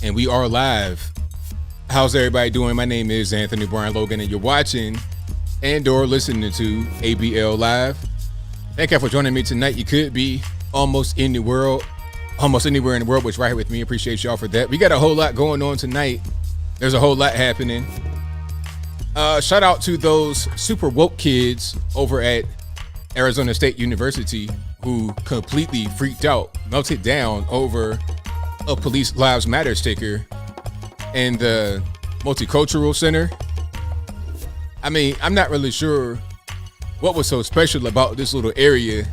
And we are live. How's everybody doing? My name is Anthony Brian Logan, and you're watching and or listening to ABL Live. Thank you for joining me tonight. You could be almost anywhere in the world, which right here with me. Appreciate y'all for that. We got a whole lot going on tonight. There's a whole lot happening. Shout out to those super woke kids over at Arizona State University who completely freaked out, melted down over a Police Lives Matter sticker in the Multicultural Center. I mean, I'm not really sure what was so special about this little area.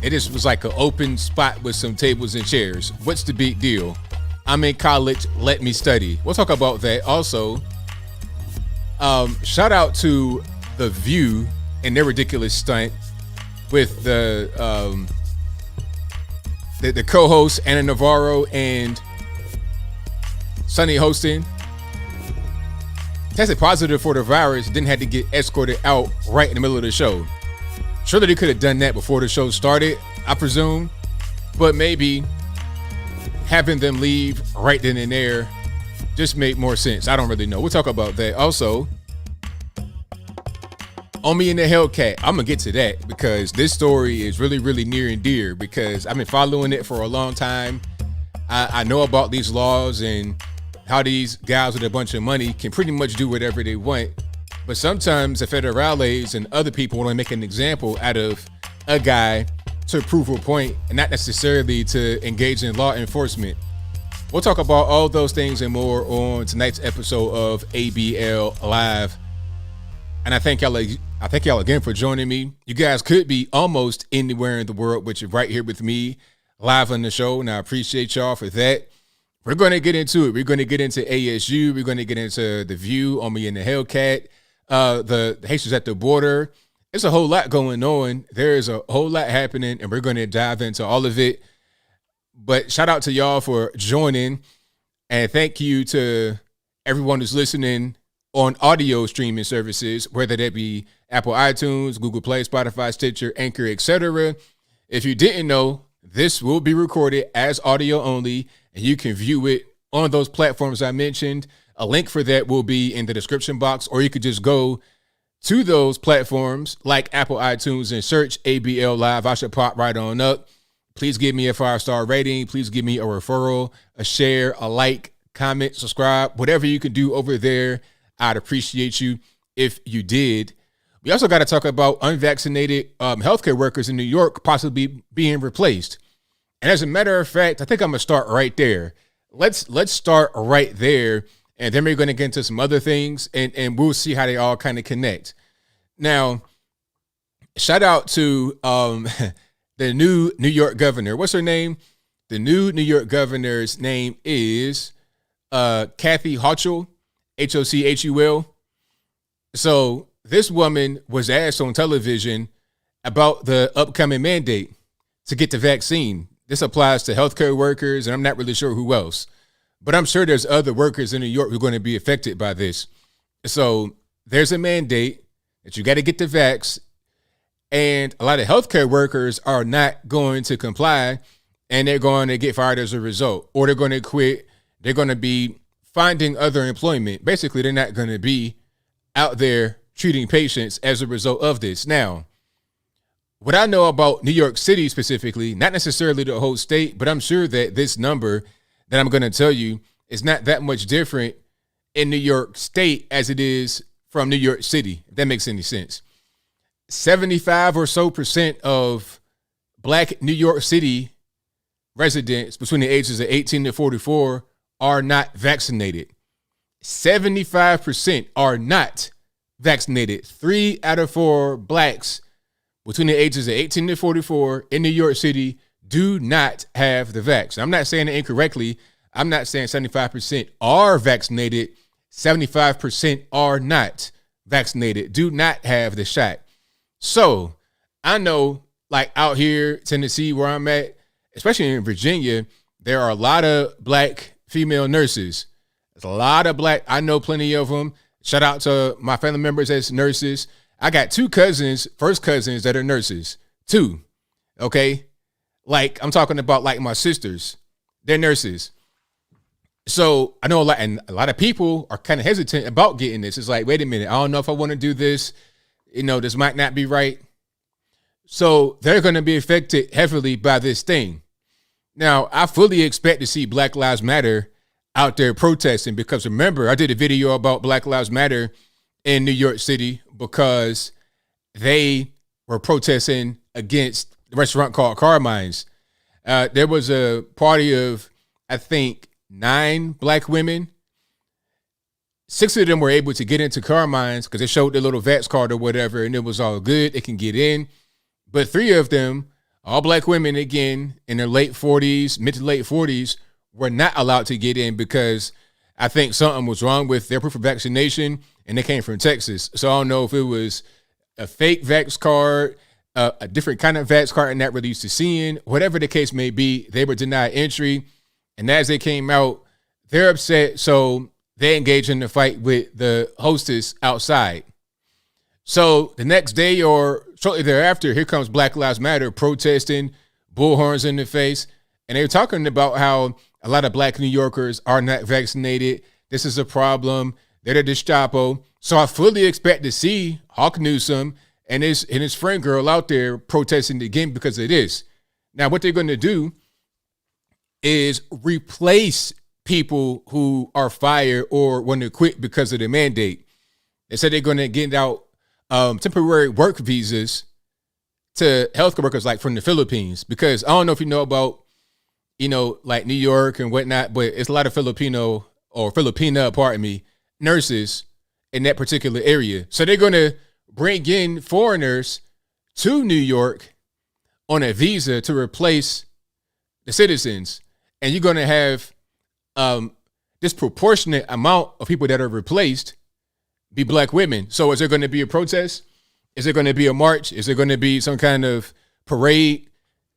It just was like an open spot with some tables and chairs. What's the big deal? I'm in college, let me study. We'll talk about that. Also, shout out to The View and their ridiculous stunt with the co-host Ana Navarro and Sunny Hostin. Tested positive for the virus, then had to get escorted out right in the middle of the show. Surely they could have done that before the show started, I presume. But maybe having them leave right then and there just made more sense. I don't really know. We'll talk about that. Also, on me and the Hellcat, I'm going to get to that because this story is really, really near and dear because I've been following it for a long time. I know about these laws and how these guys with a bunch of money can pretty much do whatever they want. But sometimes the federales and other people want to make an example out of a guy to prove a point and not necessarily to engage in law enforcement. We'll talk about all those things and more on tonight's episode of ABL Live. And I thank y'all again for joining me. You guys could be almost anywhere in the world, but you're right here with me live on the show. And I appreciate y'all for that. We're going to get into it. We're going to get into ASU. We're going to get into The View, on me and the Hellcat, the Haitians at the border. There's a whole lot going on. There is a whole lot happening, and we're going to dive into all of it. But shout out to y'all for joining, and thank you to everyone who's listening on audio streaming services, whether that be Apple iTunes, Google Play, Spotify, Stitcher, Anchor, etc. If you didn't know, this will be recorded as audio only, and you can view it on those platforms I mentioned. A link for that will be in the description box, or you could just go to those platforms like Apple iTunes and search ABL Live. I should pop right on up. Please give me a 5-star rating. Please give me a referral, a share, a like, comment, subscribe, whatever you can do over there. I'd appreciate you if you did. We also got to talk about unvaccinated healthcare workers in New York possibly being replaced. And as a matter of fact, I think I'm going to start right there. Let's start right there. And then we're going to get into some other things, and we'll see how they all kind of connect. Now, shout out to the new New York governor. What's her name? The new New York governor's name is Kathy Hochul, Hochul. So this woman was asked on television about the upcoming mandate to get the vaccine. This applies to healthcare workers, and I'm not really sure who else. But I'm sure there's other workers in New York who are going to be affected by this. So there's a mandate that you got to get the vax. And a lot of healthcare workers are not going to comply, and they're going to get fired as a result. Or they're going to quit. They're going to be finding other employment. Basically, they're not going to be out there treating patients as a result of this. Now, what I know about New York City specifically, not necessarily the whole state, but I'm sure that this number that I'm going to tell you is not that much different in New York State as it is from New York City, if that makes any sense. 75% or so of Black New York City residents between the ages of 18 to 44 are not vaccinated. 75% are not vaccinated. 3 out of 4 Blacks between the ages of 18 to 44 in New York City do not have the vax. I'm not saying it incorrectly. I'm not saying 75% are vaccinated. 75% are not vaccinated, do not have the shot. So I know, like out here, Tennessee, where I'm at, especially in Virginia, there are a lot of Black female nurses. There's a lot of Black. I know plenty of them. Shout out to my family members as nurses. I got 2 cousins, first cousins that are nurses. 2. Okay. Like I'm talking about like my sisters. They're nurses. So I know a lot of people are kind of hesitant about getting this. It's like, wait a minute, I don't know if I want to do this. This might not be right. So they're going to be affected heavily by this thing. Now, I fully expect to see Black Lives Matter out there protesting, because remember, I did a video about Black Lives Matter in New York City because they were protesting against the restaurant called Carmine's. There was a party of, I think, 9 black women. 6 of them were able to get into Carmine's because they showed their little VAX card or whatever, and it was all good. They can get in. But 3 of them, all black women, again, in their late 40s, mid to late 40s, were not allowed to get in because I think something was wrong with their proof of vaccination, and they came from Texas. So I don't know if it was a fake VAX card, a different kind of VAX card, and not really used to seeing. Whatever the case may be, they were denied entry. And as they came out, they're upset. So they engaged in the fight with the hostess outside. So the next day or shortly thereafter, here comes Black Lives Matter protesting, bullhorns in the face. And they were talking about how a lot of black New Yorkers are not vaccinated. This is a problem. They're the Gestapo. So I fully expect to see Hawk Newsom and his friend girl out there protesting again because of this. Now, what they're going to do is replace people who are fired or want to quit because of the mandate. They said they're going to get out temporary work visas to healthcare workers like from the Philippines, because I don't know if you know about, like New York and whatnot, but it's a lot of Filipina, nurses in that particular area. So they're going to bring in foreigners to New York on a visa to replace the citizens. And you're going to have disproportionate amount of people that are replaced be black women. So is there going to be a protest? Is there going to be a march? Is there going to be some kind of parade?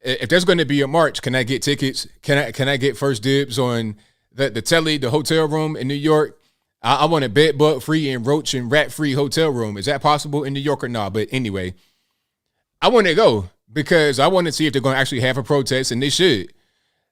If there's going to be a march, can I get tickets? Can I get first dibs on the hotel room in New York? I want a bed bug free and roach and rat free hotel room. Is that possible in New York or not? But anyway, I want to go because I want to see if they're going to actually have a protest, and they should.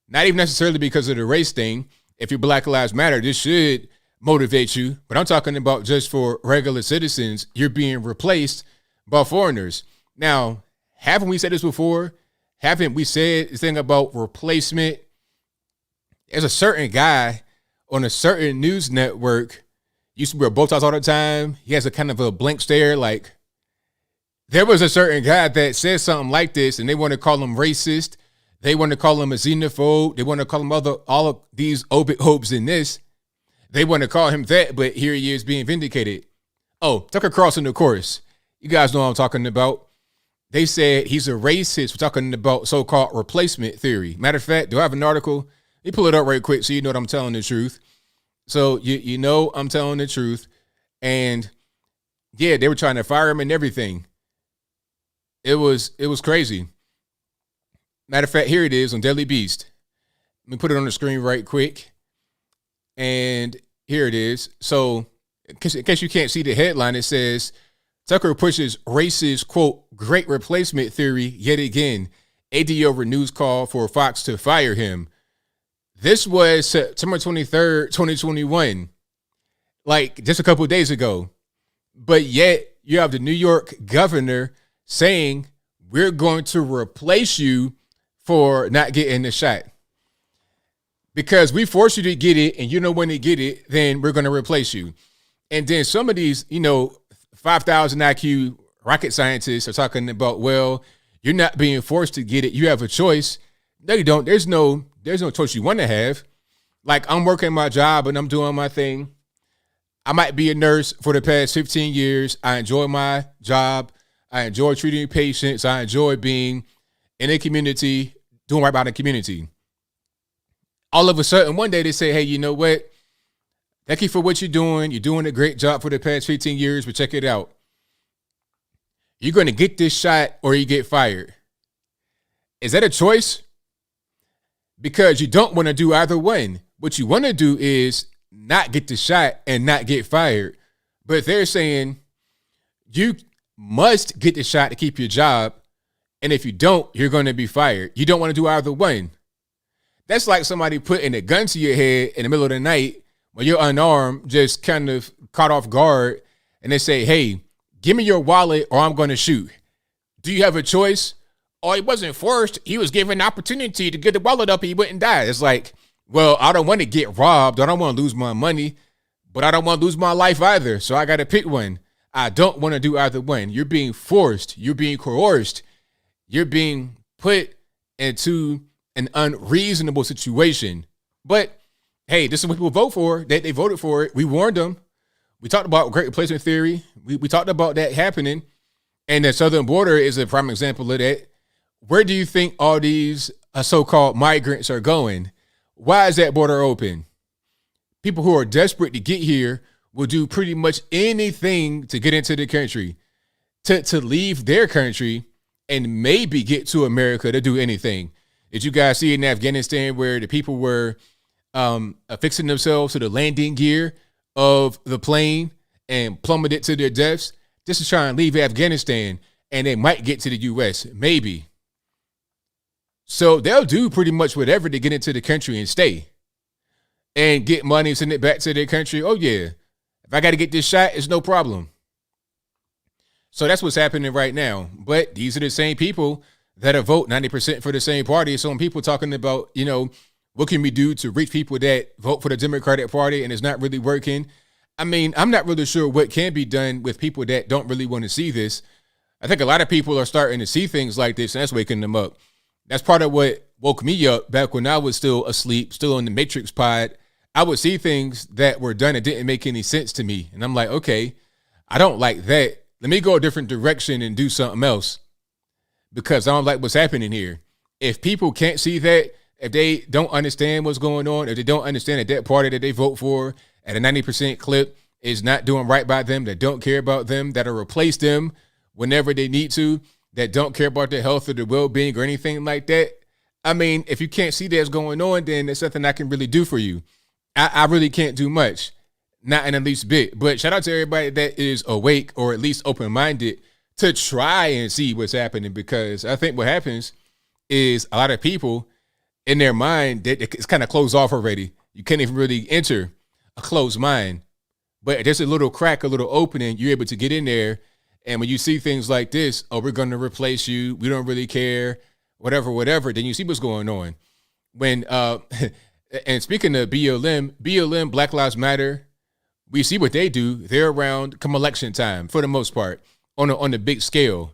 Not even necessarily because of the race thing. If you're Black Lives Matter, this should motivate you. But I'm talking about just for regular citizens, you're being replaced by foreigners. Now, haven't we said this before? Haven't we said this thing about replacement? There's a certain guy on a certain news network, used to wear bow ties all the time. He has a kind of a blank stare. Like, there was a certain guy that said something like this, and they want to call him racist. They want to call him a xenophobe. They want to call him all of these obit hopes in this. They want to call him that, but here he is being vindicated. Oh, Tucker Carlson, of course. You guys know what I'm talking about. They said he's a racist. We're talking about so-called replacement theory. Matter of fact, do I have an article? Let me pull it up right quick so you know that I'm telling the truth. So you know I'm telling the truth. And yeah, they were trying to fire him and everything. It was crazy. Matter of fact, here it is on Daily Beast. Let me put it on the screen right quick. And here it is. So in case you can't see the headline, it says, Tucker pushes racist, quote, great replacement theory yet again. ADO renews call for Fox to fire him. This was September 23rd, 2021, like just a couple of days ago. But yet you have the New York governor saying, we're going to replace you for not getting the shot. Because we force you to get it, and you know when to get it, then we're going to replace you. And then some of these, 5,000 IQ rocket scientists are talking about, well, you're not being forced to get it. You have a choice. No, you don't. There's no choice you want to have. Like, I'm working my job and I'm doing my thing. I might be a nurse for the past 15 years. I enjoy my job. I enjoy treating patients. I enjoy being in a community, doing right by the community. All of a sudden, one day they say, hey, you know what? Thank you for what you're doing. You're doing a great job for the past 15 years, but check it out. You're going to get this shot or you get fired. Is that a choice? Because you don't want to do either one. What you want to do is not get the shot and not get fired. But they're saying you must get the shot to keep your job. And if you don't, you're going to be fired. You don't want to do either one. That's like somebody putting a gun to your head in the middle of the night when you're unarmed, just kind of caught off guard, and they say, hey, give me your wallet or I'm going to shoot. Do you have a choice? Oh, he wasn't forced. He was given an opportunity to get the wallet up and he wouldn't die. It's like, well, I don't want to get robbed. I don't want to lose my money, but I don't want to lose my life either. So I got to pick one. I don't want to do either one. You're being forced. You're being coerced. You're being put into an unreasonable situation. But hey, this is what people vote for. They voted for it. We warned them. We talked about great replacement theory. We talked about that happening. And the southern border is a prime example of that. Where do you think all these so-called migrants are going? Why is that border open? People who are desperate to get here will do pretty much anything to get into the country, to leave their country and maybe get to America to do anything. Did you guys see in Afghanistan where the people were affixing themselves to the landing gear of the plane and plummeted to their deaths? Just to try and leave Afghanistan, and they might get to the U.S., maybe. So they'll do pretty much whatever to get into the country and stay and get money and send it back to their country. Oh, yeah. If I got to get this shot, it's no problem. So that's what's happening right now. But these are the same people that are vote 90% for the same party. So when people talking about, what can we do to reach people that vote for the Democratic Party and it's not really working? I mean, I'm not really sure what can be done with people that don't really want to see this. I think a lot of people are starting to see things like this, and that's waking them up. That's part of what woke me up back when I was still asleep, still in the Matrix pod. I would see things that were done that didn't make any sense to me. And I'm like, okay, I don't like that. Let me go a different direction and do something else because I don't like what's happening here. If people can't see that, if they don't understand what's going on, if they don't understand that that party that they vote for at a 90% clip is not doing right by them, that don't care about them, that'll replace them whenever they need to, that don't care about their health or their well-being or anything like that. I mean, if you can't see that's going on, then there's nothing I can really do for you. I really can't do much, not in the least bit. But shout out to everybody that is awake or at least open-minded to try and see what's happening, because I think what happens is a lot of people in their mind, it's kind of closed off already. You can't even really enter a closed mind. But there's a little crack, a little opening, you're able to get in there. And when you see things like this, oh, we're going to replace you, we don't really care, whatever, then you see what's going on. When and speaking of BLM, Black Lives Matter, we see what they do. They're around come election time for the most part on the big scale.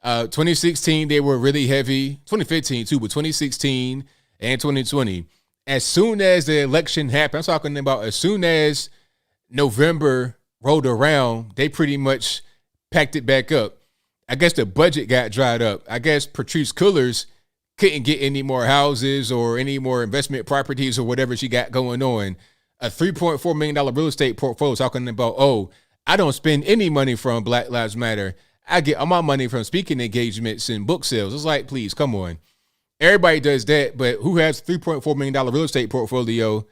2016, they were really heavy. 2015 too, but 2016 and 2020. As soon as the election happened, I'm talking about as soon as November rolled around, they pretty much packed it back up. I guess the budget got dried up. I guess Patrice Cullors couldn't get any more houses or any more investment properties or whatever she got going on. A $3.4 million real estate portfolio talking about, oh, I don't spend any money from Black Lives Matter. I get all my money from speaking engagements and book sales. It's like, please, come on. Everybody does that, but who has $3.4 million real estate portfolio?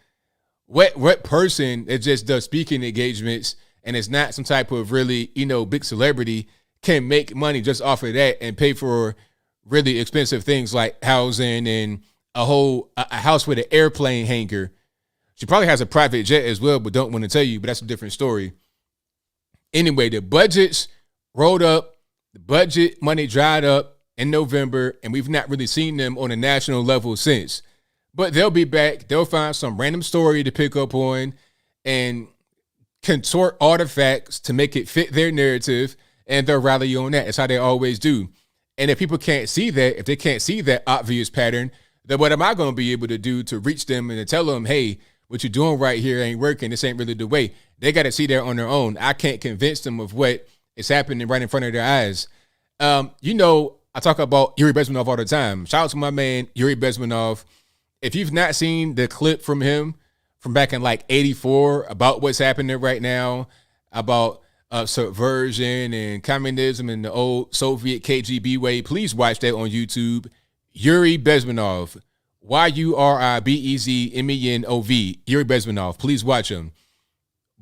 What person that just does speaking engagements and is not some type of really, big celebrity can make money just off of that and pay for really expensive things like housing and a house with an airplane hangar? She probably has a private jet as well, but don't want to tell you, but that's a different story. Anyway, the budgets rolled up, the budget money dried up in November, and we've not really seen them on a national level since. But they'll be back. They'll find some random story to pick up on and contort artifacts to make it fit their narrative, and they'll rally on that. That's how they always do. And if people can't see that, if they can't see that obvious pattern, then what am I going to be able to do to reach them and to tell them, hey, what you're doing right here ain't working. This ain't really the way. They got to see that on their own. I can't convince them of what is happening right in front of their eyes. I talk about Yuri Bezmenov all the time. Shout out to my man, Yuri Bezmenov. If you've not seen the clip from him from back in like 84 about what's happening right now, about subversion and communism and the old Soviet KGB way, please watch that on YouTube. Yuri Bezmenov, YuriBezmenov, Yuri Bezmenov. Please watch him.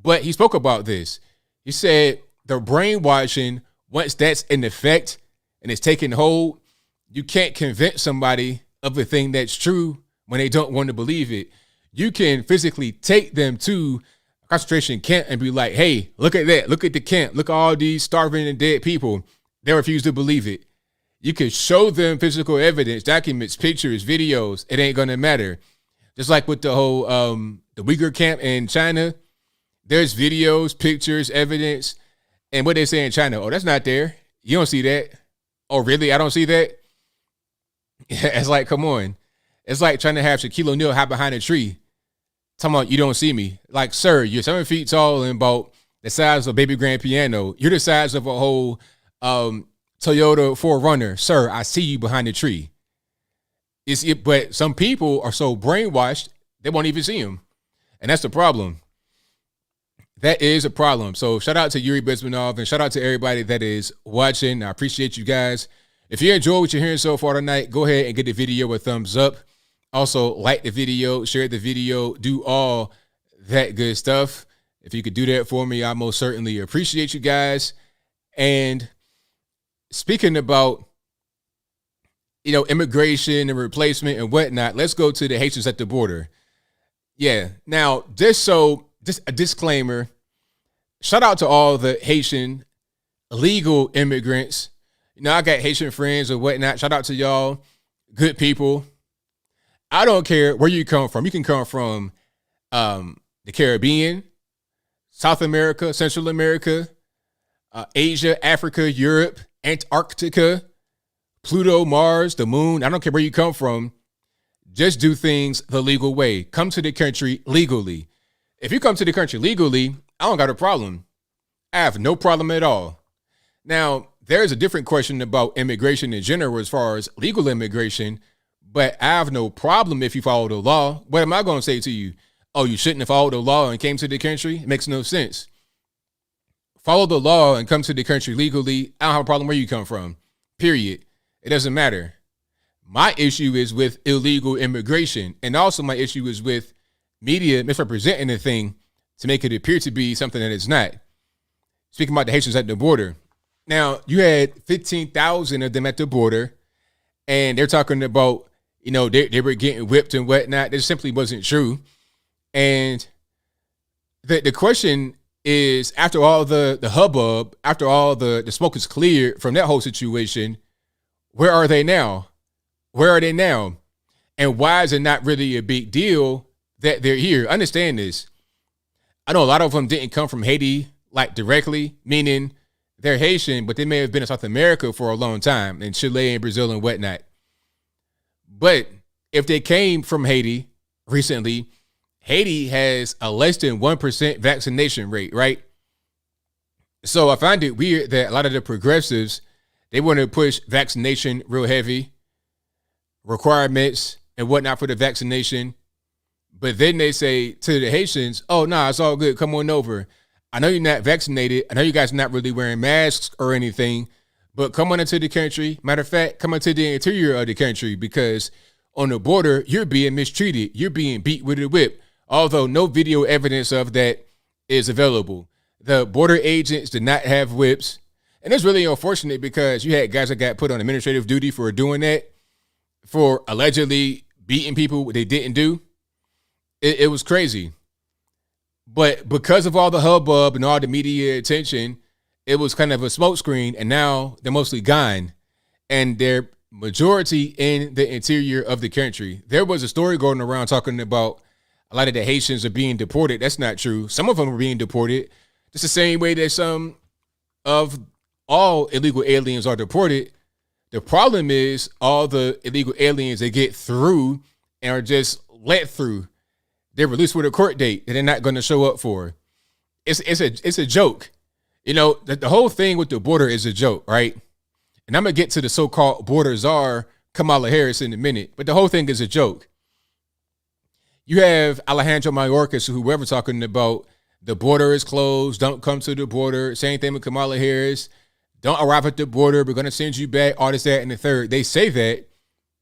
But he spoke about this. He said the brainwashing, once that's in effect and it's taking hold, you can't convince somebody of a thing that's true when they don't want to believe it. You can physically take them to a concentration camp and be like, hey, look at that. Look at the camp. Look at all these starving and dead people. They refuse to believe it. You can show them physical evidence, documents, pictures, videos. It ain't going to matter. Just like with the whole the Uyghur camp in China, there's videos, pictures, evidence. And what they say in China, oh, that's not there. You don't see that. Oh, really? I don't see that? It's like, come on. It's like trying to have Shaquille O'Neal hide behind a tree. Talking about you don't see me. Like, sir, you're 7 feet tall and about the size of a baby grand piano. You're the size of a whole Toyota 4Runner. Sir, I see you behind the tree. But some people are so brainwashed, they won't even see him. And that's the problem. That is a problem. So shout out to Yuri Bezmenov and shout out to everybody that is watching. I appreciate you guys. If you enjoy what you're hearing so far tonight, go ahead and give the video a thumbs up. Also, like the video, share the video, do all that good stuff. If you could do that for me, I most certainly appreciate you guys. And speaking about, immigration and replacement and whatnot, let's go to the Haitians at the border. Yeah. Now, just a disclaimer, shout out to all the Haitian illegal immigrants. I got Haitian friends or whatnot. Shout out to y'all. Good people. I don't care where you come from. You can come from the Caribbean, South America, Central America, Asia, Africa, Europe, Antarctica, Pluto, Mars, the moon. I don't care where you come from. Just do things the legal way. Come to the country legally. If you come to the country legally, I don't got a problem. I have no problem at all. Now, there's a different question about immigration in general as far as legal immigration, but I have no problem if you follow the law. What am I going to say to you? Oh, you shouldn't have followed the law and came to the country? It makes no sense. Follow the law and come to the country legally. I don't have a problem where you come from, period. It doesn't matter. My issue is with illegal immigration, and also my issue is with media misrepresenting the thing to make it appear to be something that it's not. Speaking about the Haitians at the border. Now, you had 15,000 of them at the border, and they're talking about, they were getting whipped and whatnot. This simply wasn't true. And the question is, after all the hubbub, after all the smoke is cleared from that whole situation, where are they now? Where are they now? And why is it not really a big deal that they're here? Understand this. I know a lot of them didn't come from Haiti, like directly, meaning they're Haitian, but they may have been in South America for a long time, in Chile and Brazil and whatnot. But if they came from Haiti recently, Haiti has a less than 1% vaccination rate, right? So I find it weird that a lot of the progressives, they want to push vaccination real heavy, requirements and whatnot for the vaccination. But then they say to the Haitians, oh, nah, it's all good. Come on over. I know you're not vaccinated. I know you guys are not really wearing masks or anything, but come on into the country. Matter of fact, come into the interior of the country, because on the border, you're being mistreated. You're being beat with a whip, although no video evidence of that is available. The border agents did not have whips. And it's really unfortunate because you had guys that got put on administrative duty for doing that, for allegedly beating people what they didn't do. It was crazy. But because of all the hubbub and all the media attention, it was kind of a smokescreen, and now they're mostly gone. And they're majority in the interior of the country. There was a story going around talking about a lot of the Haitians are being deported. That's not true. Some of them are being deported. Just the same way that some of all illegal aliens are deported. The problem is all the illegal aliens that get through and are just let through, they're released with a court date that they're not going to show up for. It's a joke. The whole thing with the border is a joke, right? And I'm going to get to the so-called border czar, Kamala Harris, in a minute. But the whole thing is a joke. You have Alejandro Mayorkas, whoever, talking about the border is closed. Don't come to the border. Same thing with Kamala Harris. Don't arrive at the border. We're going to send you back. All this, that, and the third. They say that.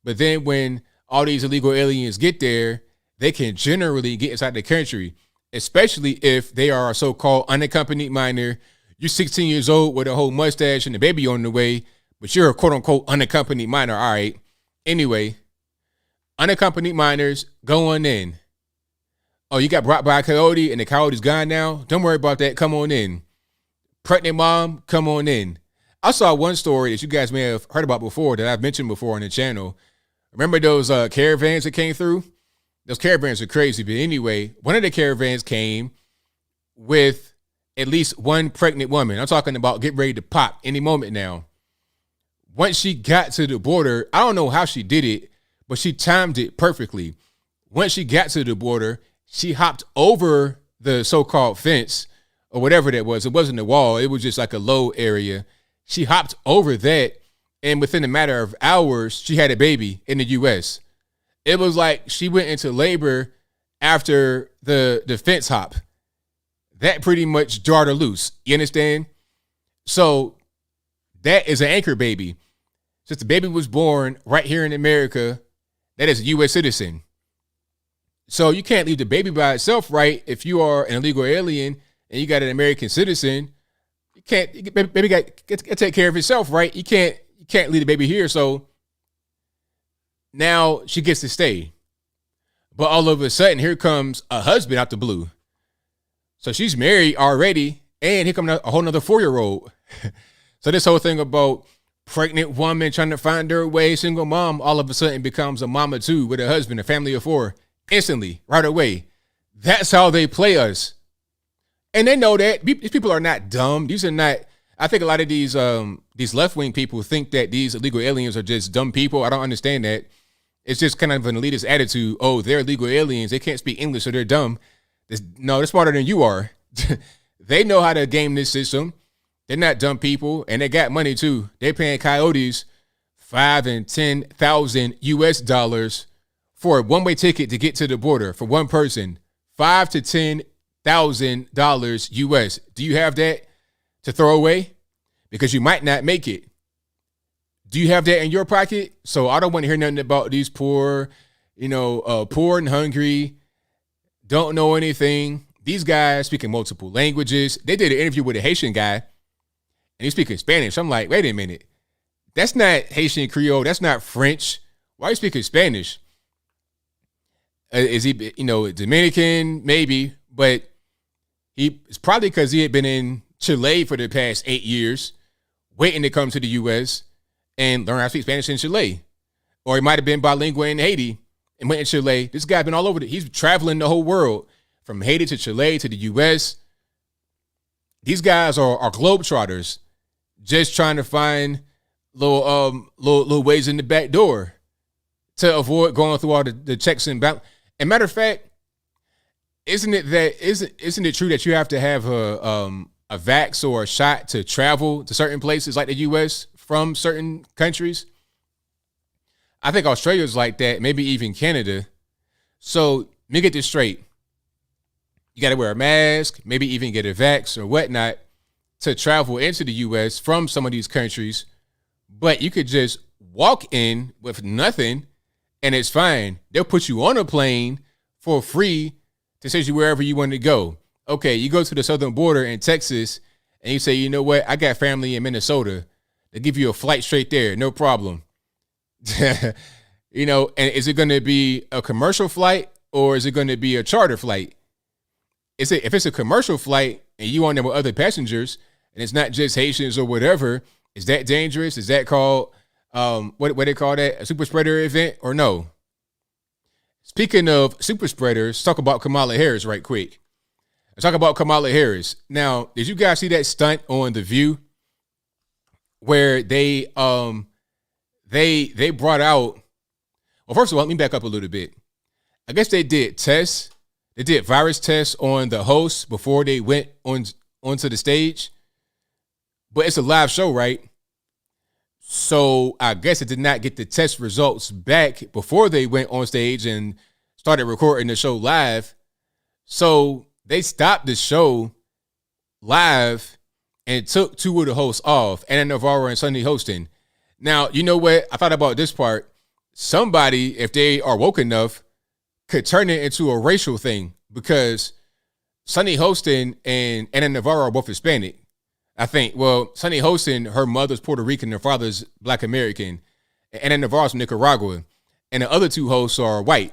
But then when all these illegal aliens get there, they can generally get inside the country, especially if they are a so-called unaccompanied minor. You're 16 years old with a whole mustache and a baby on the way, but you're a quote-unquote unaccompanied minor. All right. Anyway, Unaccompanied minors going in. Oh, you got brought by a coyote and the coyote's gone now? Don't worry about that. Come on in. Pregnant mom, come on in. I saw one story that you guys may have heard about before that I've mentioned before on the channel. Remember those caravans that came through? Those caravans are crazy. But anyway, one of the caravans came with at least one pregnant woman. I'm talking about get ready to pop any moment now. Once she got to the border, I don't know how she did it, but she timed it perfectly. Once she got to the border, she hopped over the so-called fence or whatever that was. It wasn't a wall. It was just like a low area. She hopped over that, and within a matter of hours, she had a baby in the U.S. It was like she went into labor after the fence hop. That pretty much jarred her loose. You understand? So that is an anchor baby. Since the baby was born right here in America, that is a U.S. citizen. So you can't leave the baby by itself, right? If you are an illegal alien and you got an American citizen, baby got to take care of itself, right? You can't leave the baby here. So now she gets to stay. But all of a sudden, here comes a husband out the blue. So she's married already, and here comes a whole nother 4-year-old. So this whole thing about pregnant woman trying to find her way, single mom, all of a sudden becomes a mama too with a husband, a family of 4, instantly, right away. That's how they play us. And they know that. These people are not dumb. These are not, I think a lot of these left-wing people think that these illegal aliens are just dumb people. I don't understand that. It's just kind of an elitist attitude. Oh, they're illegal aliens. They can't speak English, so they're dumb. No, they're smarter than you are. They know how to game this system. They're not dumb people, and they got money too. They're paying coyotes $5,000 and $10,000 US for a one-way ticket to get to the border for one person. $5,000 to $10,000 US. Do you have that to throw away? Because you might not make it. Do you have that in your pocket? So I don't want to hear nothing about these poor, poor and hungry, don't know anything. These guys speaking multiple languages. They did an interview with a Haitian guy, and he's speaking Spanish. I'm like, wait a minute. That's not Haitian Creole. That's not French. Why are you speaking Spanish? Is he, Dominican? Maybe, but it's probably because he had been in Chile for the past 8 years, waiting to come to the U.S. and learn how to speak Spanish in Chile. Or he might have been bilingual in Haiti and went to Chile. This guy been all over. He's traveling the whole world from Haiti to Chile to the U.S. These guys are globetrotters, just trying to find little ways in the back door to avoid going through all the checks and balances. And matter of fact, isn't it true that you have to have a vax or a shot to travel to certain places like the U.S. from certain countries? I think Australia's like that, maybe even Canada. So let me get this straight. You got to wear a mask, maybe even get a vax or whatnot to travel into the U.S. from some of these countries. But you could just walk in with nothing and it's fine. They'll put you on a plane for free to send you wherever you want to go. Okay, you go to the southern border in Texas and you say, you know what? I got family in Minnesota. They give you a flight straight there. No problem. And is it going to be a commercial flight or is it going to be a charter flight? If it's a commercial flight and you on there with other passengers and it's not just Haitians or whatever, is that dangerous? Is that called, what they call that, a super spreader event or no? Speaking of super spreaders, let's talk about Kamala Harris right quick. Let's talk about Kamala Harris. Now, did you guys see that stunt on The View where they brought out, well, first of all, let me back up a little bit. I guess they did tests. They did virus tests on the host before they went onto the stage. But it's a live show, right? So I guess it did not get the test results back before they went on stage and started recording the show live. So they stopped the show live and took 2 of the hosts off, Ana Navarro and Sunny Hostin. Now, you know what? I thought about this part. Somebody, if they are woke enough, could turn it into a racial thing because Sunny Hostin and Ana Navarro are both Hispanic. I think, well, Sunny Hostin, her mother's Puerto Rican, her father's Black American. And Ana Navarro's from Nicaragua. and the other two hosts are white.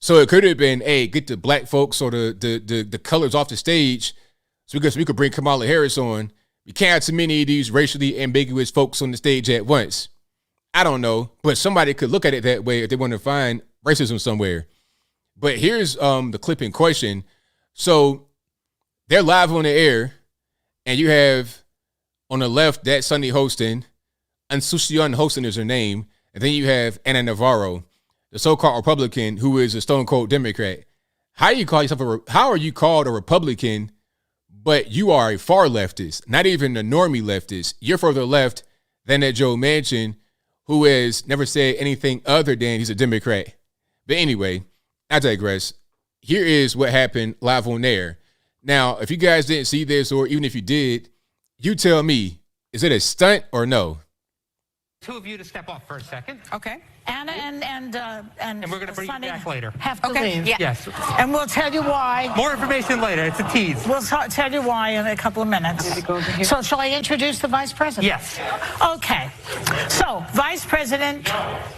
So it could have been, hey, get the black folks or the colors off the stage so we could bring Kamala Harris on. We can't have too many of these racially ambiguous folks on the stage at once. I don't know, but somebody could look at it that way if they want to find racism somewhere. But here's the clip in question. So they're live on the air, and you have on the left that Sunny Hostin, Ansucion Hostin is her name, and then you have Ana Navarro, the so-called Republican who is a stone cold Democrat. How are you called a Republican, but you are a far leftist, not even a normie leftist? You're further left than that Joe Manchin, who has never said anything other than he's a Democrat. But anyway, I digress. Here is what happened live on air. Now, if you guys didn't see this, or even if you did, you tell me, is it a stunt or no? Two of you to step off for a second. Okay. Anna and we're going to bring Sonny you back later. have to leave. Yeah. Yes. And we'll tell you why. More information later. It's a tease. We'll tell you why in a couple of minutes. So shall I introduce the vice president? Yes. Okay. So, vice president,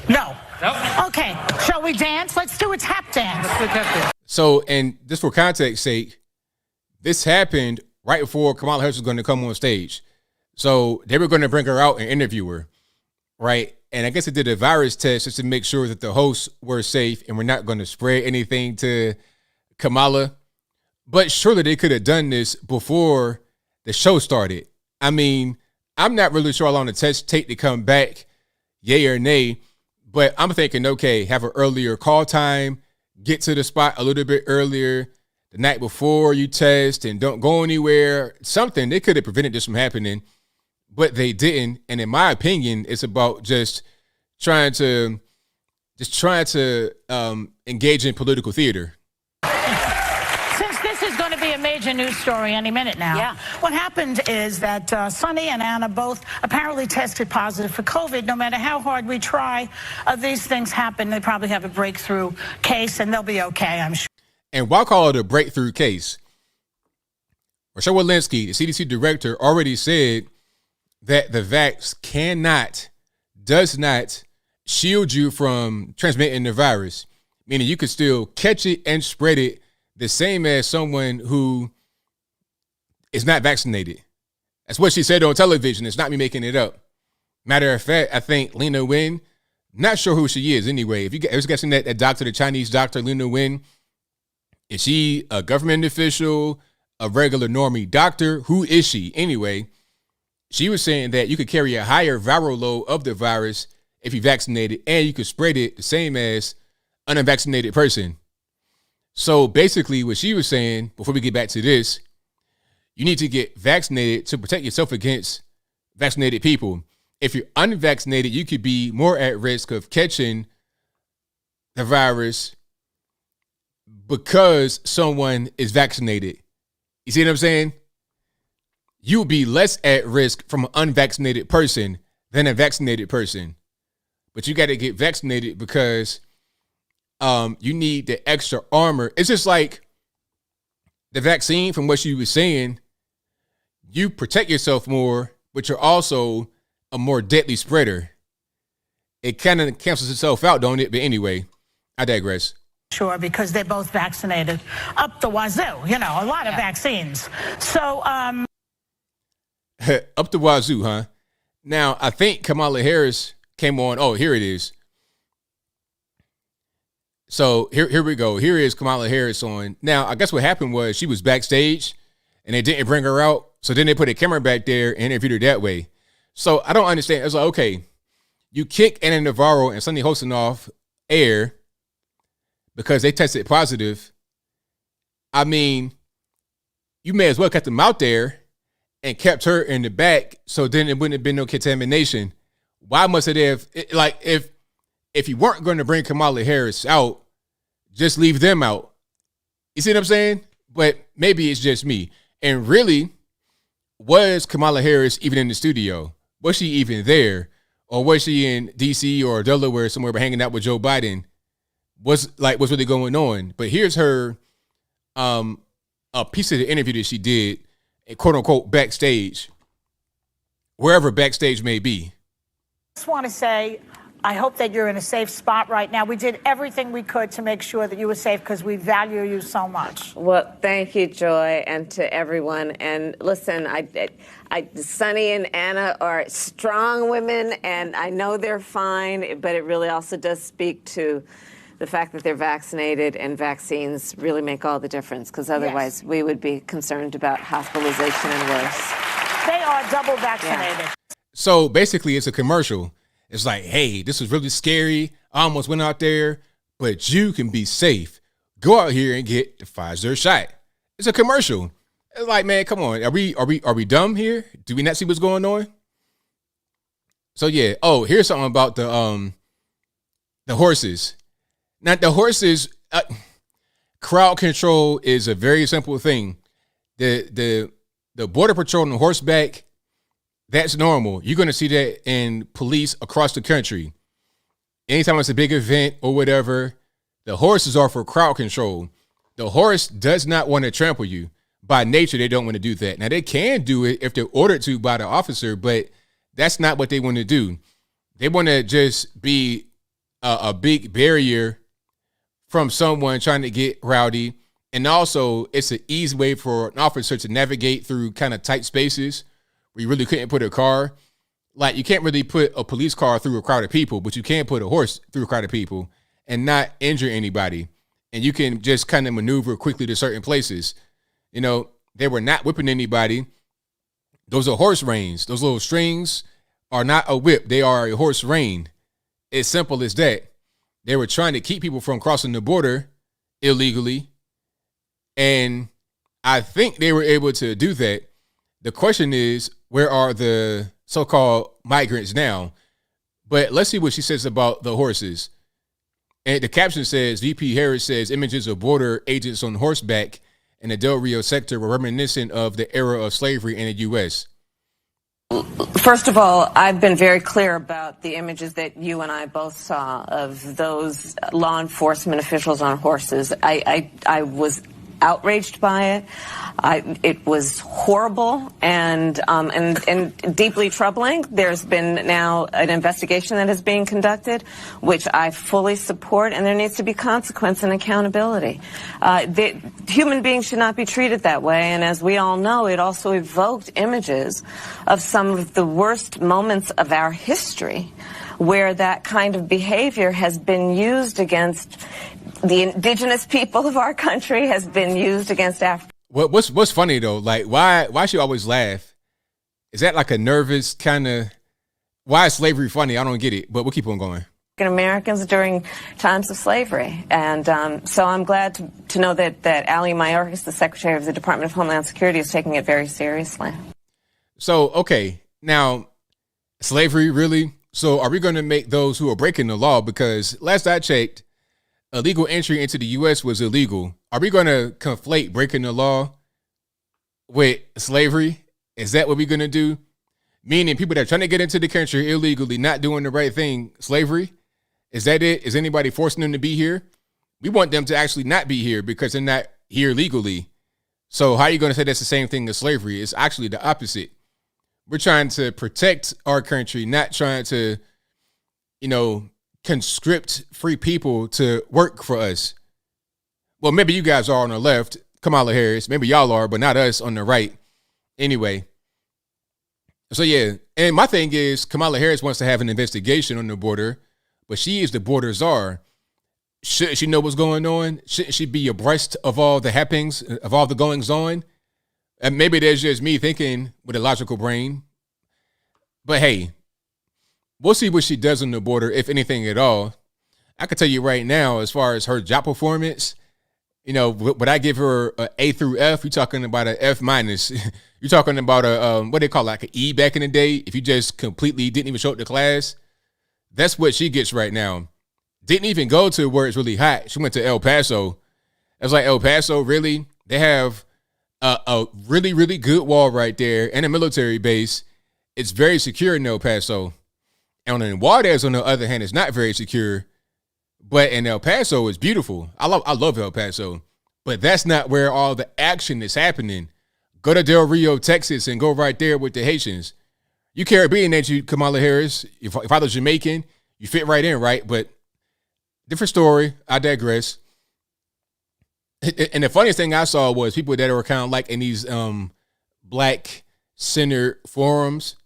no. Nope. Okay. Shall we dance? Let's do a tap dance. Let's do a tap dance. So, and just for context sake, this happened right before Kamala Harris was going to come on stage. So they were going to bring her out and interview her, right? And I guess they did a virus test just to make sure that the hosts were safe and we're not going to spread anything to Kamala. But surely they could have done this before the show started. I mean, I'm not really sure how long the test take to come back, yay or nay. But I'm thinking, okay, have an earlier call time, get to the spot a little bit earlier the night before you test, and don't go anywhere. Something, they could have prevented this from happening, but they didn't. And in my opinion, it's about just trying to engage in political theater. Since this is going to be a major news story any minute now, what happened is that Sonny and Anna both apparently tested positive for COVID. No matter how hard we try, these things happen. They probably have a breakthrough case, and they'll be okay, I'm sure. And why call it a breakthrough case? Rochelle Walensky, the CDC director, already said that the vax does not shield you from transmitting the virus, meaning you could still catch it and spread it the same as someone who is not vaccinated. That's what she said on television. It's not me making it up. Matter of fact, I think Lena Wen, not sure who she is anyway. If you guys seen that doctor, the Chinese doctor, Lena Wen, is she a government official, a regular normie doctor? Who is she anyway? She was saying that you could carry a higher viral load of the virus if you vaccinated, and you could spread it the same as an unvaccinated person. So basically what she was saying, before we get back to this, you need to get vaccinated to protect yourself against vaccinated people. If you're unvaccinated, you could be more at risk of catching the virus because someone is vaccinated. You see what I'm saying? You will be less at risk from an unvaccinated person than a vaccinated person. But you got to get vaccinated because you need the extra armor. It's just like the vaccine, from what you were saying, you protect yourself more, but you're also a more deadly spreader. It kind of cancels itself out, don't it? But anyway, I digress. Sure, because they're both vaccinated up the wazoo, a lot of vaccines. So, up the wazoo, huh? Now, I think Kamala Harris came on. Oh, here it is. So here we go. Here is Kamala Harris on. Now, I guess what happened was she was backstage and they didn't bring her out. So then they put a camera back there and interviewed her that way. So I don't understand. It's like, okay, you kick Ana Navarro and Sunny Hostin off air because they tested positive. I mean, you may as well kept them out there and kept her in the back, so then it wouldn't have been no contamination. Why must it have, like, if you weren't going to bring Kamala Harris out, just leave them out. You see what I'm saying? But maybe it's just me. And really, was Kamala Harris even in the studio? Was she even there? Or was she in DC or Delaware somewhere hanging out with Joe Biden? What's really going on? But here's her a piece of the interview that she did, quote unquote, backstage, wherever backstage may be. I just want to say I hope that you're in a safe spot right now. We did everything we could to make sure that you were safe because we value you so much. Well, thank you, Joy, and to everyone. And listen, Sunny and Anna are strong women, and I know they're fine, but it really also does speak to the fact that they're vaccinated, and vaccines really make all the difference, because otherwise we would be concerned about hospitalization and worse. They are double vaccinated. Yeah. So basically, it's a commercial. It's like, hey, this was really scary. I almost went out there, but you can be safe. Go out here and get the Pfizer shot. It's a commercial. It's like, man, come on. Are we dumb here? Do we not see what's going on? So yeah. Oh, here's something about the horses. Now the horses, crowd control is a very simple thing. The border patrol on horseback, that's normal. You're going to see that in police across the country. Anytime it's a big event or whatever, the horses are for crowd control. The horse does not want to trample you. By nature, they don't want to do that. Now, they can do it if they're ordered to by the officer, but that's not what they want to do. They want to just be a big barrier from someone trying to get rowdy. And also, it's an easy way for an officer to navigate through kind of tight spaces where you really couldn't put a car. Like, you can't really put a police car through a crowd of people, but you can put a horse through a crowd of people and not injure anybody. And you can just kind of maneuver quickly to certain places. You know, they were not whipping anybody. Those are horse reins. Those little strings are not a whip. They are a horse rein. It's simple as that. They were trying to keep people from crossing the border illegally. And I think they were able to do that. The question is, where are the so-called migrants now? But let's see what she says about the horses. And the caption says, VP Harris says images of border agents on horseback in the Del Rio sector were reminiscent of the era of slavery in the U.S. First of all, I've been very clear about the images that you and I both saw of those law enforcement officials on horses. I was outraged by it. It was horrible and deeply troubling. There's been now an investigation that is being conducted, which I fully support, and there needs to be consequence and accountability. Human beings should not be treated that way, and as we all know, it also evoked images of some of the worst moments of our history where that kind of behavior has been used against the indigenous people of our country, has been used against Africa. What's funny though? Like, why she always laugh? Is that like a nervous kind of? Why is slavery funny? I don't get it. But we'll keep on going. Americans during times of slavery, and so I'm glad to know that Ali Mayorkas, the Secretary of the Department of Homeland Security, is taking it very seriously. So, okay, now slavery, really? So, are we going to make those who are breaking the law? Because last I checked, illegal entry into the U.S. was illegal. Are we going to conflate breaking the law with slavery? Is that what we're going to do? Meaning people that are trying to get into the country illegally, not doing the right thing, slavery? Is that it? Is anybody forcing them to be here? We want them to actually not be here because they're not here legally. So how are you going to say that's the same thing as slavery? It's actually the opposite. We're trying to protect our country, not trying to, conscript free people to work for us. Well, maybe you guys are on the left, Kamala Harris. Maybe y'all are, but not us on the right. Anyway. So, yeah. And my thing is Kamala Harris wants to have an investigation on the border, but she is the border czar. Shouldn't she know what's going on? Shouldn't she be abreast of all the happenings, of all the goings on? And maybe there's just me thinking with a logical brain. But hey, we'll see what she does on the border, if anything at all. I can tell you right now, as far as her job performance, would I give her an A through F? You're talking about an F minus. You're talking about what they call like an E back in the day. If you just completely didn't even show up to class, that's what she gets right now. Didn't even go to where it's really hot. She went to El Paso. I was like, El Paso, really? They have a really, really good wall right there and a military base. It's very secure in El Paso. And in Juarez, on the other hand, is not very secure. But in El Paso, it's beautiful. I love El Paso. But that's not where all the action is happening. Go to Del Rio, Texas, and go right there with the Haitians. You Caribbean, ain't you, Kamala Harris? Your father's Jamaican. You fit right in, right? But different story. I digress. And the funniest thing I saw was people that were kind of like in these black center forums.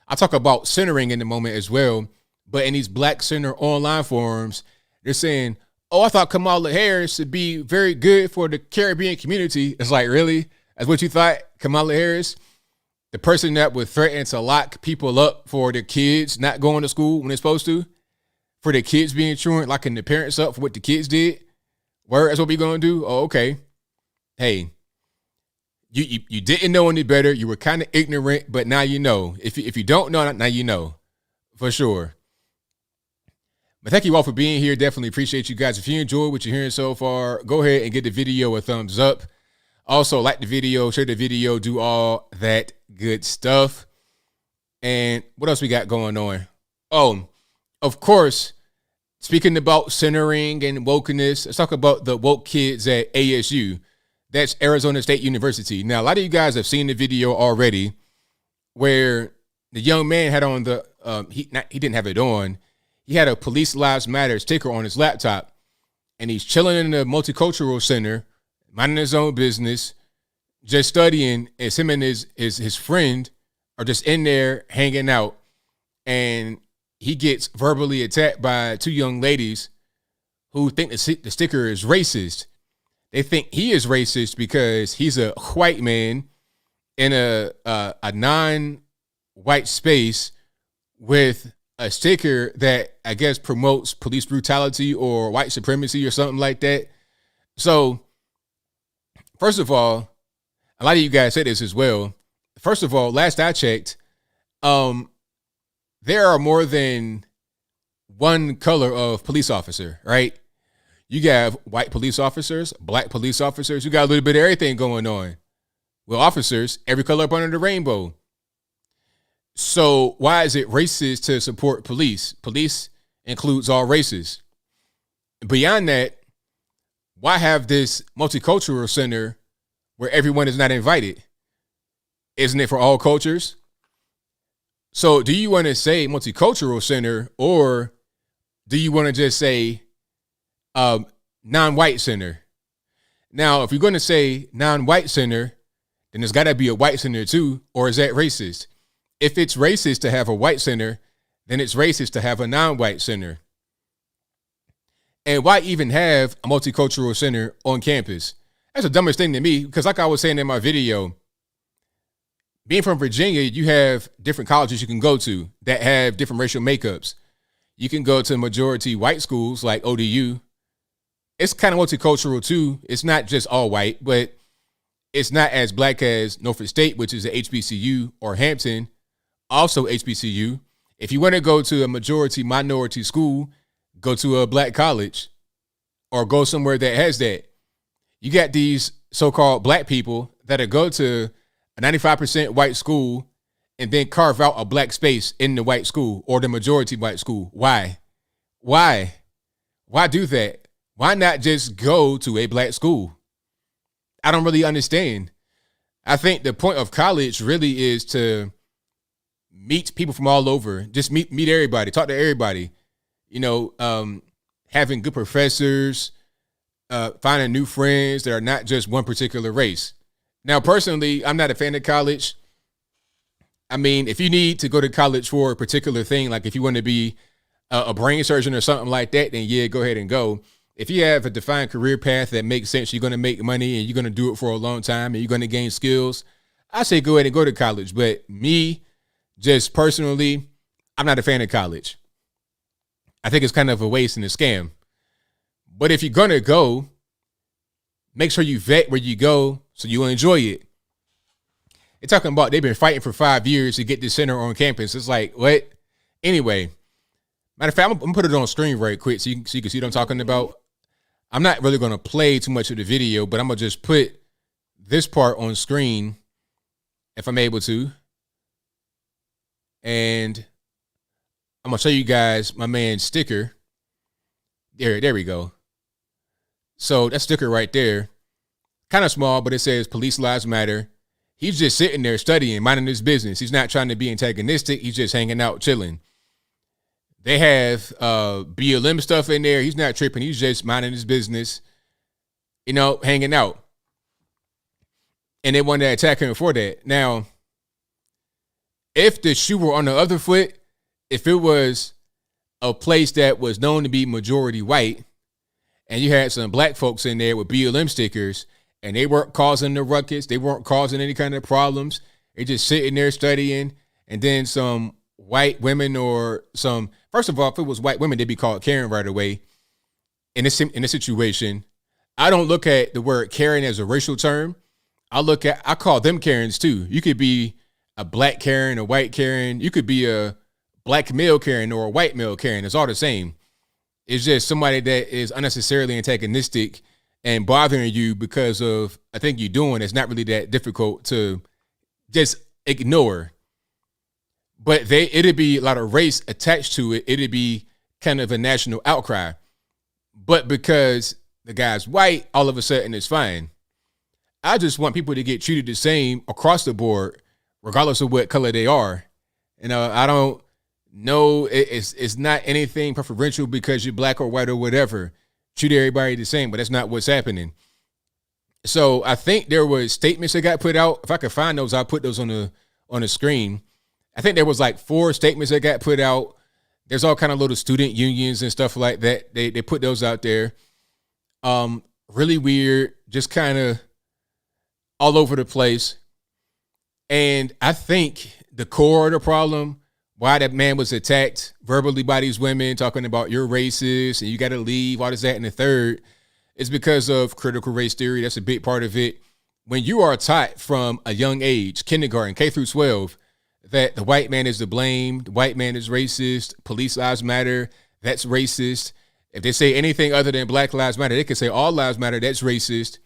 I'll talk about centering in a moment as well. But in these black center online forums, they're saying, oh, I thought Kamala Harris would be very good for the Caribbean community. It's like, really? That's what you thought? Kamala Harris? The person that would threaten to lock people up for their kids not going to school when they're supposed to? For their kids being truant, locking the parents up for what the kids did? Word, that's what we're going to do? Oh, okay. Hey, you didn't know any better. You were kind of ignorant, but now you know. If you don't know, now you know. For sure. But thank you all for being here. Definitely appreciate you guys. If you enjoyed what you're hearing so far, go ahead and give the video a thumbs up. Also, like the video, share the video, do all that good stuff. And what else we got going on? Oh, of course, speaking about centering and wokeness, let's talk about the woke kids at ASU. That's Arizona State University. Now, a lot of you guys have seen the video already where the young man had on the, he didn't have it on. He had a Police Lives Matter sticker on his laptop, and he's chilling in the multicultural center, minding his own business, just studying as him and his friend are just in there hanging out. And he gets verbally attacked by two young ladies who think the sticker is racist. They think he is racist because he's a white man in a non-white space with a sticker that I guess promotes police brutality or white supremacy or something like that. So, first of all, a lot of you guys said this as well. First of all, last I checked, there are more than one color of police officer, right? You have white police officers, black police officers. You got a little bit of everything going on. Well, officers, every color up under the rainbow. So why is it racist to support police? Police includes all races. Beyond that, why have this multicultural center where everyone is not invited? Isn't it for all cultures? So do you want to say multicultural center, or do you want to just say non-white center? Now, if you're going to say non-white center, then there's got to be a white center too, or is that racist? If it's racist to have a white center, then it's racist to have a non-white center. And why even have a multicultural center on campus? That's the dumbest thing to me, because like I was saying in my video, being from Virginia, you have different colleges you can go to that have different racial makeups. You can go to majority white schools like ODU. It's kind of multicultural too. It's not just all white, but it's not as black as Norfolk State, which is a HBCU, or Hampton, also HBCU. If you want to go to a majority minority school, go to a black college or go somewhere that has that. You got these so-called black people that go to a 95% white school and then carve out a black space in the white school or the majority white school. Why? Why do that? Why not just go to a black school? I don't really understand. I think the point of college really is to meet people from all over. Just meet everybody, talk to everybody. You know, having good professors, finding new friends that are not just one particular race. Now, personally, I'm not a fan of college. I mean, if you need to go to college for a particular thing, like if you want to be a brain surgeon or something like that, then yeah, go ahead and go. If you have a defined career path that makes sense, you're going to make money and you're going to do it for a long time and you're going to gain skills, I say go ahead and go to college. But me, just personally, I'm not a fan of college. I think it's kind of a waste and a scam. But if you're going to go, make sure you vet where you go so you'll enjoy it. They're talking about they've been fighting for 5 years to get this center on campus. It's like, what? Anyway, matter of fact, I'm going to put it on screen very quick so you can see what I'm talking about. I'm not really going to play too much of the video, but I'm going to just put this part on screen if I'm able to. And I'm going to show you guys my man's sticker. There we go. So that sticker right there, kind of small, but it says Police Lives Matter. He's just sitting there studying, minding his business. He's not trying to be antagonistic. He's just hanging out, chilling. They have BLM stuff in there. He's not tripping. He's just minding his business, hanging out. And they wanted to attack him for that. Now, if the shoe were on the other foot, if it was a place that was known to be majority white, and you had some black folks in there with BLM stickers, and they weren't causing the ruckus, they weren't causing any kind of problems, they just sitting there studying, and then some white women or some, first of all, if it was white women, they'd be called Karen right away. In this situation, I don't look at the word Karen as a racial term. I call them Karens too. You could be a black Karen, a white Karen. You could be a black male Karen or a white male Karen. It's all the same. It's just somebody that is unnecessarily antagonistic and bothering you because of a thing you're doing. It's not really that difficult to just ignore. But it'd be a lot of race attached to it. It'd be kind of a national outcry. But because the guy's white, all of a sudden it's fine. I just want people to get treated the same across the board, regardless of what color they are. I don't know. It's not anything preferential because you're black or white or whatever. Treat everybody the same, but that's not what's happening. So I think there was statements that got put out. If I could find those, I'll put those on the screen. I think there was like 4 statements that got put out. There's all kind of little student unions and stuff like that. They put those out there. Really weird, just kind of all over the place. And I think the core of the problem, why that man was attacked verbally by these women, talking about you're racist and you got to leave, all this, that, and the third, is because of critical race theory. That's a big part of it. When you are taught from a young age, kindergarten, K through 12, that the white man is to blame, the white man is racist, police lives matter, that's racist. If they say anything other than black lives matter, they can say all lives matter, that's racist.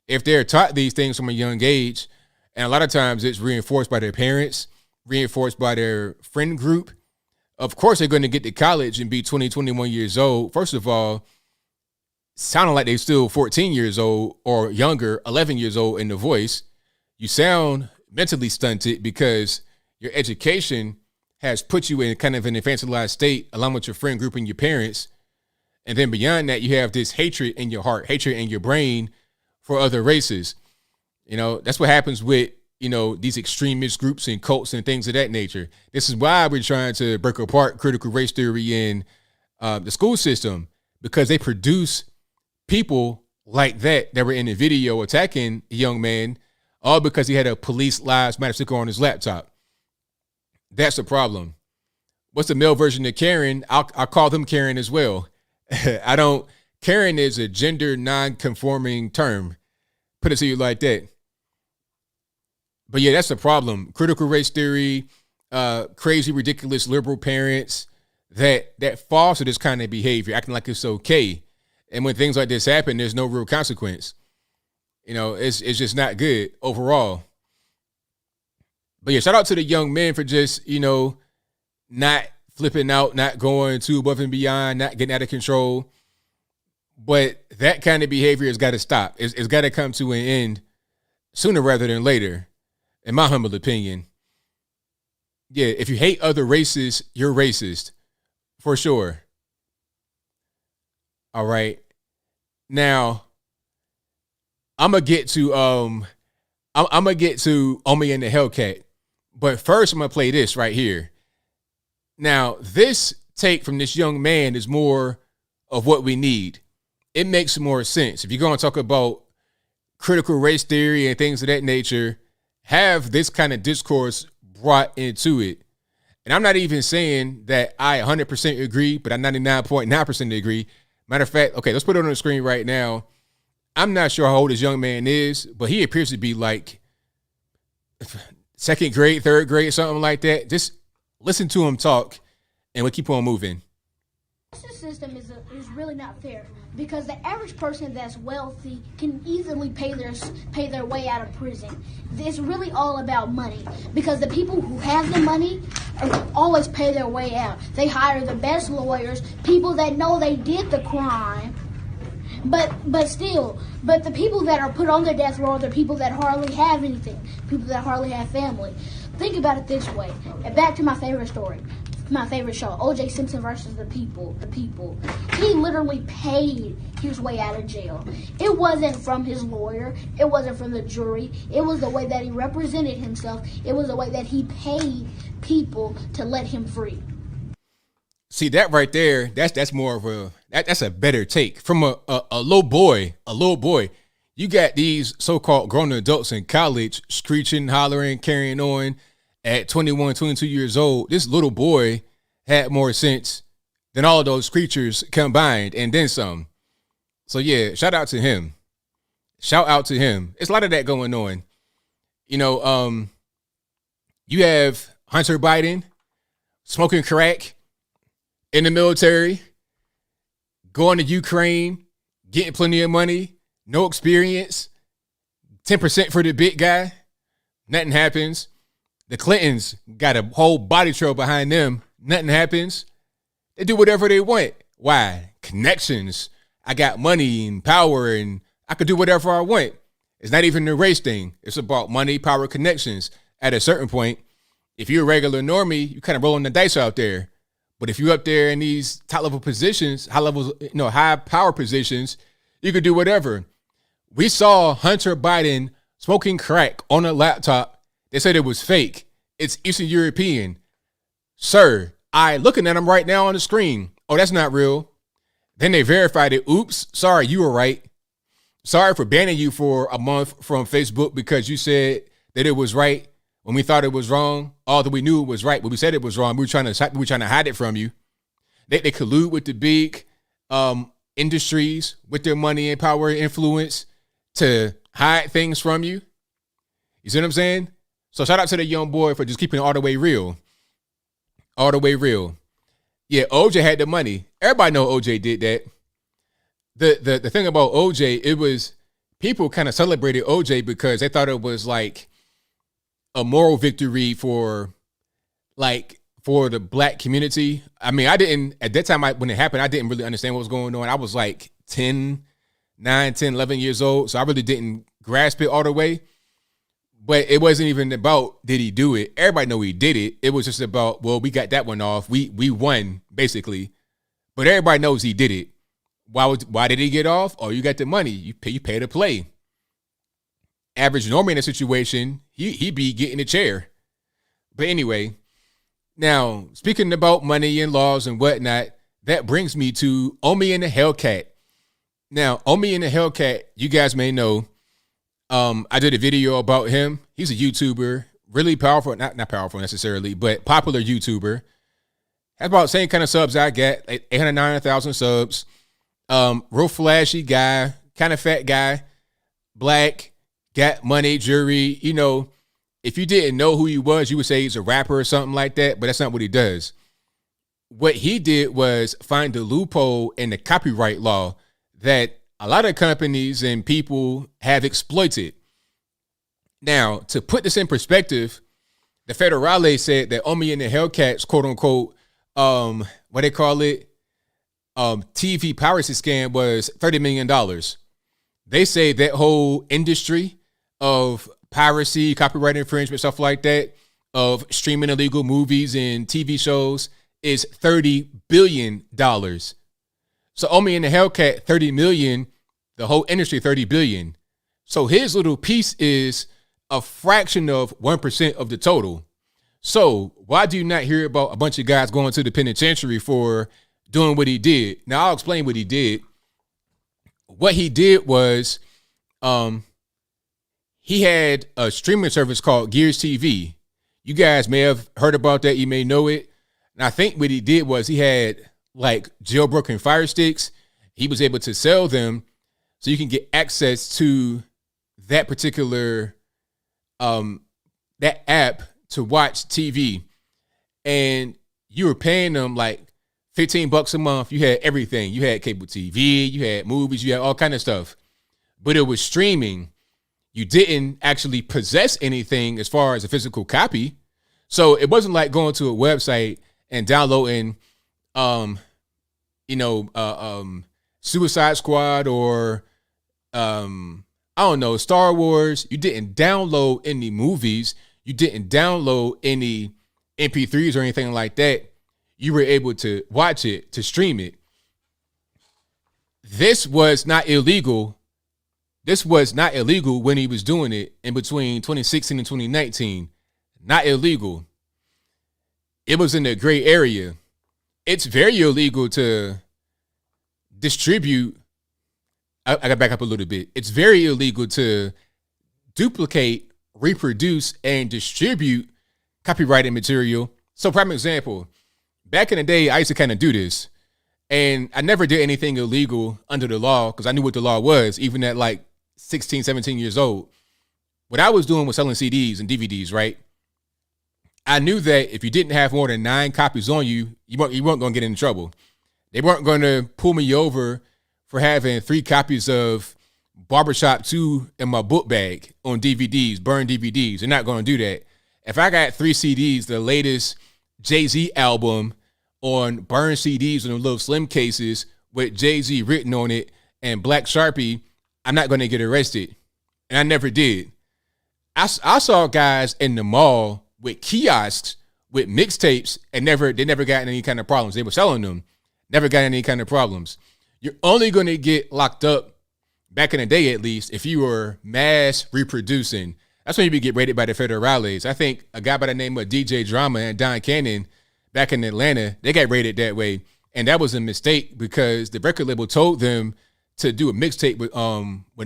If they're taught these things from a young age, and a lot of times it's reinforced by their parents, reinforced by their friend group, of course they're going to get to college and be 20, 21 years old. First of all, sounding like they're still 14 years old or younger, 11 years old in the voice. You sound mentally stunted because your education has put you in kind of an infantilized state along with your friend group and your parents. And then beyond that, you have this hatred in your heart, hatred in your brain for other races. That's what happens with, these extremist groups and cults and things of that nature. This is why we're trying to break apart critical race theory in the school system, because they produce people like that were in the video attacking a young man, all because he had a police lives matter sticker on his laptop. That's the problem. What's the male version of Karen? I'll call them Karen as well. Karen is a gender non-conforming term. Put it to you like that. But yeah, that's the problem. Critical race theory, crazy, ridiculous liberal parents that fall to this kind of behavior, acting like it's okay. And when things like this happen, there's no real consequence. It's just not good overall. But yeah, shout out to the young men for just, not flipping out, not going too above and beyond, not getting out of control. But that kind of behavior has got to stop. It's got to come to an end sooner rather than later, in my humble opinion. Yeah, if you hate other races, you're racist, for sure. All right. Now, I'm gonna get to Omi and the Hellcat, but first I'm gonna play this right here. Now, this take from this young man is more of what we need. It makes more sense. If you're going to talk about critical race theory and things of that nature, have this kind of discourse brought into it. And I'm not even saying that I 100% agree, but I 99.9% agree. Matter of fact, okay, let's put it on the screen right now. I'm not sure how old this young man is, but he appears to be like 2nd grade, 3rd grade, something like that. Just listen to him talk, and we'll keep on moving. This system is really not fair, because the average person that's wealthy can easily pay their way out of prison. It's really all about money, because the people who have the money always pay their way out. They hire the best lawyers, people that know they did the crime. But the people that are put on their death row are the people that hardly have anything, people that hardly have family. Think about it this way, and back to my favorite story. my favorite show, O.J. Simpson versus the People. He literally paid his way out of jail. It wasn't from his lawyer. It wasn't from the jury. It was the way that he represented himself. It was the way that he paid people to let him free. See, that right there, that's more of that's a better take. From a little boy, you got these so-called grown adults in college screeching, hollering, carrying on at 21, 22 years old. This little boy had more sense than all of those creatures combined and then some. So yeah, shout out to him. Shout out to him. It's a lot of that going on. You know, you have Hunter Biden smoking crack in the military, going to Ukraine, getting plenty of money, no experience, 10% for the big guy. Nothing happens. The Clintons got a whole body trail behind them. Nothing happens. They do whatever they want. Why? Connections. I got money and power and I could do whatever I want. It's not even a race thing. It's about money, power, connections. At a certain point, if you're a regular normie, you kind of rolling the dice out there. But if you're up there in these top level positions, high power positions, you could do whatever. We saw Hunter Biden smoking crack on a laptop. They said it was fake. It's Eastern European. Sir, looking at him right now on the screen. Oh, that's not real. Then they verified it. Oops, sorry, you were right. Sorry for banning you for a month from Facebook because you said that it was right when we thought it was wrong. Although we knew it was right, but we said it was wrong. We were trying to hide it from you. They collude with the big industries with their money and power and influence to hide things from you. You see what I'm saying? So shout out to the young boy for just keeping it all the way real. All the way real. Yeah, OJ had the money. Everybody know OJ did that. The thing about OJ, it was people kind of celebrated OJ because they thought it was like a moral victory for the black community. I mean, I didn't, at that time when it happened, I didn't really understand what was going on. I was like 11 years old. So I really didn't grasp it all the way. But it wasn't even about, did he do it? Everybody know he did it. It was just about, well, we got that one off. We won, basically. But everybody knows he did it. Why did he get off? Oh, you got the money. You pay to play. Average normie in a situation, he be getting a chair. But anyway, now, speaking about money and laws and whatnot, that brings me to Omi and the Hellcat. Now, Omi and the Hellcat, you guys may know, I did a video about him. He's a YouTuber, really powerful, not powerful necessarily, but popular YouTuber. Has about the same kind of subs I get, like 809,000 subs. Real flashy guy, kind of fat guy, black, got money, jewelry. You know, if you didn't know who he was, you would say he's a rapper or something like that, but that's not what he does. What he did was find a loophole in the copyright law that a lot of companies and people have exploited. Now, to put this in perspective, the Federale said that Omi and the Hellcats, quote unquote, what they call it, TV piracy scam was $30 million. They say that whole industry of piracy, copyright infringement, stuff like that, of streaming illegal movies and TV shows is $30 billion. So Omi and the Hellcat, 30 million, the whole industry, 30 billion. So his little piece is a fraction of 1% of the total. So why do you not hear about a bunch of guys going to the penitentiary for doing what he did? Now I'll explain what he did. What he did was, he had a streaming service called Gears TV. You guys may have heard about that. You may know it. And I think what he did was he had like jailbroken Fire Sticks. He was able to sell them so you can get access to that particular, that app to watch TV. And you were paying them like $15 a month. You had everything. You had cable TV, you had movies, you had all kind of stuff. But it was streaming. You didn't actually possess anything as far as a physical copy. So it wasn't like going to a website and downloading, Suicide Squad or, I don't know, Star Wars. You didn't download any movies. You didn't download any MP3s or anything like that. you were able to watch it, to stream it. This was not illegal. This was not illegal when he was doing it in between 2016 and 2019. Not illegal. It was in the gray area. It's very illegal to distribute. I got to back up a little bit. It's very illegal to duplicate, reproduce, and distribute copyrighted material. So, prime example, back in the day, I used to kind of do this. And I never did anything illegal under the law because I knew what the law was, even at like 16, 17 years old. What I was doing was selling CDs and DVDs, right? I knew that if you didn't have more than 9 copies on you, you weren't going to get in trouble. They weren't going to pull me over for having 3 copies of Barbershop 2 in my book bag on DVDs, burned DVDs. They're not going to do that. If I got 3 CDs, the latest Jay-Z album on burned CDs in the little slim cases with Jay-Z written on it and Black Sharpie, I'm not going to get arrested. And I never did. I saw guys in the mall with kiosks with mixtapes and they never got any kind of problems. They were selling them, never got any kind of problems. You're only going to get locked up, back in the day at least, if you were mass reproducing. That's when you would get raided by the federales. I think a guy by the name of DJ Drama and Don Cannon back in Atlanta, they got raided that way. And that was a mistake because the record label told them to do a mixtape with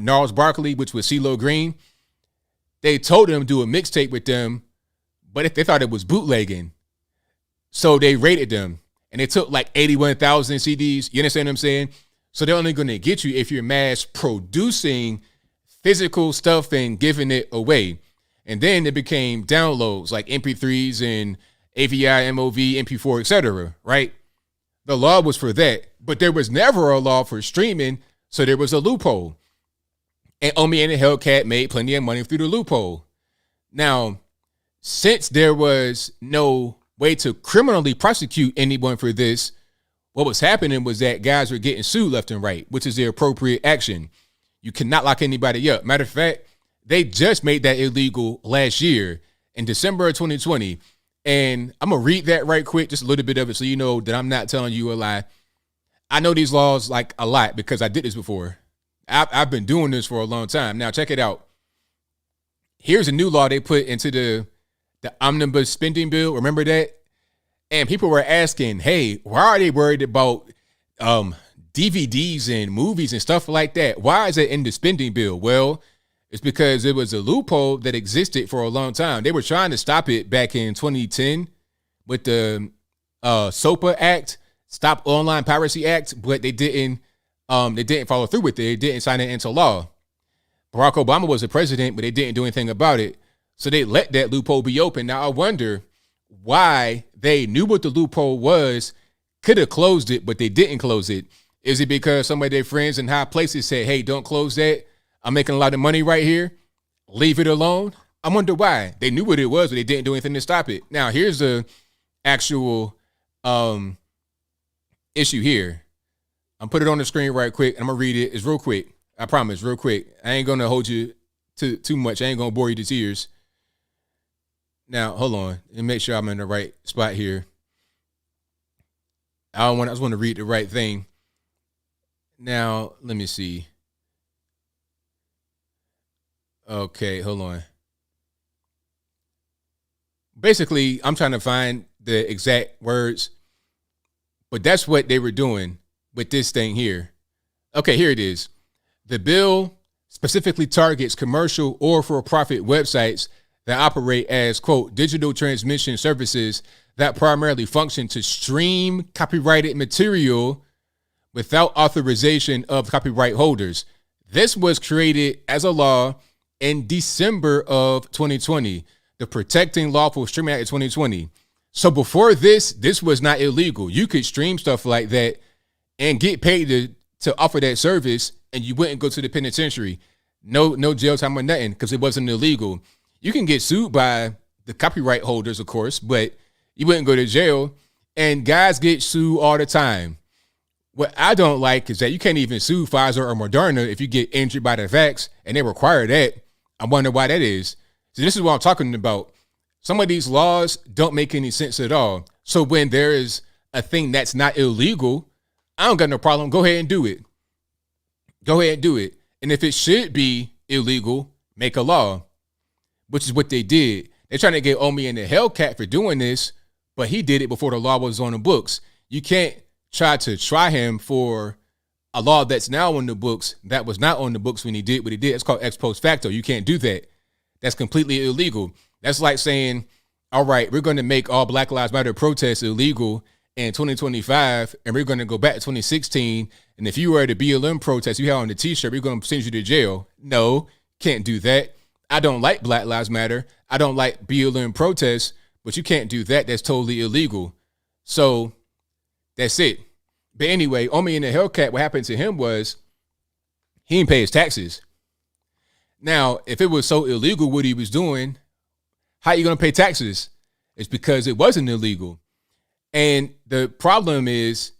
Gnarls Barkley, which was CeeLo Green. They told them to do a mixtape with them, but they thought it was bootlegging. So they raided them. And they took like 81,000 CDs. You understand what I'm saying? So they're only going to get you if you're mass producing physical stuff and giving it away. And then it became downloads like MP3s and AVI, MOV, MP4, etc. Right? The law was for that, but there was never a law for streaming, so there was a loophole. And Omi and the Hellcat made plenty of money through the loophole. Now, since there was no way to criminally prosecute anyone for this, what was happening was that guys were getting sued left and right, which is the appropriate action. You cannot lock anybody up. Matter of fact, they just made that illegal last year in December of 2020. And I'm going to read that right quick, just a little bit of it, so you know that I'm not telling you a lie. I know these laws like a lot because I did this before. I've been doing this for a long time. Now, check it out. Here's a new law they put into the omnibus spending bill. Remember that? And people were asking, hey, why are they worried about DVDs and movies and stuff like that? Why is it in the spending bill? Well, it's because it was a loophole that existed for a long time. They were trying to stop it back in 2010 with the SOPA Act, Stop Online Piracy Act, but they didn't follow through with it. They didn't sign it into law. Barack Obama was the president, but they didn't do anything about it. So they let that loophole be open. Now, I wonder why they knew what the loophole was, could have closed it, but they didn't close it. Is it because some of their friends in high places said, hey, don't close that? I'm making a lot of money right here. Leave it alone. I wonder why. They knew what it was, but they didn't do anything to stop it. Now, here's the actual issue here. I'm put it on the screen right quick. I'm going to read it. It's real quick. I promise, real quick. I ain't going to hold you too much. I ain't going to bore you to tears. Now, hold on. Let me make sure I'm in the right spot here. I just want to read the right thing. Now, let me see. Okay, hold on. Basically, I'm trying to find the exact words, but that's what they were doing with this thing here. Okay, here it is. The bill specifically targets commercial or for-profit websites that operate as, quote, digital transmission services that primarily function to stream copyrighted material without authorization of copyright holders. This was created as a law in December of 2020, the Protecting Lawful Streaming Act of 2020. So before this was not illegal. You could stream stuff like that and get paid to offer that service, and you wouldn't go to the penitentiary. No jail time or nothing because it wasn't illegal. You can get sued by the copyright holders, of course, but you wouldn't go to jail. And guys get sued all the time. What I don't like is that you can't even sue Pfizer or Moderna if you get injured by the vax, and they require that. I wonder why that is. So this is what I'm talking about. Some of these laws don't make any sense at all. So when there is a thing that's not illegal, I don't got no problem. Go ahead and do it. Go ahead and do it. And if it should be illegal, make a law, which is what they did. They're trying to get Omi in the Hellcat for doing this, but he did it before the law was on the books. You can't try him for a law that's now on the books that was not on the books when he did what he did. It's called ex post facto. You can't do that. That's completely illegal. That's like saying, all right, we're going to make all Black Lives Matter protests illegal in 2025, and we're going to go back to 2016. And if you were at a BLM protest, you had on the t-shirt, we're going to send you to jail. No, can't do that. I don't like Black Lives Matter. I don't like BLM protests, but you can't do that. That's totally illegal. So that's it. But anyway, Omi in the Hellcat, what happened to him was he didn't pay his taxes. Now, if it was so illegal what he was doing, how are you going to pay taxes? It's because it wasn't illegal. And the problem is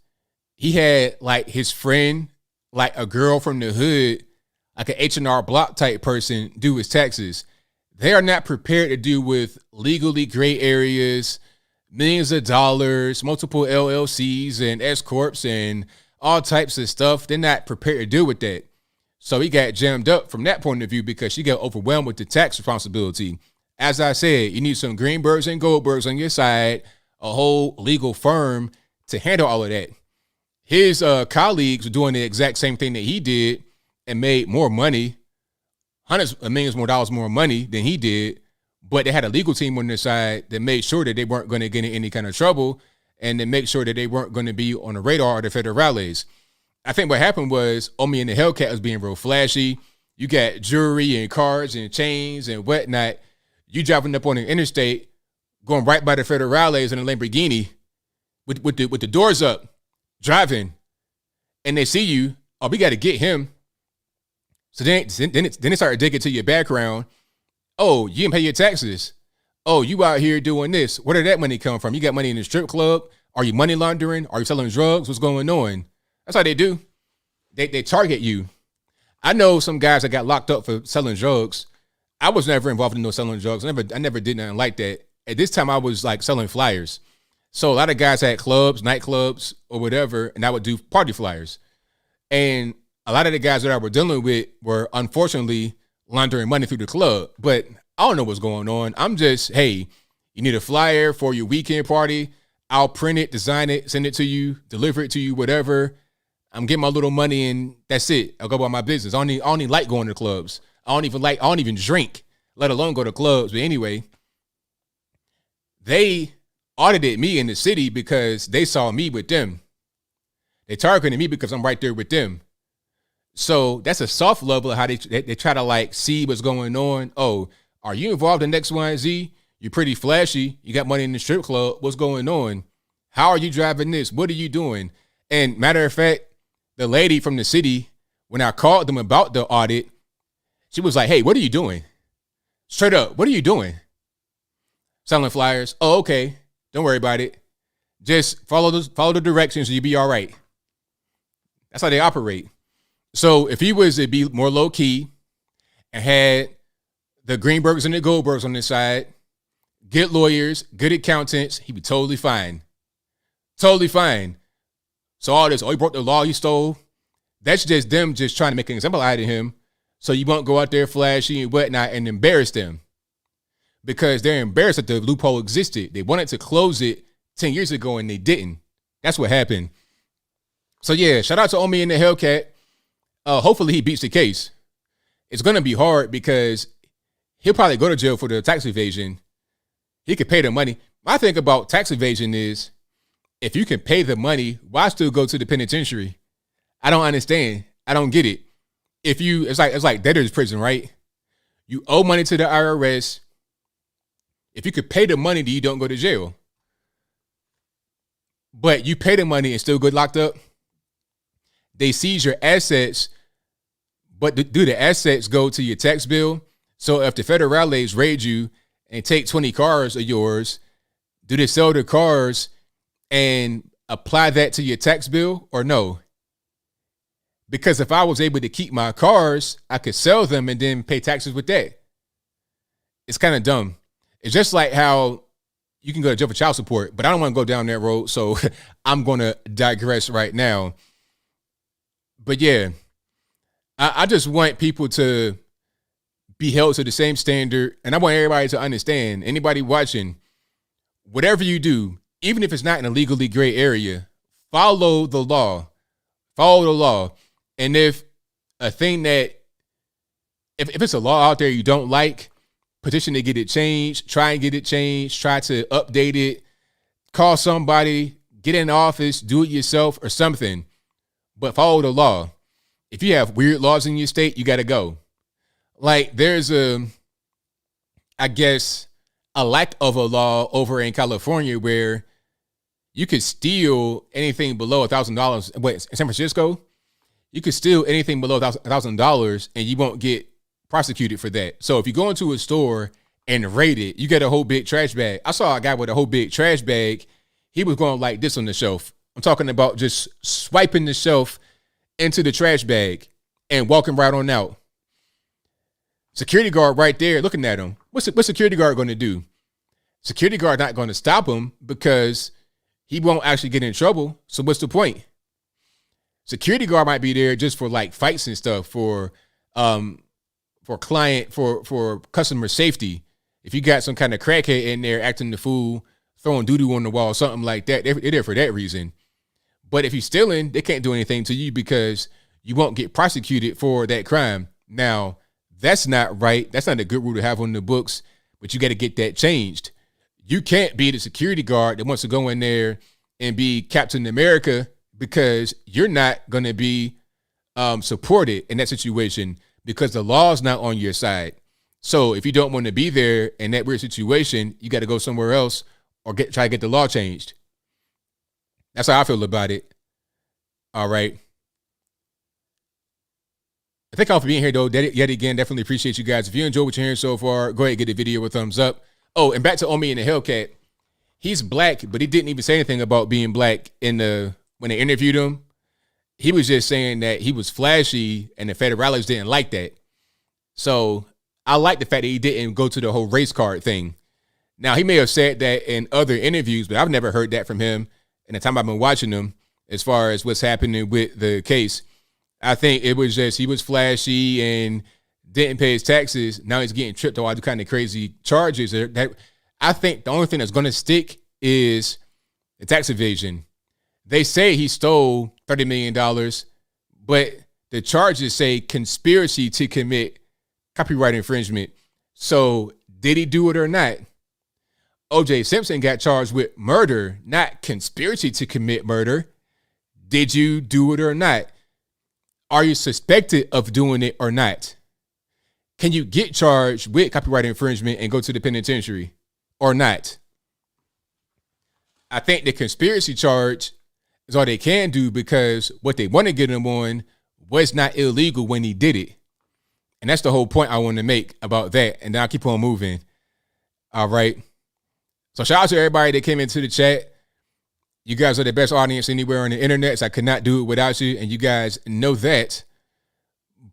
he had like his friend, like a girl from the hood, like an H&R Block type person do his taxes. They are not prepared to deal with legally gray areas, millions of dollars, multiple LLCs and S corps and all types of stuff. They're not prepared to deal with that. So he got jammed up from that point of view because she got overwhelmed with the tax responsibility. As I said, you need some Greenbergs and Goldbergs on your side, a whole legal firm to handle all of that. His colleagues were doing the exact same thing that he did and made more money, hundreds of millions more dollars more money than he did. But they had a legal team on their side that made sure that they weren't going to get in any kind of trouble and to make sure that they weren't going to be on the radar of the federales. I think what happened was Omi in the Hellcat was being real flashy. You got jewelry and cars and chains and whatnot. You driving up on the interstate, going right by the federales in a Lamborghini with the doors up, driving, and they see you. Oh, we got to get him. So then it started digging to your background. Oh, you didn't pay your taxes. Oh, you out here doing this. Where did that money come from? You got money in the strip club? Are you money laundering? Are you selling drugs? What's going on? That's how they do. They target you. I know some guys that got locked up for selling drugs. I was never involved in no selling drugs. I never did nothing like that. At this time, I was like selling flyers. So a lot of guys had clubs, nightclubs, or whatever, and I would do party flyers. And a lot of the guys that I were dealing with were unfortunately laundering money through the club. But I don't know what's going on. I'm just, hey, you need a flyer for your weekend party. I'll print it, design it, send it to you, deliver it to you, whatever. I'm getting my little money and that's it. I'll go about my business. I don't even like going to clubs. I don't even drink, let alone go to clubs. But anyway, they audited me in the city because they saw me with them. They targeted me because I'm right there with them. So that's a soft level of how they try to like see what's going on. Oh, are you involved in X, Y, and Z? You're pretty flashy. You got money in the strip club. What's going on? How are you driving this? What are you doing? And matter of fact, the lady from the city, when I called them about the audit, she was like, hey, what are you doing? Straight up, what are you doing? Selling flyers. Oh, okay. Don't worry about it. Just follow the directions and you'll be all right. That's how they operate. So if he was to be more low key and had the Greenbergs and the Goldbergs on his side, good lawyers, good accountants, he'd be totally fine. Totally fine. So all this, oh, he broke the law, he stole. That's just them just trying to make an example out of him so you won't go out there flashy and whatnot and embarrass them. Because they're embarrassed that the loophole existed. They wanted to close it 10 years ago and they didn't. That's what happened. So yeah, shout out to Omi in the Hellcat. Hopefully he beats the case. It's going to be hard because he'll probably go to jail for the tax evasion. He could pay the money. My thing about tax evasion is if you can pay the money, why still go to the penitentiary? I don't understand. I don't get it. It's like debtor's prison, right? You owe money to the IRS. If you could pay the money, then you don't go to jail. But you pay the money and still get locked up. They seize your assets, but do the assets go to your tax bill? So if the federales raid you and take 20 cars of yours, do they sell the cars and apply that to your tax bill or no? Because if I was able to keep my cars, I could sell them and then pay taxes with that. It's kind of dumb. It's just like how you can go to jail for child support, but I don't want to go down that road. So I'm going to digress right now. But yeah, I just want people to be held to the same standard. And I want everybody to understand, anybody watching, whatever you do, even if it's not in a legally gray area, follow the law. Follow the law. And if a thing that, if it's a law out there you don't like, petition to get it changed, try and get it changed, try to update it, call somebody, get in the office, do it yourself or something, but follow the law. If you have weird laws in your state, you got to go. Like there's I guess, a lack of a law over in California where you could steal anything below $1,000. Wait, in San Francisco, you could steal anything below $1,000 and you won't get prosecuted for that. So if you go into a store and raid it, you get a whole big trash bag. I saw a guy with a whole big trash bag. He was going like this on the shelf. I'm talking about just swiping the shelf into the trash bag and walking right on out. Security guard right there looking at him. What's security guard going to do? Security guard not going to stop him because he won't actually get in trouble. So what's the point? Security guard might be there just for like fights and stuff, for customer safety. If you got some kind of crackhead in there acting the fool, throwing doo-doo on the wall, something like that, they're there for that reason. But if you're stealing, they can't do anything to you because you won't get prosecuted for that crime. Now, that's not right. That's not a good rule to have on the books, but you got to get that changed. You can't be the security guard that wants to go in there and be Captain America because you're not going to be supported in that situation because the law's not on your side. So if you don't want to be there in that weird situation, you got to go somewhere else or try to get the law changed. That's how I feel about it. All right. Thank y'all for being here, though. Yet again, definitely appreciate you guys. If you enjoy what you're hearing so far, go ahead and give the video a thumbs up. Oh, and back to Omi and the Hellcat. He's black, but he didn't even say anything about being black when they interviewed him. He was just saying that he was flashy and the federales didn't like that. So I like the fact that he didn't go to the whole race card thing. Now, he may have said that in other interviews, but I've never heard that from him in the time I've been watching him as far as what's happening with the case. I think it was just he was flashy and didn't pay his taxes. Now he's getting tripped on all the kind of crazy charges. I think the only thing that's going to stick is the tax evasion. They say he stole $30 million, but the charges say conspiracy to commit copyright infringement. So did he do it or not? O.J. Simpson got charged with murder, not conspiracy to commit murder. Did you do it or not? Are you suspected of doing it or not? Can you get charged with copyright infringement and go to the penitentiary or not? I think the conspiracy charge is all they can do because what they want to get him on was not illegal when he did it. And that's the whole point I want to make about that. And then I'll keep on moving. All right. So shout out to everybody that came into the chat. You guys are the best audience anywhere on the internet, so I could not do it without you, and you guys know that.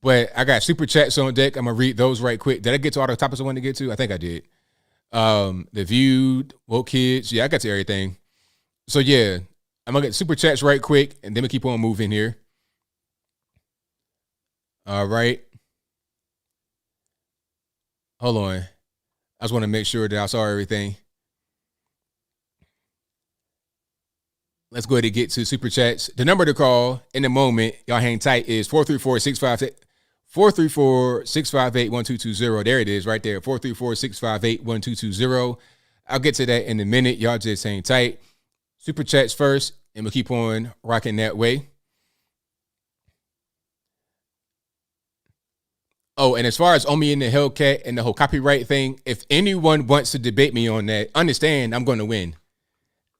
But I got super chats on deck. I'm going to read those right quick. Did I get to all the topics I wanted to get to? I think I did. The View, Woke Kids. Yeah, I got to everything. So, yeah, I'm going to get super chats right quick, and then we keep on moving here. All right. Hold on. I just want to make sure that I saw everything. Let's go ahead and get to super chats. The number to call in a moment, y'all hang tight, is 434-658-1220. There it is right there, 434-658-1220. I'll get to that in a minute. Y'all just hang tight. Super chats first, and we'll keep on rocking that way. Oh, and as far as Omi and the Hellcat and the whole copyright thing, if anyone wants to debate me on that, understand I'm going to win.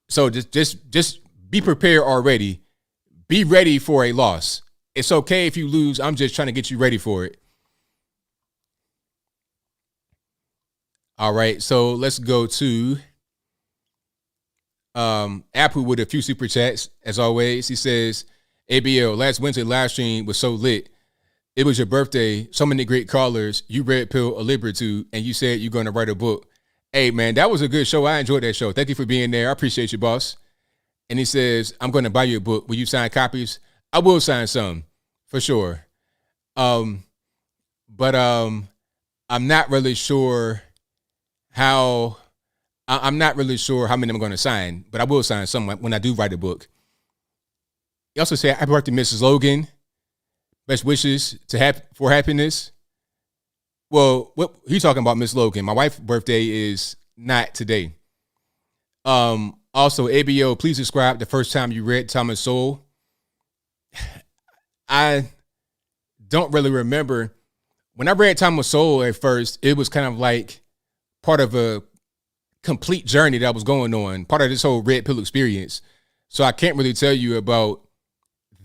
So just be prepared already. Be ready for a loss. It's okay if you lose. I'm just trying to get you ready for it. All right, so let's go to Apple with a few super chats, as always. He says, ABL, last Wednesday live stream was so lit. It was your birthday. So many great callers. You red pill a liberty, and you said you're going to write a book. Hey, man, that was a good show. I enjoyed that show. Thank you for being there. I appreciate you, boss. And he says, I'm going to buy you a book. Will you sign copies? I will sign some, for sure. But I'm not really sure how I'm not really sure how many I'm going to sign, but I will sign some when I do write a book. He also said, happy birthday, Mrs. Logan. Best wishes for happiness. Well, what he talking about, Miss Logan? My wife's birthday is not today. Also, ABL, please describe the first time you read Thomas Sowell. I don't really remember. When I read Thomas Sowell at first, it was kind of like part of a complete journey that was going on, part of this whole red pill experience. So I can't really tell you about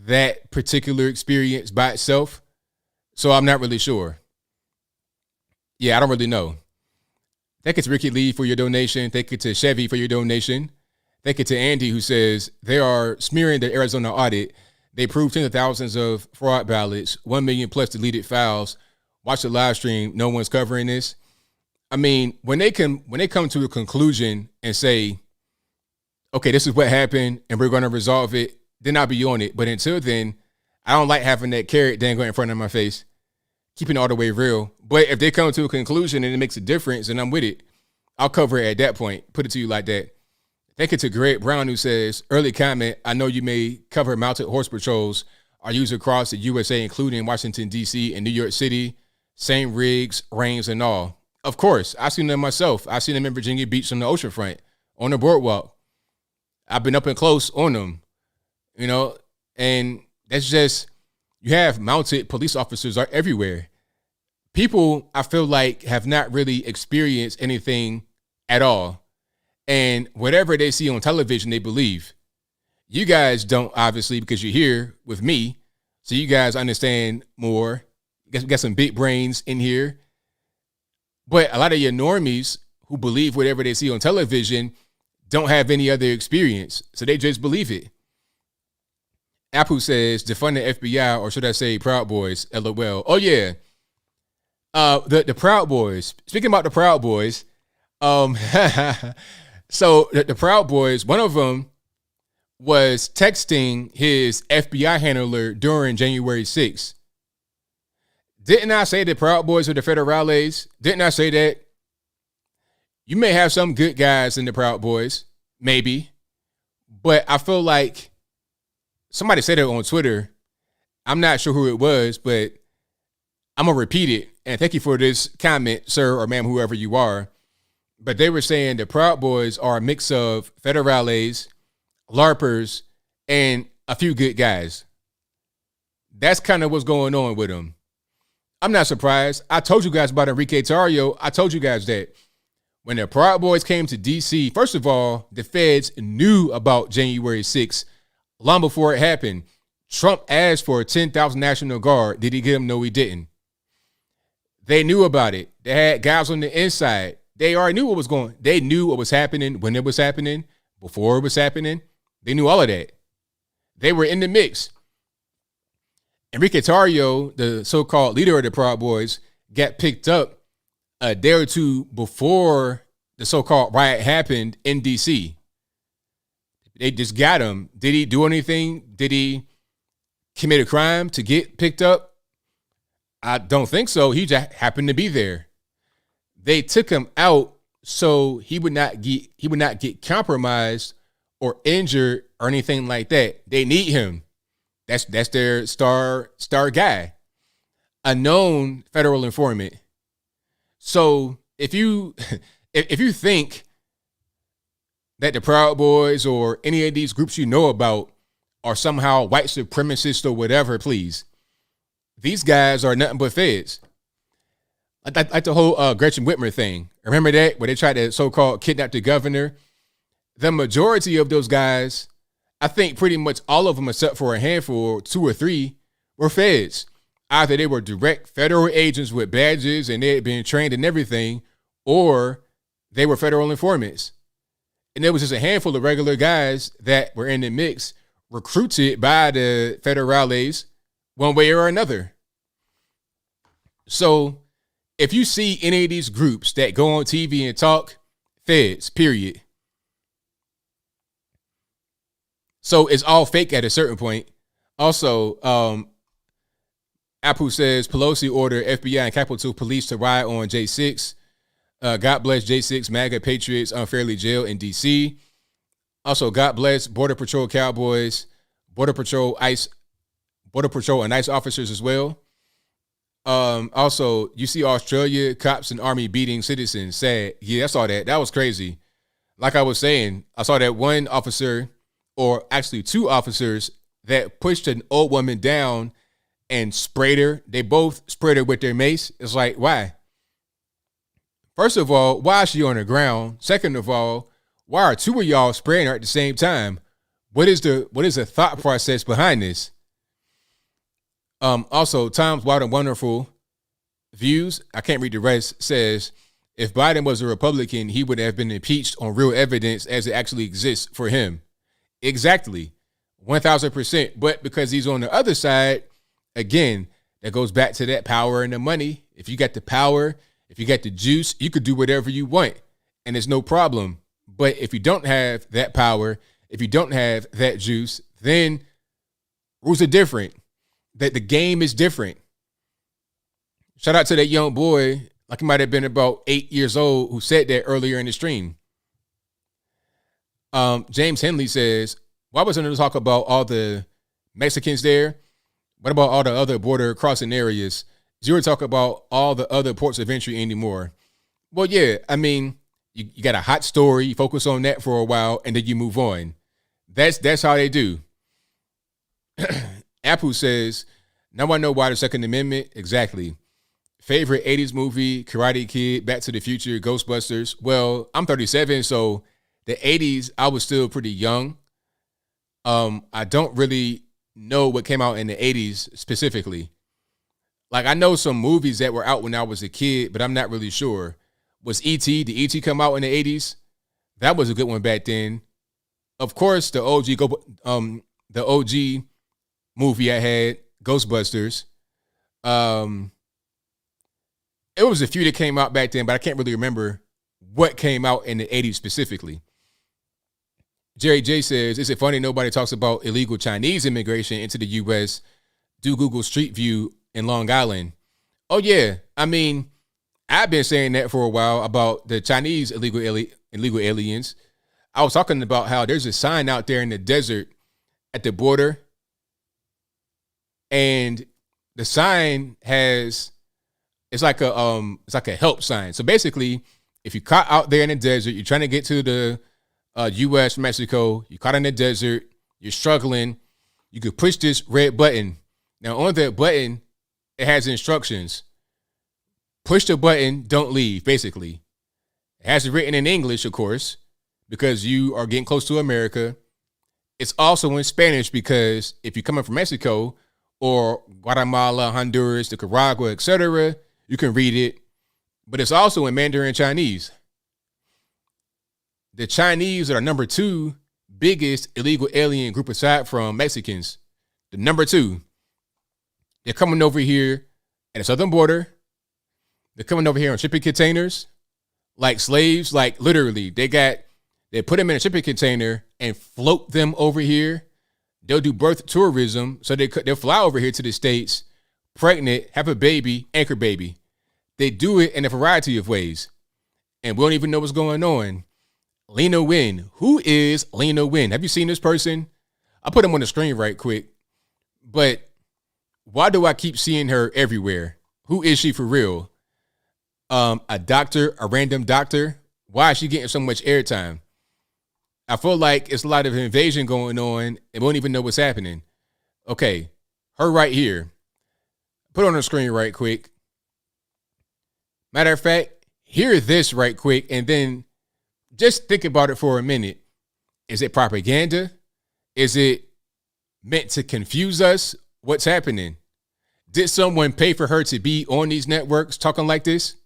that particular experience by itself. So I'm not really sure. Yeah, I don't really know. Thank you to Ricky Lee for your donation. Thank you to Chevy for your donation. Thank you to Andy, who says they are smearing the Arizona audit. They proved tens of thousands of fraud ballots, 1 million plus deleted files. Watch the live stream. No one's covering this. I mean, when they come to a conclusion and say, okay, this is what happened and we're going to resolve it, then I'll be on it. But until then, I don't like having that carrot dangling in front of my face, keeping it all the way real. But if they come to a conclusion and it makes a difference and I'm with it, I'll cover it at that point. Put it to you like that. Thank you to Greg Brown, who says, early comment, I know you may cover mounted horse patrols are used across the USA, including Washington, D.C. and New York City. Same rigs, reins, and all. Of course, I've seen them myself. I've seen them in Virginia Beach on the oceanfront, on the boardwalk. I've been up and close on them, you know, and that's just, you have mounted police officers are everywhere. People, I feel like, have not really experienced anything at all. And whatever they see on television, they believe. You guys don't, obviously, because you're here with me. So you guys understand more. I guess we got some big brains in here. But a lot of your normies who believe whatever they see on television don't have any other experience. So they just believe it. Apple says, defund the FBI, or should I say Proud Boys, LOL. Oh, yeah. The Proud Boys. Speaking about the Proud Boys, so the Proud Boys, one of them was texting his FBI handler during January 6th. Didn't I say the Proud Boys are the federales? Didn't I say that? You may have some good guys in the Proud Boys, maybe. But I feel like somebody said it on Twitter. I'm not sure who it was, but I'm going to repeat it. And thank you for this comment, sir or ma'am, whoever you are. But they were saying the Proud Boys are a mix of federales, LARPers, and a few good guys. That's kind of what's going on with them. I'm not surprised. I told you guys about Enrique Tarrio. I told you guys that when the Proud Boys came to D.C., first of all, the feds knew about January 6th long before it happened. Trump asked for a 10,000 National Guard. Did he get them? No, he didn't. They knew about it. They had guys on the inside. They already knew what was going on. They knew what was happening when it was happening, before it was happening. They knew all of that. They were in the mix. Enrique Tarrio, the so-called leader of the Proud Boys, got picked up a day or two before the so-called riot happened in D.C. They just got him. Did he do anything? Did he commit a crime to get picked up? I don't think so. He just happened to be there. They took him out so he would not get compromised or injured or anything like that. They need him. That's their star guy, a known federal informant. So if you think that the Proud Boys or any of these groups you know about are somehow white supremacists or whatever, please, these guys are nothing but feds. Like the whole Gretchen Whitmer thing. Remember that? Where they tried to so-called kidnap the governor? The majority of those guys, I think pretty much all of them except for a handful, 2 or 3, were feds. Either they were direct federal agents with badges and they had been trained and everything, or they were federal informants. And there was just a handful of regular guys that were in the mix, recruited by the federales one way or another. So if you see any of these groups that go on TV and talk feds, period. So it's all fake at a certain point. Also, Apple says Pelosi ordered FBI and Capitol Police to riot on J6. God bless J6 MAGA patriots unfairly jailed in D.C. Also, God bless Border Patrol cowboys, Border Patrol and ICE officers as well. Also, you see Australia, cops and army beating citizens. Sad. Yeah, I saw that. That was crazy. Like I was saying, I saw that one officer, or actually two officers, that pushed an old woman down and sprayed her. They both sprayed her with their mace. It's like, why? First of all, why is she on the ground? Second of all, why are two of y'all spraying her at the same time? What is the thought process behind this? Also, Tom's Wild and Wonderful Views, I can't read the rest, says, if Biden was a Republican, he would have been impeached on real evidence as it actually exists for him. Exactly. 1,000%. But because he's on the other side, again, that goes back to that power and the money. If you got the power, if you got the juice, you could do whatever you want, and it's no problem. But if you don't have that power, if you don't have that juice, then rules are different. That the game is different. Shout out to that young boy, like he might have been about 8 years old, who said that earlier in the stream. James Henley says, why wasn't there to talk about all the Mexicans there? What about all the other border crossing areas? Zero talk about all the other ports of entry anymore. Well, yeah, I mean, you got a hot story, you focus on that for a while, and then you move on. That's how they do. Apple says, now I know why the Second Amendment. Exactly. Favorite 80s movie, Karate Kid, Back to the Future, Ghostbusters. Well, I'm 37, so the 80s, I was still pretty young. I don't really know what came out in the 80s specifically. Like, I know some movies that were out when I was a kid, but I'm not really sure. Was E.T., did E.T. come out in the 80s? That was a good one back then. Of course, the OG movie I had, Ghostbusters. It was a few that came out back then, but I can't really remember what came out in the 80s specifically. Jerry J says, is it funny nobody talks about illegal Chinese immigration into the U.S.? Do Google Street View in Long Island. Oh, yeah. I mean, I've been saying that for a while about the Chinese illegal aliens. I was talking about how there's a sign out there in the desert at the border, and the sign has, it's like a help sign. So basically, if you're caught out there in the desert, you're trying to get to the U.S., Mexico, you're caught in the desert, you're struggling, you could push this red button. Now, on that button, it has instructions. Push the button, don't leave, basically. It has it written in English, of course, because you are getting close to America. It's also in Spanish because if you're coming from Mexico or Guatemala, Honduras, Nicaragua, etc., you can read it. But it's also in Mandarin Chinese. The Chinese are number 2 biggest illegal alien group aside from Mexicans. The number 2. They're coming over here at the southern border. They're coming over here on shipping containers like slaves. Like literally, they put them in a shipping container and float them over here. They'll do birth tourism. So they'll fly over here to the States, pregnant, have a baby, anchor baby. They do it in a variety of ways. And we don't even know what's going on. Lena Wynn. Who is Lena Wynn? Have you seen this person? I'll put him on the screen right quick. But why do I keep seeing her everywhere? Who is she for real? A doctor, a random doctor? Why is she getting so much airtime? I feel like it's a lot of invasion going on and we don't even know what's happening. Okay, her right here. Put it on the screen right quick. Matter of fact, hear this right quick and then just think about it for a minute. Is it propaganda? Is it meant to confuse us? What's happening? Did someone pay for her to be on these networks talking like this?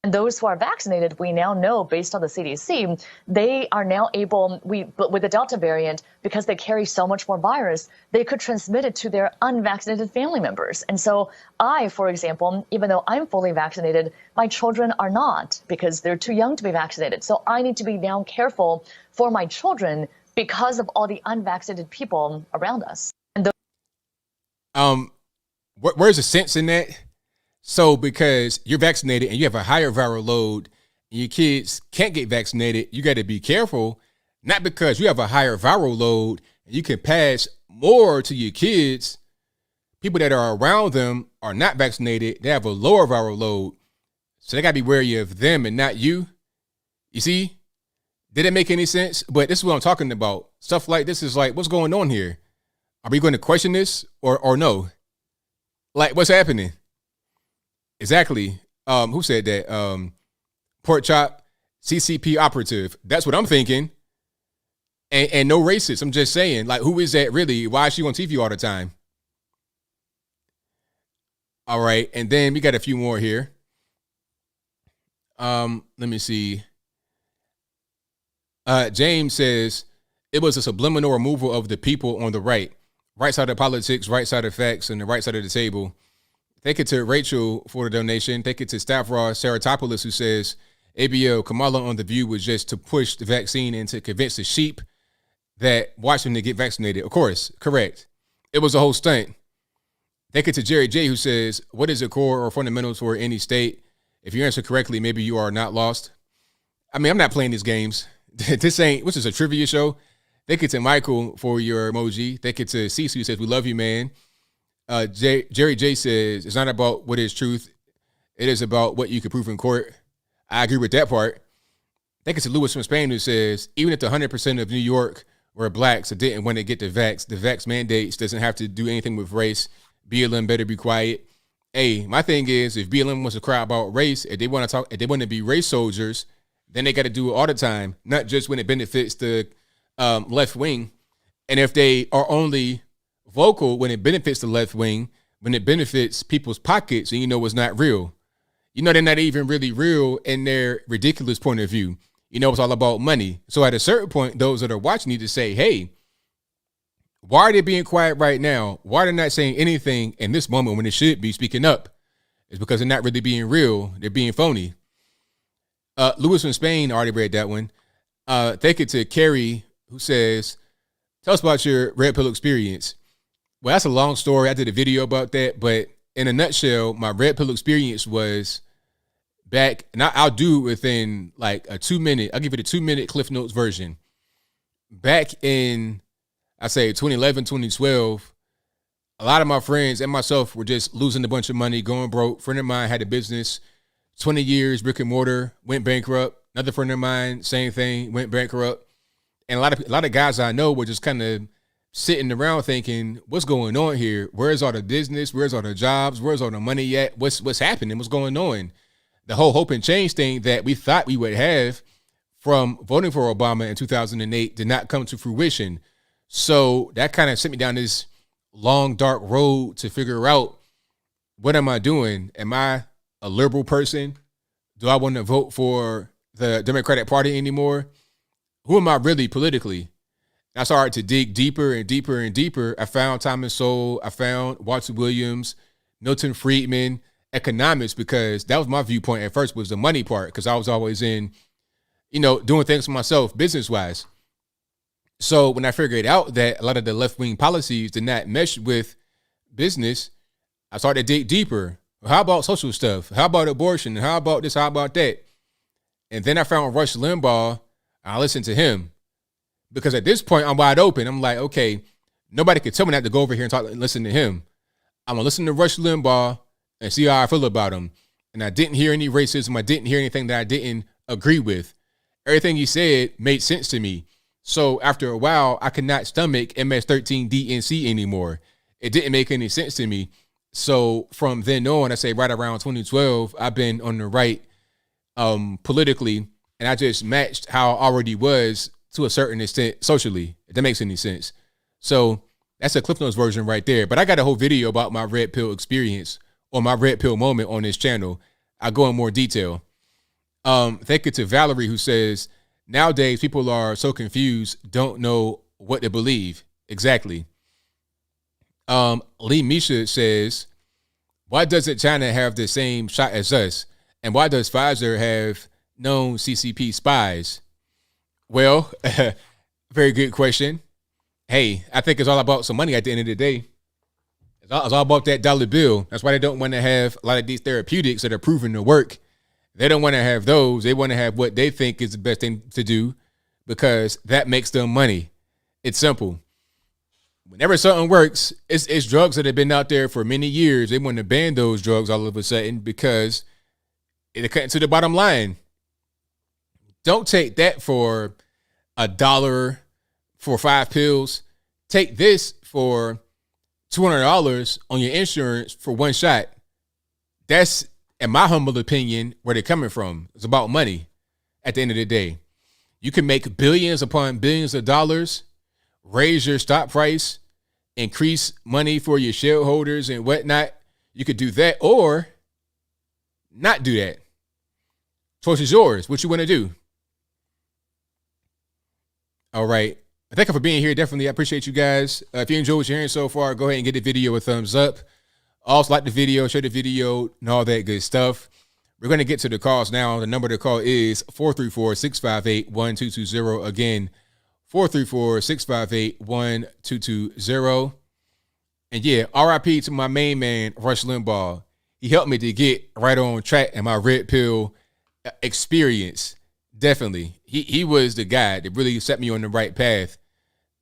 And those who are vaccinated, we now know, based on the CDC, they are now able, but with the Delta variant, because they carry so much more virus, they could transmit it to their unvaccinated family members. And so I, for example, even though I'm fully vaccinated, my children are not because they're too young to be vaccinated. So I need to be now careful for my children because of all the unvaccinated people around us. And where's the sense in that? So because you're vaccinated and you have a higher viral load and your kids can't get vaccinated, you got to be careful, not because you have a higher viral load and you can pass more to your kids. People that are around them are not vaccinated. They have a lower viral load. So they got to be wary of them and not you. You see? Did it make any sense? But this is what I'm talking about. Stuff like this is like, what's going on here? Are we going to question this or no? Like, what's happening? Exactly. Who said that? Pork chop, CCP operative. That's what I'm thinking. And no racist. I'm just saying, like, who is that really? Why is she on TV all the time? All right. And then we got a few more here. Let me see. James says it was a subliminal removal of the people on the right side of politics, right side of facts, and the right side of the table. Thank you to Rachel for the donation. Thank you to Stavros Saratopoulos, who says ABL Kamala on The View was just to push the vaccine and to convince the sheep that watch them to get vaccinated. Of course, correct. It was a whole stunt. Thank you to Jerry J, who says, what is the core or fundamentals for any state? If you answer correctly, maybe you are not lost. I mean, I'm not playing these games. This ain't, which is a trivia show. Thank you to Michael for your emoji. Thank you to Cece, who says, we love you, man. Jerry J says, it's not about what is truth. It is about what you can prove in court. I agree with that part. Thank you to Lewis from Spain, who says, even if the 100% of New York were blacks that didn't want to get the vax mandates doesn't have to do anything with race. BLM better be quiet. Hey, my thing is, if BLM wants to cry about race, if they want to be race soldiers, then they got to do it all the time, not just when it benefits the left wing. And if they are only vocal when it benefits the left wing, when it benefits people's pockets, and you know it's not real. You know they're not even really real in their ridiculous point of view. You know it's all about money. So at a certain point, those that are watching need to say, hey, why are they being quiet right now? Why are they not saying anything in this moment when they should be speaking up? It's because they're not really being real. They're being phony. Lewis from Spain, I already read that one. Thank you to Carrie, who says, tell us about your red pill experience. Well, that's a long story. I did a video about that, but in a nutshell, my red pill experience was back, and I'll do within like a 2-minute, I'll give it a 2-minute Cliff Notes version. Back in, I say 2011, 2012, a lot of my friends and myself were just losing a bunch of money, going broke. A friend of mine had a business, 20 years, brick and mortar, went bankrupt. Another friend of mine, same thing, went bankrupt. And a lot of guys I know were just kind of sitting around thinking, what's going on here? Where's all the business? Where's all the jobs? Where's all the money at? What's happening? What's going on? The whole hope and change thing that we thought we would have from voting for Obama in 2008 did not come to fruition. So that kind of sent me down this long, dark road to figure out, what am I doing? Am I a liberal person? Do I want to vote for the Democratic Party anymore? Who am I really politically? I started to dig deeper and deeper and deeper. I found Thomas Sowell. I found Walter Williams, Milton Friedman, economics, because that was my viewpoint at first, was the money part, because I was always in, doing things for myself business-wise. So when I figured out that a lot of the left-wing policies did not mesh with business, I started to dig deeper. How about social stuff? How about abortion? How about this? How about that? And then I found Rush Limbaugh, and I listened to him. Because at this point, I'm wide open. I'm like, okay, nobody can tell me not to go over here and talk and listen to him. I'm going to listen to Rush Limbaugh and see how I feel about him. And I didn't hear any racism. I didn't hear anything that I didn't agree with. Everything he said made sense to me. So after a while, I could not stomach MS-13 DNC anymore. It didn't make any sense to me. So from then on, I say right around 2012, I've been on the right politically, and I just matched how I already was to a certain extent socially, if that makes any sense. So that's a Cliff Notes version right there. But I got a whole video about my red pill experience or my red pill moment on this channel. I'll go in more detail. Thank you to Valerie, who says, nowadays people are so confused, don't know what to believe. Exactly. Lee Misha says, why doesn't China have the same shot as us? And why does Pfizer have known CCP spies? Well, very good question. Hey, I think it's all about some money at the end of the day. It's all about that dollar bill. That's why they don't want to have a lot of these therapeutics that are proven to work. They don't want to have those. They want to have what they think is the best thing to do because that makes them money. It's simple. Whenever something works, it's drugs that have been out there for many years. They want to ban those drugs all of a sudden because it cuts to the bottom line. Don't take that for $1 for 5 pills. Take this for $200 on your insurance for one shot. That's, in my humble opinion, where they're coming from. It's about money at the end of the day. You can make billions upon billions of dollars, raise your stock price, increase money for your shareholders and whatnot. You could do that or not do that. Choice is yours. What you want to do? All right. Thank you for being here. Definitely, I appreciate you guys. If you enjoy what you're hearing so far, go ahead and give the video a thumbs up. Also, like the video, share the video, and all that good stuff. We're going to get to the calls now. The number to call is 434-658-1220. Again, 434-658-1220. And yeah, RIP to my main man, Rush Limbaugh. He helped me to get right on track in my red pill experience. Definitely. He was the guy that really set me on the right path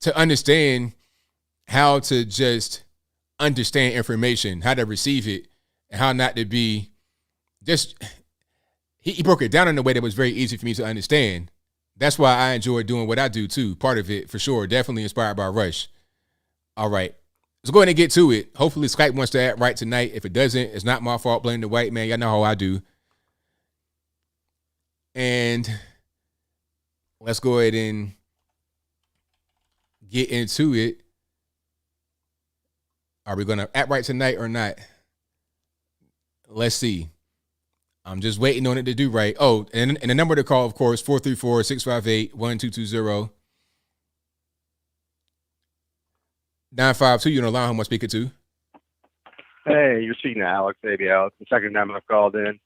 to understand how to just understand information, how to receive it, and how not to be just, he broke it down in a way that was very easy for me to understand. That's why I enjoy doing what I do too. Part of it for sure. Definitely inspired by Rush. All right. Let's go ahead and get to it. Hopefully Skype wants to act right tonight. If it doesn't, it's not my fault. Blame the white man. Y'all know how I do. And let's go ahead and get into it. Are we going to act right tonight or not? Let's see. I'm just waiting on it to do right. Oh, and the number to call, of course, 434-658-1220. 952, you know, line, who am I speaking to? Hey, you're speaking to Alex, ABL. It's the second time I've called in.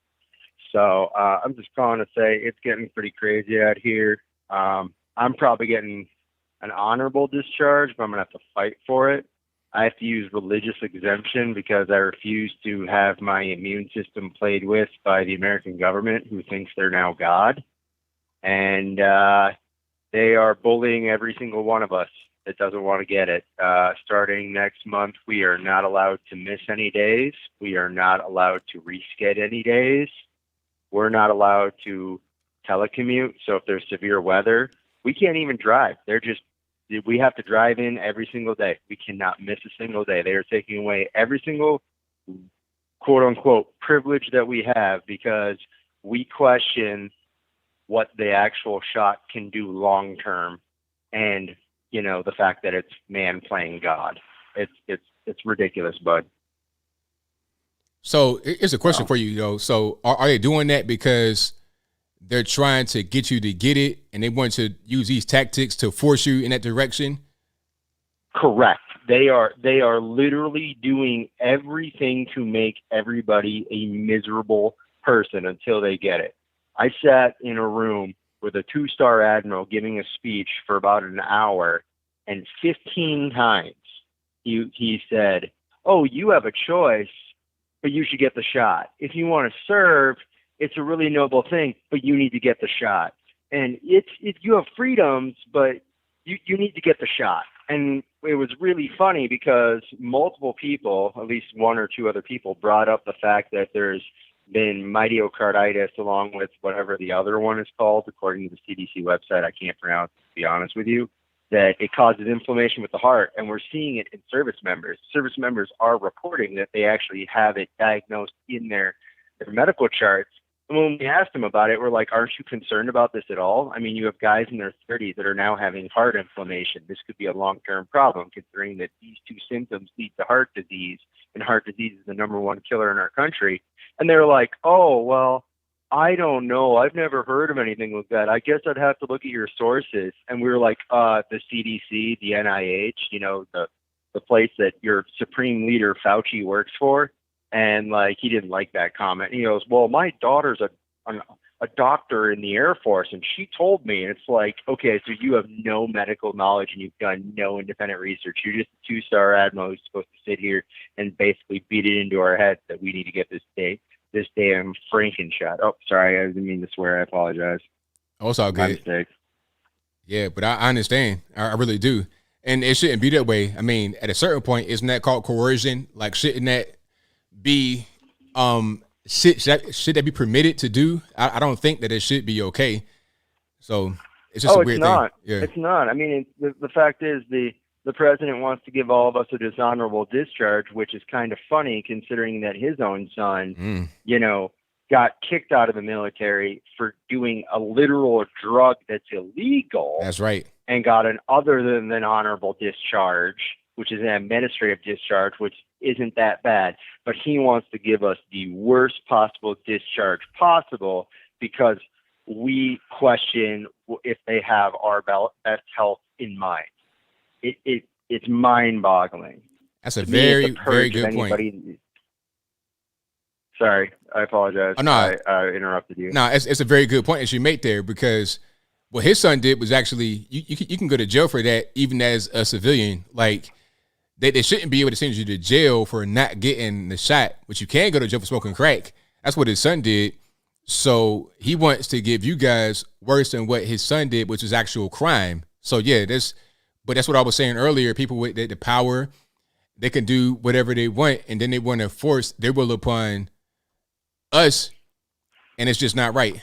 So I'm just calling to say it's getting pretty crazy out here. I'm probably getting an honorable discharge, but I'm going to have to fight for it. I have to use religious exemption because I refuse to have my immune system played with by the American government, who thinks they're now God. And they are bullying every single one of us that doesn't want to get it. Starting next month, we are not allowed to miss any days. We are not allowed to reschedule any days. We're not allowed to telecommute. So if there's severe weather, we can't even drive. We have to drive in every single day. We cannot miss a single day. They are taking away every single quote unquote privilege that we have because we question what the actual shot can do long term. And, you know, the fact that it's man playing God. It's ridiculous, bud. So here's a question for you, though. So are they doing that because they're trying to get you to get it and they want to use these tactics to force you in that direction? Correct. They are literally doing everything to make everybody a miserable person until they get it. I sat in a room with a 2-star admiral giving a speech for about an hour, and 15 times he said, "Oh, you have a choice, but you should get the shot. If you want to serve, it's a really noble thing, but you need to get the shot. And you have freedoms, but you need to get the shot." And it was really funny because multiple people, at least one or two other people, brought up the fact that there's been myocarditis along with whatever the other one is called, according to the CDC website. I can't pronounce it, to be honest with you, that it causes inflammation with the heart. And we're seeing it in service members. Service members are reporting that they actually have it diagnosed in their medical charts. And when we asked them about it, we're like, aren't you concerned about this at all? I mean, you have guys in their 30s that are now having heart inflammation. This could be a long-term problem, considering that these two symptoms lead to heart disease, and heart disease is the #1 killer in our country. And they're like, oh, well, I don't know. I've never heard of anything like that. I guess I'd have to look at your sources. And we were like, the CDC, the NIH, the place that your supreme leader Fauci works for. And like, he didn't like that comment. He goes, well, my daughter's a doctor in the Air Force, and she told me. And it's like, okay, so you have no medical knowledge and you've done no independent research. You're just a 2-star admiral who's supposed to sit here and basically beat it into our heads that we need to get this damn Franken shot. Oh, sorry, I didn't mean to swear. I apologize. Oh, it's all good. My mistake. Yeah, but I understand. I really do. And it shouldn't be that way. I mean, at a certain point, isn't that called coercion? Like, shouldn't that be should that be permitted to do? I don't think that it should be okay. So it's just a weird thing. Yeah. It's not. I mean, the fact is the president wants to give all of us a dishonorable discharge, which is kind of funny considering that his own son, got kicked out of the military for doing a literal drug that's illegal. That's right. And got an other than honorable discharge, which is an administrative discharge, which isn't that bad. But he wants to give us the worst possible discharge possible because we question if they have our best health in mind. It's mind-boggling. That's a very, very good point. Sorry, I apologize. Oh, no, I interrupted you. No, it's a very good point that you make there, because what his son did was actually, you can go to jail for that even as a civilian. Like, they shouldn't be able to send you to jail for not getting the shot, but you can go to jail for smoking crack. That's what his son did. So he wants to give you guys worse than what his son did, which is actual crime. So yeah, that's what I was saying earlier. People with the power, they can do whatever they want, and then they want to force their will upon us, and it's just not right.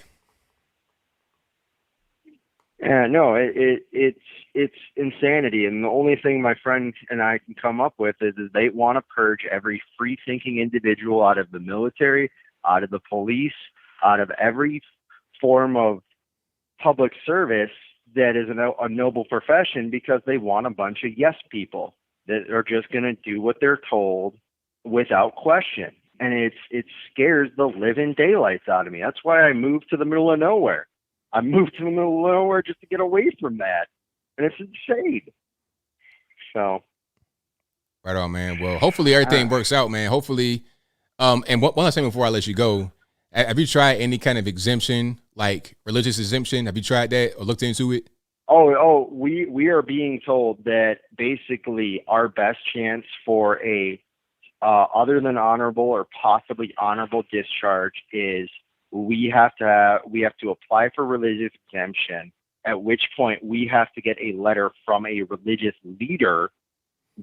Yeah, no, it's insanity, and the only thing my friend and I can come up with is they want to purge every free-thinking individual out of the military, out of the police, out of every form of public service that is a noble profession, because they want a bunch of yes people that are just going to do what they're told without question. And it scares the living daylights out of me. That's why I moved to the middle of nowhere. I moved to the middle of nowhere just to get away from that. And it's insane. So. Right on, man. Well, hopefully everything works out, man. Hopefully. And one last thing before I let you go. Have you tried any kind of exemption, like religious exemption? Have you tried that or looked into it? We are being told that basically our best chance for a other than honorable or possibly honorable discharge is we have to apply for religious exemption, at which point we have to get a letter from a religious leader,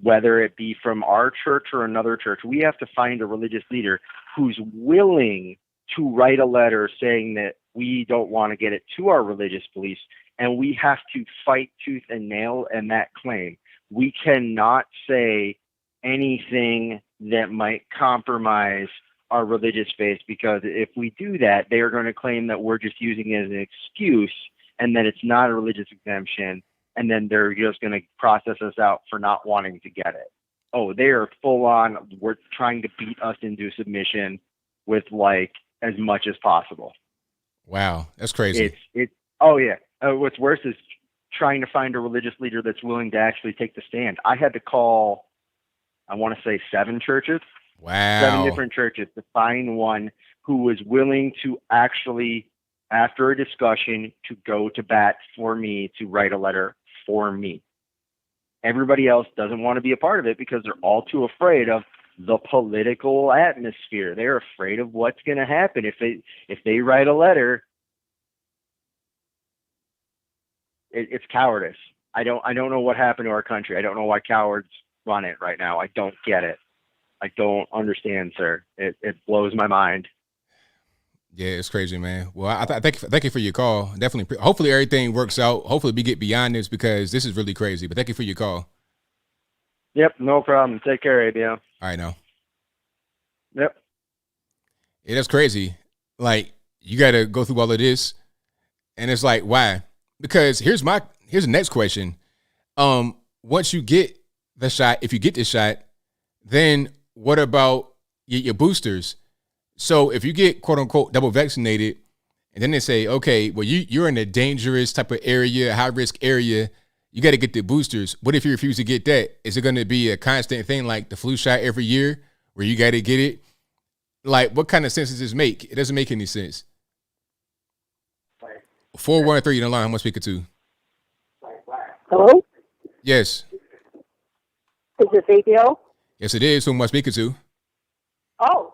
whether it be from our church or another church. We have to find a religious leader who's willing to write a letter saying that we don't want to get it to our religious police, and we have to fight tooth and nail in that claim. We cannot say anything that might compromise our religious faith, because if we do that, they are going to claim that we're just using it as an excuse and that it's not a religious exemption, and then they're just going to process us out for not wanting to get it. Oh, they are full on, we're trying to beat us into submission with like as much as possible. Wow, that's crazy. Oh yeah. What's worse is trying to find a religious leader that's willing to actually take the stand. I had to call, I want to say 7 churches. Wow. 7 different churches to find one who was willing to actually, after a discussion, to go to bat for me, to write a letter for me. Everybody else doesn't want to be a part of it because they're all too afraid of the political atmosphere. They're afraid of what's going to happen if they write a letter. It's cowardice. I don't know what happened to our country. I don't know why cowards run it right now. I don't get it. I don't understand, sir. It blows my mind. Yeah, it's crazy, man. Well, I thank you for your call. Definitely. Hopefully everything works out. Hopefully we get beyond this, because this is really crazy. But thank you for your call. Yep, no problem. Take care, ABL. All right, now. Yep. Yeah, that's crazy. Like, you got to go through all of this, and it's like, why? Because here's the next question. Once you get the shot, if you get the shot, then what about your boosters? So if you get quote unquote double vaccinated, and then they say, okay, well, you're in a dangerous type of area, high risk area. You got to get the boosters. What if you refuse to get that? Is it going to be a constant thing like the flu shot every year where you got to get it? Like, what kind of sense does this make? It doesn't make any sense. 413 in the line. I'm speaking to. Hello? Yes. Is this ABL? Yes, it is. Who am I speaking to? Oh.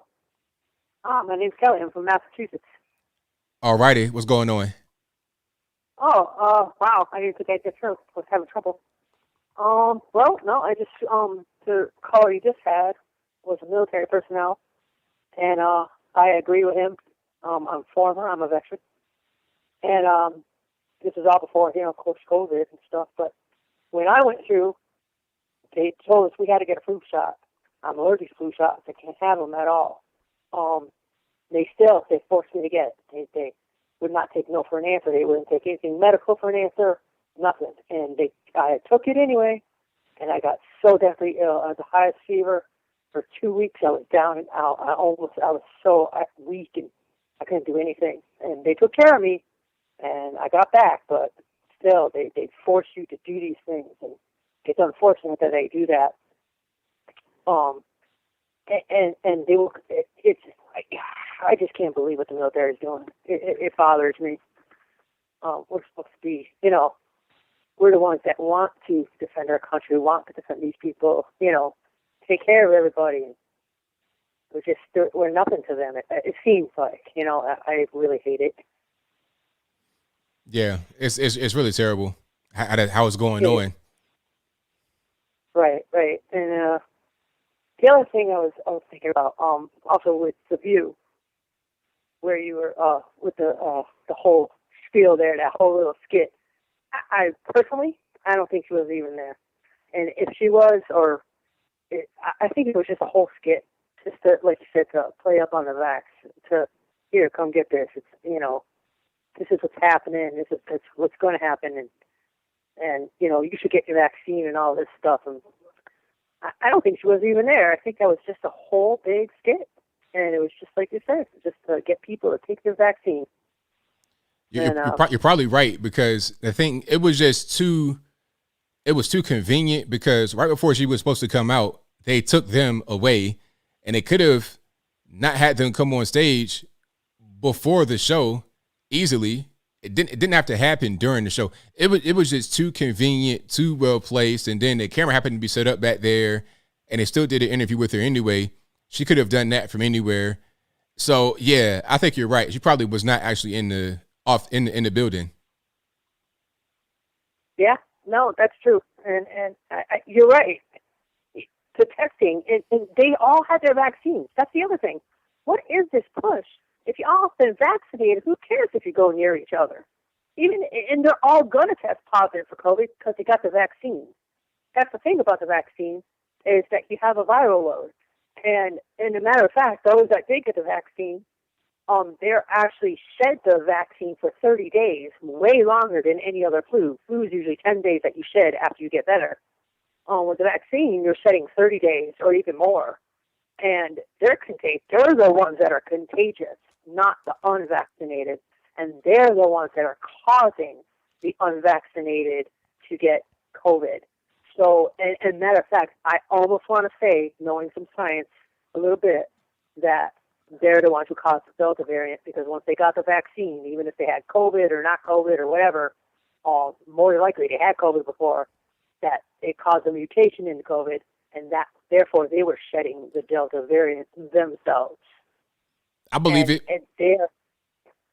My name's Kelly. I'm from Massachusetts. All righty. What's going on? Oh, wow. I didn't think I'd get through. I was having trouble. Well, no, I just, the caller you just had was a military personnel, and, I agree with him. I'm former, I'm a veteran. And, this is all before, of course, COVID and stuff, but when I went through, they told us we had to get a flu shot. I'm allergic to flu shots. I can't have them at all. They forced me to get it. They would not take no for an answer. They wouldn't take anything medical for an answer, nothing. And I took it anyway, and I got so deathly ill. I had the highest fever for 2 weeks. I was down and out. I was so weak, and I couldn't do anything. And they took care of me, and I got back, but still, they force you to do these things, and it's unfortunate that they do that. And they will. I just can't believe what the military is doing. It bothers me. We're supposed to be, we're the ones that want to defend our country, want to defend these people, take care of everybody. We're nothing to them. It seems like, I really hate it. Yeah, it's really terrible how it's going on. Right. And the other thing I was thinking about, also with The View, where you were with the whole spiel there, that whole little skit. I personally, I don't think she was even there. And if she was, I think it was just a whole skit, just to, like you said, to play up on the vax, to, here, come get this. It's, this is what's happening. This is what's going to happen. And you should get your vaccine and all this stuff. And I don't think she was even there. I think that was just a whole big skit. And it was just like you said, just to get people to take their vaccine. You're probably right, because the thing, it was too convenient, because right before she was supposed to come out, they took them away, and they could have not had them come on stage before the show easily. It didn't have to happen during the show. It was just too convenient, too well placed, and then the camera happened to be set up back there, and they still did an interview with her anyway. She could have done that from anywhere. So yeah, I think you're right. She probably was not actually in the building. Yeah, no, that's true, and you're right. The testing, and they all had their vaccines. That's the other thing. What is this push? If you all have been vaccinated, who cares if you go near each other? And they're all going to test positive for COVID because they got the vaccine. That's the thing about the vaccine, is that you have a viral load. And as a matter of fact, those that did get the vaccine, they're actually shed the vaccine for 30 days, way longer than any other flu. Flu is usually 10 days that you shed after you get better. With the vaccine, you're shedding 30 days or even more. And they're the ones that are contagious, not the unvaccinated. And they're the ones that are causing the unvaccinated to get COVID. So, and matter of fact, I almost want to say, knowing some science a little bit, that they're the ones who caused the Delta variant, because once they got the vaccine, even if they had COVID or not COVID or whatever, more than likely they had COVID before, that it caused a mutation in COVID, and that therefore they were shedding the Delta variant themselves. I believe it.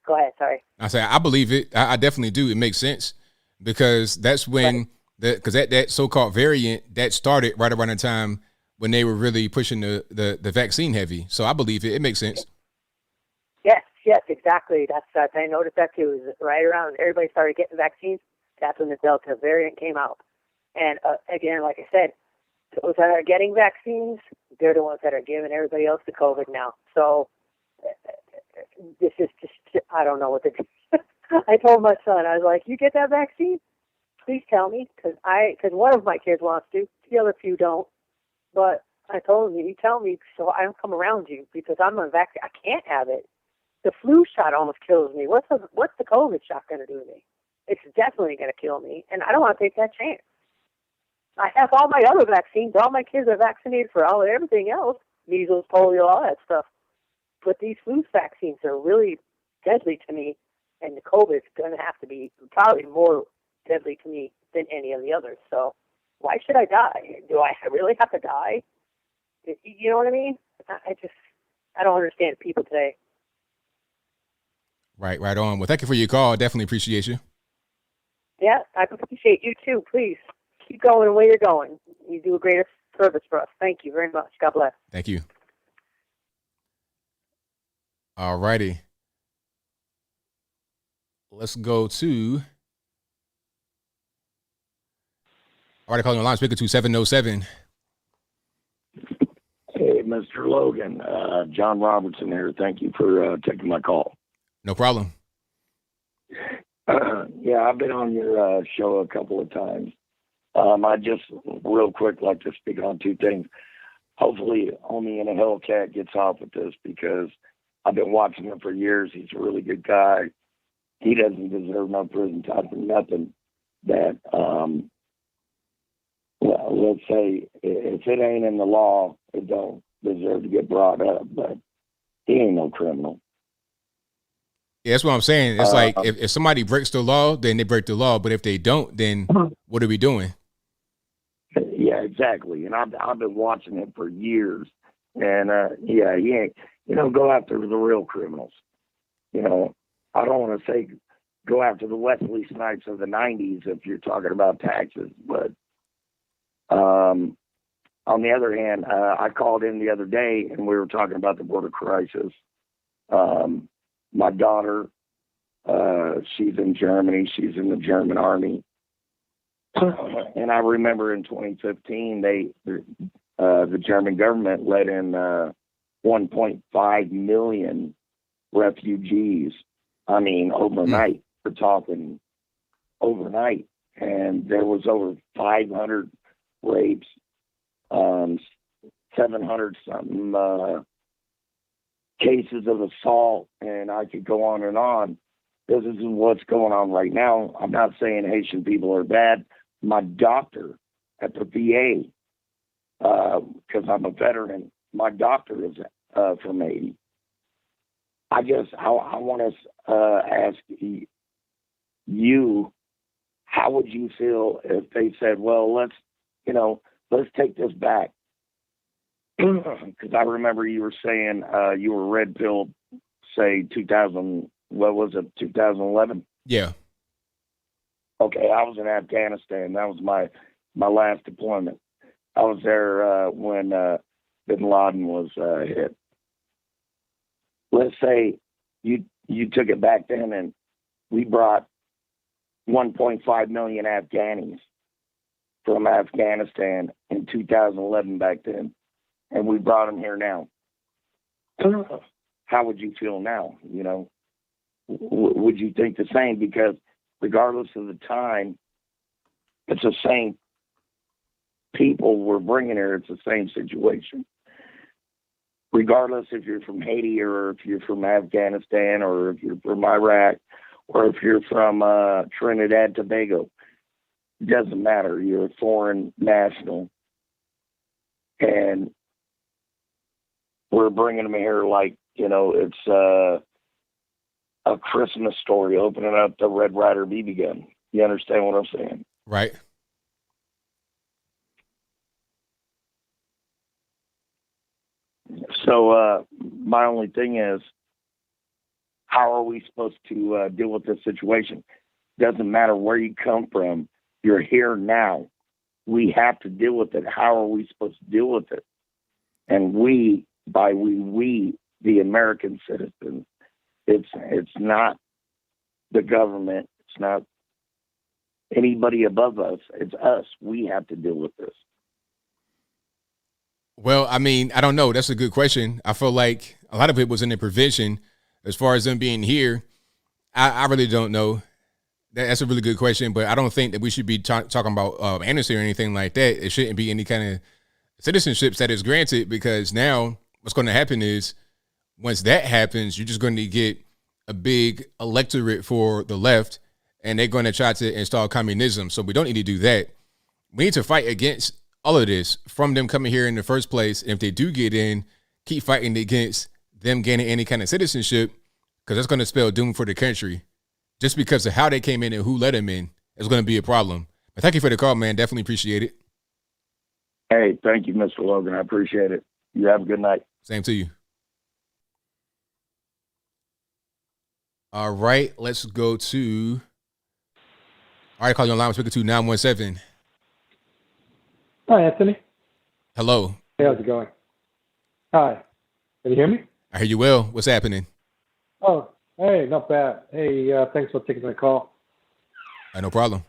Go ahead, sorry. I believe it. I definitely do. It makes sense, because that's when that so-called variant that started right around the time when they were really pushing the vaccine heavy. So I believe it. It makes sense. Yes, exactly. That's I noticed that too. Is right around everybody started getting vaccines. That's when the Delta variant came out. And again, like I said, those that are getting vaccines, they're the ones that are giving everybody else the COVID now. So this is just, I don't know what to do. I told my son, I was like, you get that vaccine? Please tell me, because one of my kids wants to, the other few don't. But I told him, you tell me so I don't come around you, because I'm unvaccinated. I can't have it. The flu shot almost kills me. What's the COVID shot going to do to me? It's definitely going to kill me, and I don't want to take that chance. I have all my other vaccines. All my kids are vaccinated for everything else, measles, polio, all that stuff. But these flu vaccines are really deadly to me, and the COVID's going to have to be probably more deadly to me than any of the others. So why should I die? Do I really have to die? You know what I mean? I don't understand people today. Right on. Well, thank you for your call. Definitely appreciate you. Yeah, I appreciate you too. Please keep going the way you're going. You do a great service for us. Thank you very much. God bless. Thank you. All righty. Let's go to. All right, calling the line, speaker 2707. Hey, Mr. Logan, John Robertson here. Thank you for taking my call. No problem. Yeah, I've been on your show a couple of times. I just real quick like to speak on two things. Hopefully, Homie in a Hellcat gets off with this because I've been watching him for years. He's a really good guy. He doesn't deserve no prison time for nothing. That, well, let's say if it ain't in the law, it don't deserve to get brought up. But he ain't no criminal. Yeah, that's what I'm saying. It's like if somebody breaks the law, then they break the law. But if they don't, then what are we doing? Yeah, exactly. And I've been watching him for years. And, yeah, he ain't, go after the real criminals. I don't want to say go after the Wesley Snipes of the 90s if you're talking about taxes. But on the other hand, I called in the other day and we were talking about the border crisis. My daughter, she's in Germany. She's in the German army. And I remember in 2015, the German government let in 1.5 million refugees. I mean, overnight. We're talking overnight. And there was over 500 rapes, 700 something cases of assault, and I could go on and on. This is what's going on right now. I'm not saying Haitian people are bad. My doctor at the VA, because I'm a veteran, my doctor is from Haiti. I want to ask you, how would you feel if they said, well, let's take this back? Because I remember you were saying you were red pilled, say 2011? Yeah. Okay, I was in Afghanistan. That was my last deployment. I was there when Bin Laden was hit. Let's say you took it back then and we brought 1.5 million Afghanis from Afghanistan in 2011 back then. And we brought them here now. How would you feel now? Would you think the same? Because regardless of the time, it's the same people we're bringing here. It's the same situation. Regardless if you're from Haiti or if you're from Afghanistan or if you're from Iraq or if you're from Trinidad, Tobago, it doesn't matter. You're a foreign national. And we're bringing them here like, it's a Christmas story, opening up the Red Ryder BB gun. You understand what I'm saying? Right. So my only thing is, how are we supposed to deal with this situation? Doesn't matter where you come from. You're here now. We have to deal with it. How are we supposed to deal with it? And we, the American citizens, it's not the government. It's not anybody above us. It's us. We have to deal with this. Well, I mean, I don't know. That's a good question. I feel like a lot of it was in the provision as far as them being here. I really don't know. That's a really good question, but I don't think that we should be talking about amnesty or anything like that. It shouldn't be any kind of citizenships that is granted, because now what's going to happen is once that happens, you're just going to get a big electorate for the left, and they're going to try to install communism. So we don't need to do that. We need to fight against all of this from them coming here in the first place. And if they do get in, keep fighting against them gaining any kind of citizenship, because that's going to spell doom for the country. Just because of how they came in and who let them in is going to be a problem. But thank you for the call, man. Definitely appreciate it. Hey, thank you, Mr. Logan. I appreciate it. You have a good night. Same to you. All right, let's go to. All right, call you online. We're speaking to 917. Hi, Anthony. Hello. Hey, how's it going? Hi. Can you hear me? I hear you well. What's happening? Oh, hey, not bad. Hey, thanks for taking my call. No problem.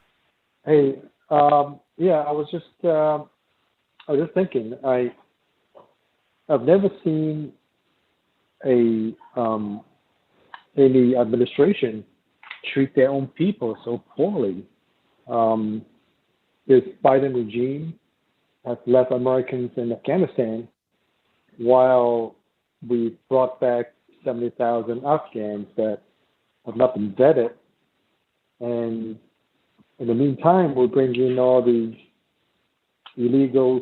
Hey, yeah, I was just thinking. I've never seen any administration treat their own people so poorly. This Biden regime has left Americans in Afghanistan while we brought back 70,000 Afghans that have not been vetted. And in the meantime, we're bringing in all these illegals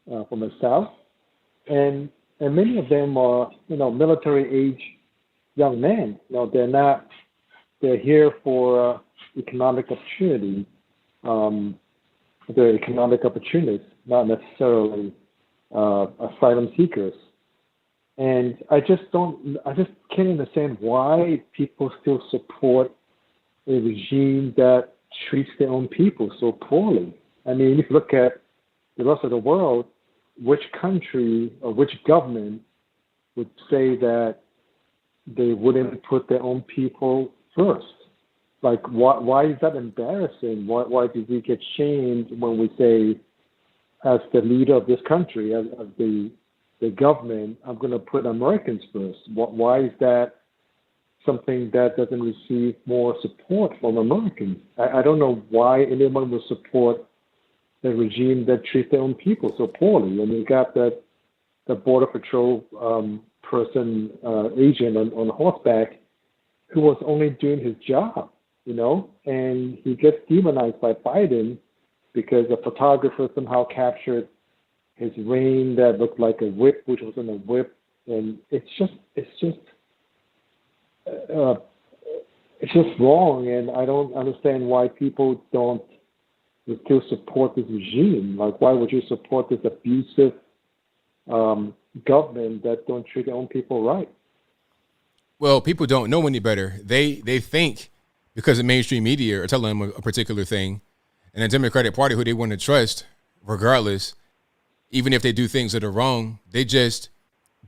from the South. And many of them are, military age young men. They're here for economic opportunity. They're economic opportunists, not necessarily asylum seekers. And I just can't understand why people still support a regime that treats their own people so poorly. I mean, if you look at the rest of the world, which country or which government would say that they wouldn't put their own people first? Like, why is that embarrassing? Why did we get shamed when we say, as the leader of this country, as the government, I'm going to put Americans first? Why is that something that doesn't receive more support from Americans? I don't know why anyone would support a regime that treats their own people so poorly. And you got the Border Patrol agent on horseback who was only doing his job, and he gets demonized by Biden because a photographer somehow captured his reign that looked like a whip, which wasn't a whip. And it's just wrong. And I don't understand why people don't still support this regime. Like, why would you support this abusive government that don't treat their own people right? Well, people don't know any better. They think because the mainstream media are telling them a particular thing, and the Democratic Party, who they want to trust, regardless, even if they do things that are wrong, they just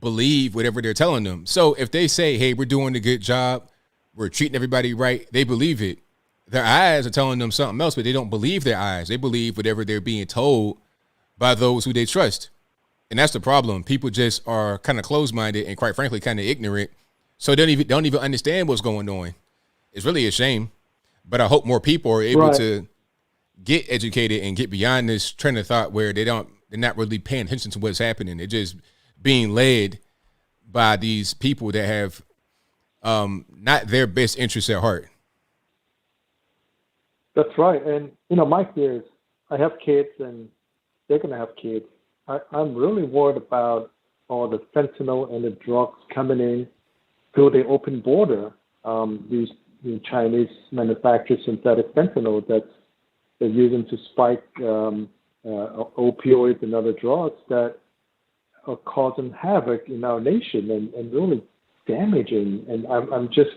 believe whatever they're telling them. So if they say, hey, we're doing a good job, we're treating everybody right, they believe it. Their eyes are telling them something else, but they don't believe their eyes. They believe whatever they're being told by those who they trust. And that's the problem. People just are kind of closed-minded and, quite frankly, kind of ignorant. So they don't even understand what's going on. It's really a shame. But I hope more people are able to get educated and get beyond this train of thought where they're not really paying attention to what's happening. They're just being led by these people that have not their best interests at heart. That's right. And, my fear is I have kids and they're going to have kids. I'm really worried about all the fentanyl and the drugs coming in through the open border. These Chinese manufactured synthetic fentanyl that they're using to spike opioids and other drugs that are causing havoc in our nation and really damaging. And I'm just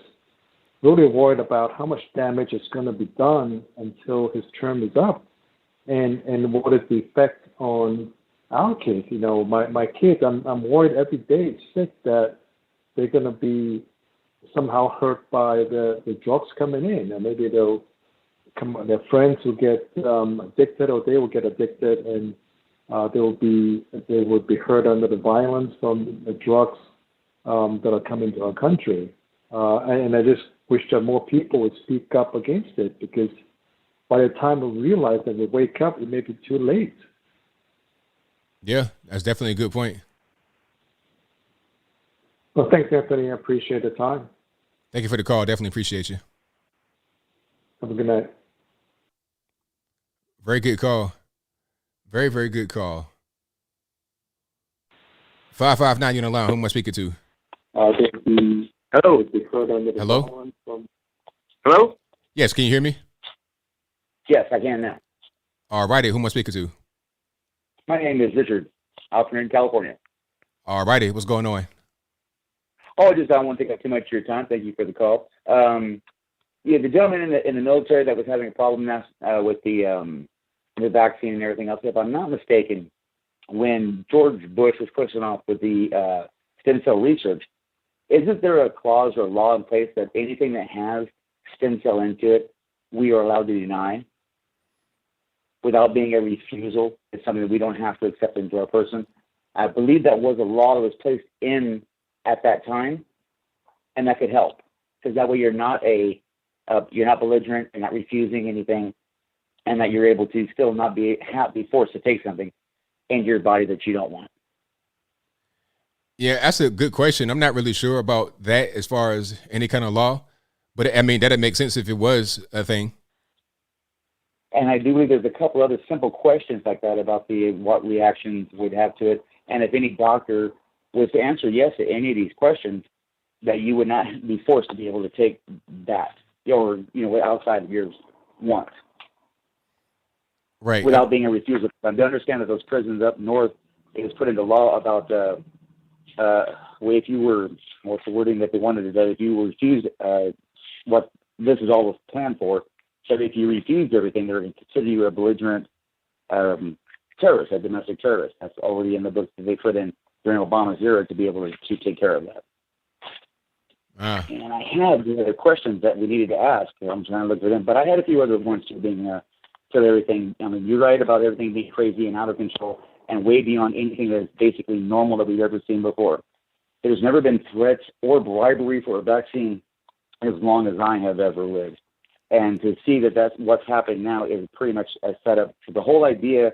really worried about how much damage is going to be done until his term is up, and what is the effect on our kids. My kids, I'm worried every day, sick, that they're going to be somehow hurt by the drugs coming in, and maybe their friends will get addicted, or they will get addicted, and they would be hurt under the violence from the drugs that are coming to our country. And I just wish that more people would speak up against it, because by the time we realize that we wake up, it may be too late. Yeah, that's definitely a good point. Well, thanks, Anthony. I appreciate the time. Thank you for the call. Definitely appreciate you. Have a good night. Very good call. Very, very good call. 559, you're on the line. Who am I speaking to? Hello. Hello? Hello? Yes, can you hear me? Yes, I can now. All righty, who am I speaking to? My name is Richard, out here in California. All righty, what's going on? Oh, just I don't want to take up too much of your time. Thank you for the call. The gentleman in the military that was having a problem now with the vaccine and everything else. If I'm not mistaken, when George Bush was pushing off with the stem cell research, isn't there a clause or law in place that anything that has stem cell into it, we are allowed to deny without being a refusal? It's something that we don't have to accept into our person. I believe that was a law that was placed in at that time, and that could help, because that way you're not belligerent, you're not refusing anything, and that you're able to still not be forced to take something into your body that you don't want. Yeah, that's a good question. I'm not really sure about that as far as any kind of law, but I mean, that'd make sense if it was a thing. And I do believe there's a couple other simple questions like that about what reactions would have to it. And if any doctor was to answer yes to any of these questions, that you would not be forced to be able to take that, or outside of your want. Right. Without being a refusal. I understand that those prisons up north, it was put into law about if you were, what's the wording that they wanted to do, if you refused what this is all was planned for, so if you refused everything, they're going to consider you a belligerent terrorist, a domestic terrorist. That's already in the books that they put in during Obama's era to be able to take care of that. And I had the other questions that we needed to ask. I'm trying to look for them, but I had a few other ones too, to everything. I mean, you're right about everything being crazy and out of control and way beyond anything that is basically normal that we've ever seen before. There's never been threats or bribery for a vaccine as long as I have ever lived. And to see that that's what's happening now is pretty much a setup. The whole idea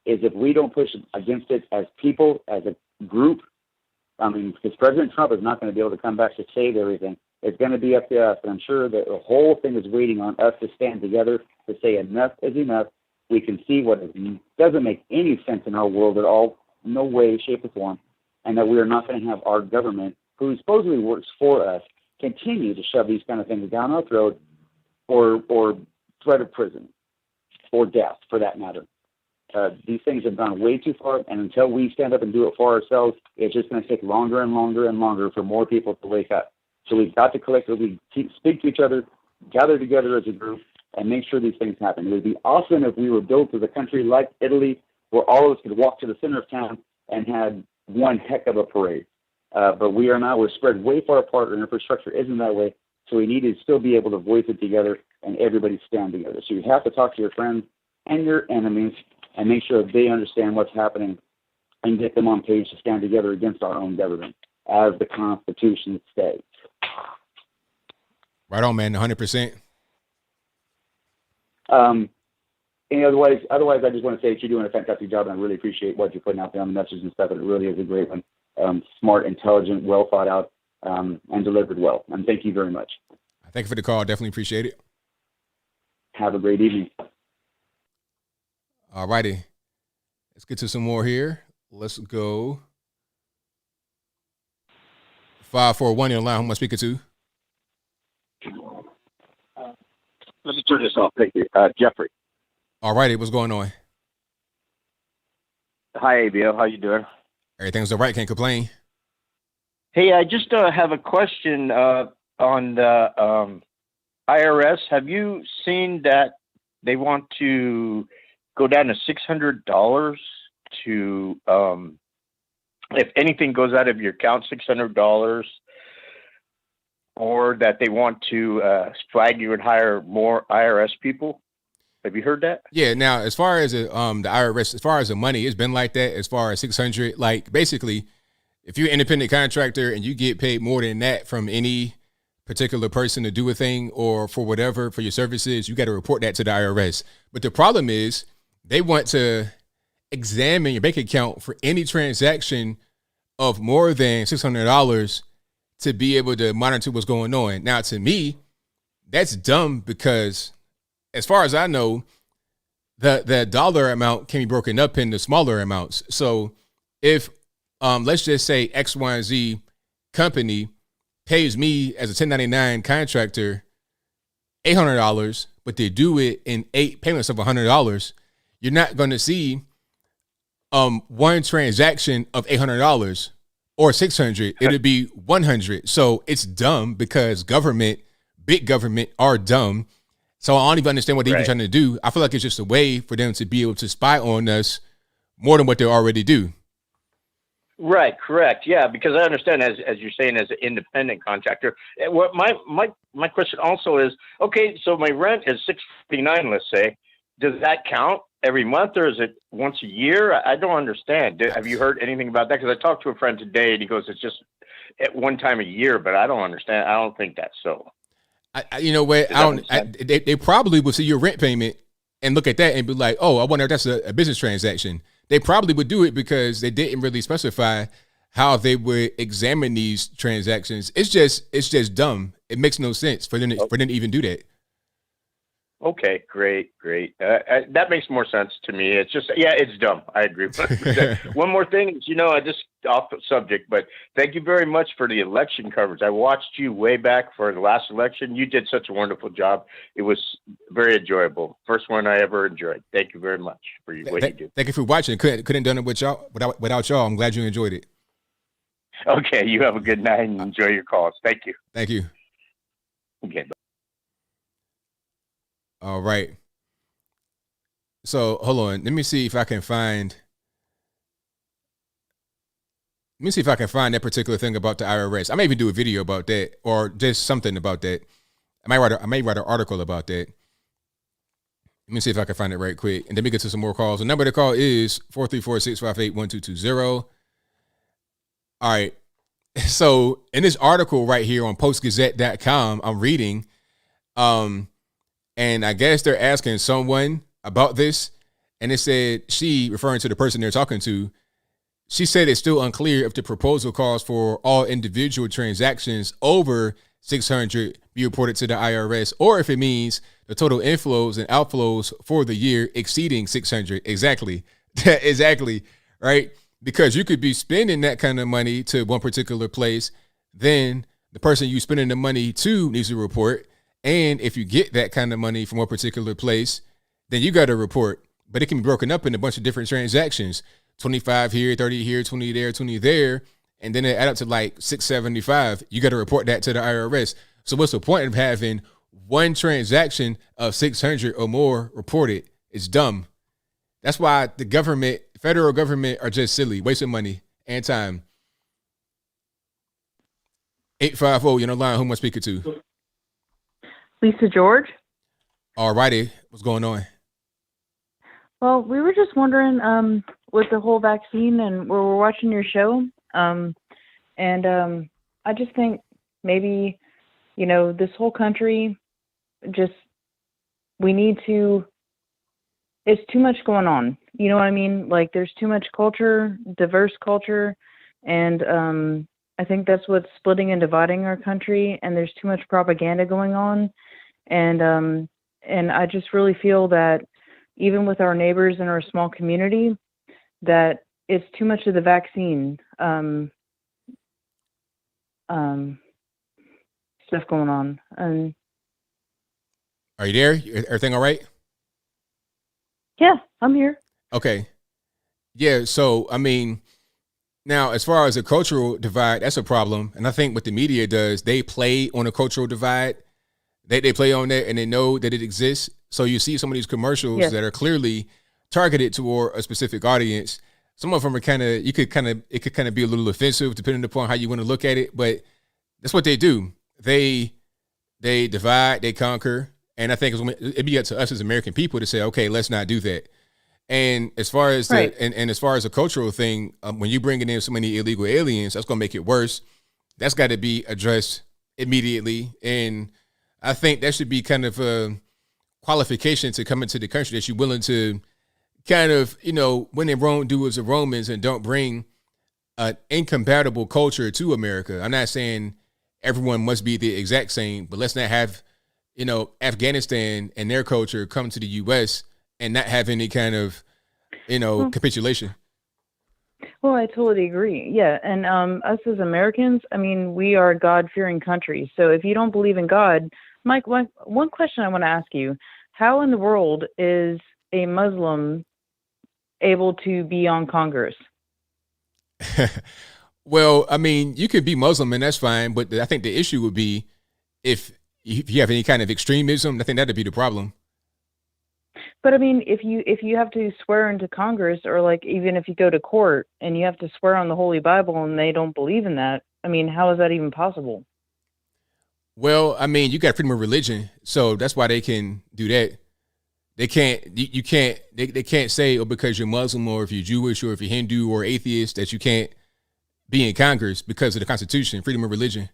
is if we don't push against it as people, as a group, because President Trump is not going to be able to come back to save everything. It's going to be up to us. And I'm sure that the whole thing is waiting on us to stand together to say enough is enough. We can see what doesn't make any sense in our world at all, no way, shape, or form, and that we are not going to have our government, who supposedly works for us, continue to shove these kind of things down our throat or threat of prison or death, for that matter. These things have gone way too far, and until we stand up and do it for ourselves, it's just going to take longer and longer and longer for more people to wake up. So we've got to collectively speak to each other, gather together as a group, and make sure these things happen. It would be awesome if we were built as a country like Italy, where all of us could walk to the center of town and had one heck of a parade. But we are not. We're spread way far apart. Our infrastructure isn't that way. So we need to still be able to voice it together and everybody stand together. So you have to talk to your friends and your enemies and make sure they understand what's happening and get them on page to stand together against our own government, as the Constitution states. Right on, man. 100%. And otherwise, I just want to say that you're doing a fantastic job, and I really appreciate what you're putting out there on the messages and stuff. And it really is a great one. Smart, intelligent, well thought out, and delivered well. And thank you very much. Thank you for the call. Definitely appreciate it. Have a great evening. All righty. Let's get to some more here. Let's go. 541 in the line. Who am I speaking to? Let me turn this off. Thank you. Jeffrey. All righty. What's going on? Hi, ABL. How you doing? Everything's all right. Can't complain. Hey, I just have a question on the IRS. Have you seen that they want to go down to $600 to, if anything goes out of your account, $600, or that they want to flag you and hire more IRS people? Have you heard that? Yeah. Now, as far as the IRS, as far as the money, it's been like that. As far as 600, like basically, if you're an independent contractor and you get paid more than that from any particular person to do a thing or for whatever for your services, you got to report that to the IRS. But the problem is they want to examine your bank account for any transaction of more than $600 to be able to monitor what's going on. Now, to me, that's dumb because as far as I know, the dollar amount can be broken up into smaller amounts. So if let's just say X, Y, and Z company pays me as a 1099 contractor $800, but they do it in 8 payments of $100, you're not going to see one transaction of $800 or $600. It'll be 100. So it's dumb because big government are dumb. So I don't even understand what they're even trying to do. I feel like it's just a way for them to be able to spy on us more than what they already do. Right, correct. Yeah, because I understand, as you're saying, as an independent contractor. What my question also is, okay, so my rent is $649, let's say. Does that count every month, or is it once a year? I don't understand. Have you heard anything about that? Because I talked to a friend today, and he goes, it's just at one time a year, but I don't understand. I don't think that's so. You know what? They probably would see your rent payment and look at that and be like, oh, I wonder if that's a business transaction. They probably would do it because they didn't really specify how they would examine these transactions. It's just dumb. It makes no sense for them to even do that. Okay, great. That makes more sense to me. It's just, it's dumb. I agree. One more thing is, I just off the subject, but thank you very much for the election coverage. I watched you way back for the last election. You did such a wonderful job. It was very enjoyable. First one I ever enjoyed. Thank you very much for what you do. Thank you for watching. Couldn't done it without y'all. I'm glad you enjoyed it. Okay, you have a good night and enjoy your calls. Thank you. Thank you. Okay. All right. So hold on. Let me see if I can find that particular thing about the IRS. I may even do a video about that or just something about that. I may write an article about that. Let me see if I can find it right quick. And then we get to some more calls. The number to call is 434-658-1220. All right. So in this article right here on postgazette.com, I'm reading, and I guess they're asking someone about this. And it said she, referring to the person they're talking to, she said it's still unclear if the proposal calls for all individual transactions over 600 be reported to the IRS, or if it means the total inflows and outflows for the year exceeding 600. Exactly. Exactly. Right. Because you could be spending that kind of money to one particular place. Then the person you spending the money to needs to report. And if you get that kind of money from a particular place, then you got to report. But it can be broken up in a bunch of different transactions. 25 here, 30 here, 20 there, 20 there. And then it add up to like 675. You got to report that to the IRS. So what's the point of having one transaction of 600 or more reported? It's dumb. That's why the government, federal government, are just silly, wasting money and time. 850, you're on the line. Who am I speaking to? Lisa George. All righty. What's going on? Well, we were just wondering with the whole vaccine, and we're watching your show. I just think maybe, this whole country, we need to, it's too much going on. You know what I mean? Like there's too much culture, diverse culture. And I think that's what's splitting and dividing our country. And there's too much propaganda going on. And I just really feel that even with our neighbors in our small community, that it's too much of the vaccine stuff going on. And are you there? Everything all right? Yeah, I'm here. Okay. Yeah. So, I mean, now as far as a cultural divide, that's a problem. And I think what the media does, they play on a cultural divide. They play on that and they know that it exists. So you see some of these commercials that are clearly targeted toward a specific audience. Some of them are it could kind of be a little offensive depending upon how you want to look at it. But that's what they do. They divide, they conquer. And I think it'd be up to us as American people to say, okay, let's not do that. And as far as as far as a cultural thing, when you bring in so many illegal aliens, that's going to make it worse. That's got to be addressed immediately. And I think that should be kind of a qualification to come into the country, that you're willing to kind of, when in Rome, do as the Romans and don't bring an incompatible culture to America. I'm not saying everyone must be the exact same, but let's not have, Afghanistan and their culture come to the U.S. and not have any kind of, capitulation. Well, I totally agree. Yeah, and us as Americans, I mean, we are a God-fearing country. So if you don't believe in God, Mike, one question I want to ask you: how in the world is a Muslim able to be on Congress? Well, I mean, you could be Muslim and that's fine, but I think the issue would be if you have any kind of extremism. I think that'd be the problem. But I mean, if you have to swear into Congress, or like even if you go to court and you have to swear on the Holy Bible and they don't believe in that, I mean, how is that even possible? Well, I mean, you got freedom of religion, so that's why they can do that. They can't. They can't say, because you're Muslim or if you're Jewish or if you're Hindu or atheist, that you can't be in Congress because of the Constitution, freedom of religion.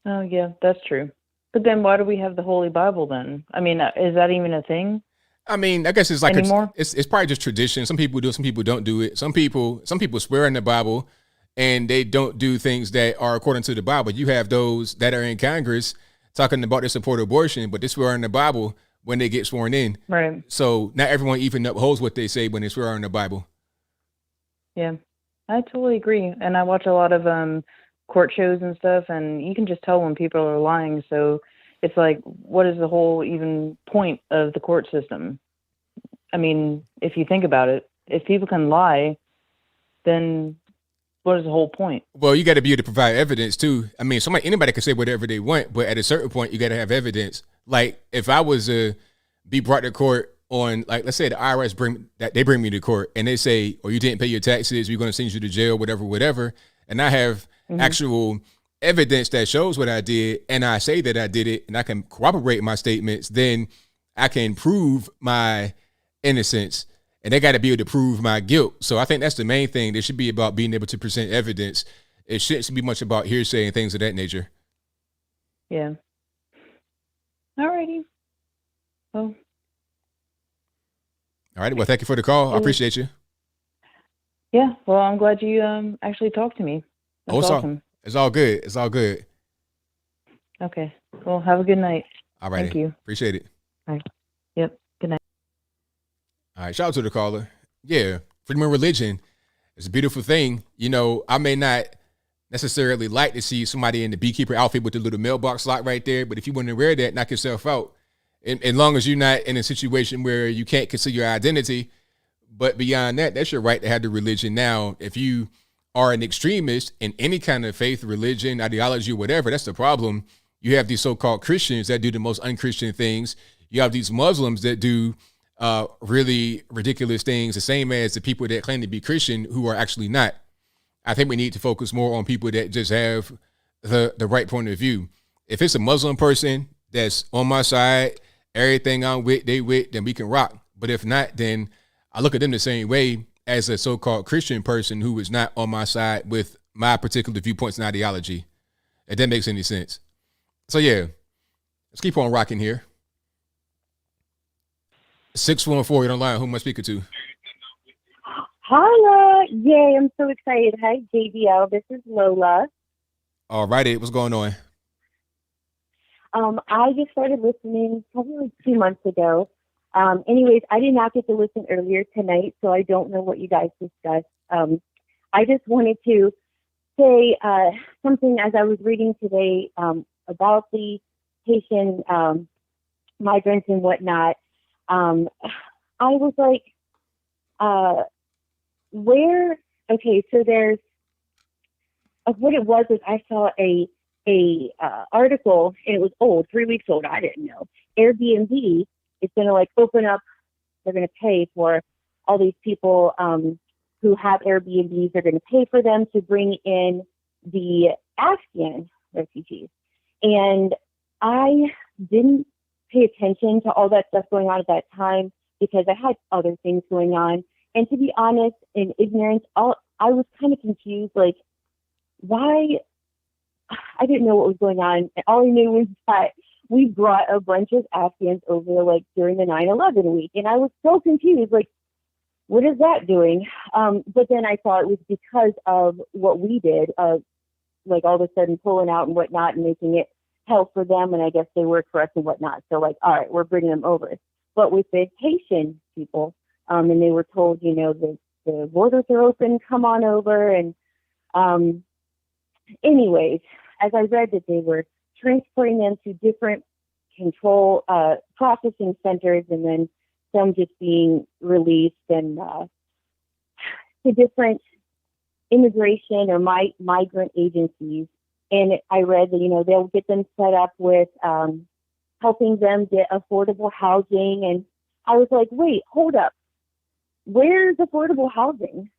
Oh yeah, that's true. But then why do we have the Holy Bible then? I mean, is that even a thing? I mean, I guess it's like anymore? It's probably just tradition. Some people do it, some people don't do it. Some people swear in the Bible and they don't do things that are according to the Bible. You have those that are in Congress talking about their support of abortion, but they swear in the Bible when they get sworn in. Right. So not everyone even upholds what they say when they swear in the Bible. Yeah, I totally agree. And I watch a lot of court shows and stuff, and you can just tell when people are lying. So it's like, what is the whole even point of the court system? I mean, if you think about it, if people can lie, then what is the whole point? Well, you got to be able to provide evidence too. I mean, anybody can say whatever they want, but at a certain point, you got to have evidence. Like if I was to be brought to court on, like, let's say the IRS bring me to court and they say, you didn't pay your taxes, we're going to send you to jail, whatever. And I have actual evidence that shows what I did, and I say that I did it, and I can corroborate my statements, then I can prove my innocence, and they got to be able to prove my guilt. So I think that's the main thing. They should be about being able to present evidence. It shouldn't be much about hearsay and things of that nature. Yeah. All righty. Well. All right. Well, thank you for the call. I appreciate you. Yeah. Well, I'm glad you actually talked to me. That's awesome. It's all good. It's all good. Okay. Well, have a good night. All right. Thank you. Appreciate it. All right. Yep. Good night. All right. Shout out to the caller. Yeah. Freedom of religion is a beautiful thing. I may not necessarily like to see somebody in the beekeeper outfit with the little mailbox lock right there, but if you want to wear that, knock yourself out. And as long as you're not in a situation where you can't conceal your identity, but beyond that, that's your right to have the religion. Now, if you are an extremist in any kind of faith, religion, ideology, whatever, that's the problem. You have these so-called Christians that do the most unchristian things. You have these Muslims that do really ridiculous things, the same as the people that claim to be Christian who are actually not. I think we need to focus more on people that just have the right point of view. If it's a Muslim person that's on my side, everything I'm with, they with, then we can rock. But if not, then I look at them the same way as a so-called Christian person who is not on my side with my particular viewpoints and ideology. If that makes any sense. So yeah, let's keep on rocking here. 614, you're online. Who am I speaking to? Holla! Yay, I'm so excited. Hi, JBL. This is Lola. All righty. What's going on? I just started listening probably like 2 months ago. Anyways, I did not get to listen earlier tonight, so I don't know what you guys discussed. I just wanted to say something as I was reading today about the Haitian migrants and whatnot. I was like, okay, so there's, what it was is I saw a article, and it was old, 3 weeks old, I didn't know. Airbnb is going to open up, they're going to pay for all these people who have Airbnbs, they're going to pay for them to bring in the Afghan refugees. And I didn't pay attention to all that stuff going on at that time because I had other things going on. And to be honest, in ignorance, I was kind of confused, why? I didn't know what was going on. And all I knew was that we brought a bunch of Afghans over during the 9/11 week. And I was so confused, what is that doing? But then I thought it was because of what we did, like all of a sudden pulling out and whatnot and making it hell for them. And I guess they work for us and whatnot. So like, all right, we're bringing them over. But with the Haitian people, and they were told, you know, the borders are open, come on over. And anyways, as I read that they were transporting them to different control processing centers and then some just being released and to different immigration or migrant agencies. And I read that, you know, they'll get them set up with helping them get affordable housing. And I was like, wait, hold up. Where's affordable housing?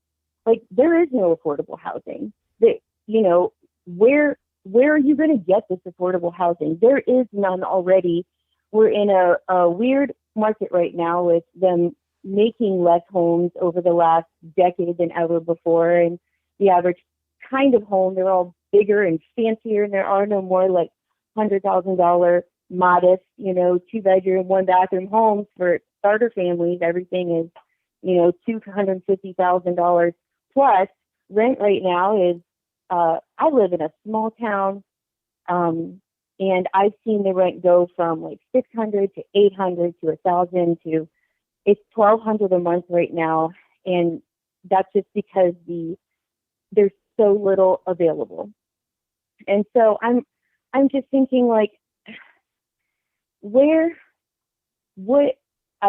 Like, there is no affordable housing. That, you know, where are you going to get this affordable housing? There is none already. We're in a weird market right now with them making less homes over the last decade than ever before. And the average kind of home, they're all bigger and fancier, and there are no more like $100,000 modest, you know, 2-bedroom, 1-bathroom homes for starter families. Everything is, you know, $250,000 plus. Rent right now is, I live in a small town, and I've seen the rent go from like $600 to $800 to $1,000 to it's $1,200 a month right now, and that's just because there's so little available. And so I'm just thinking like, I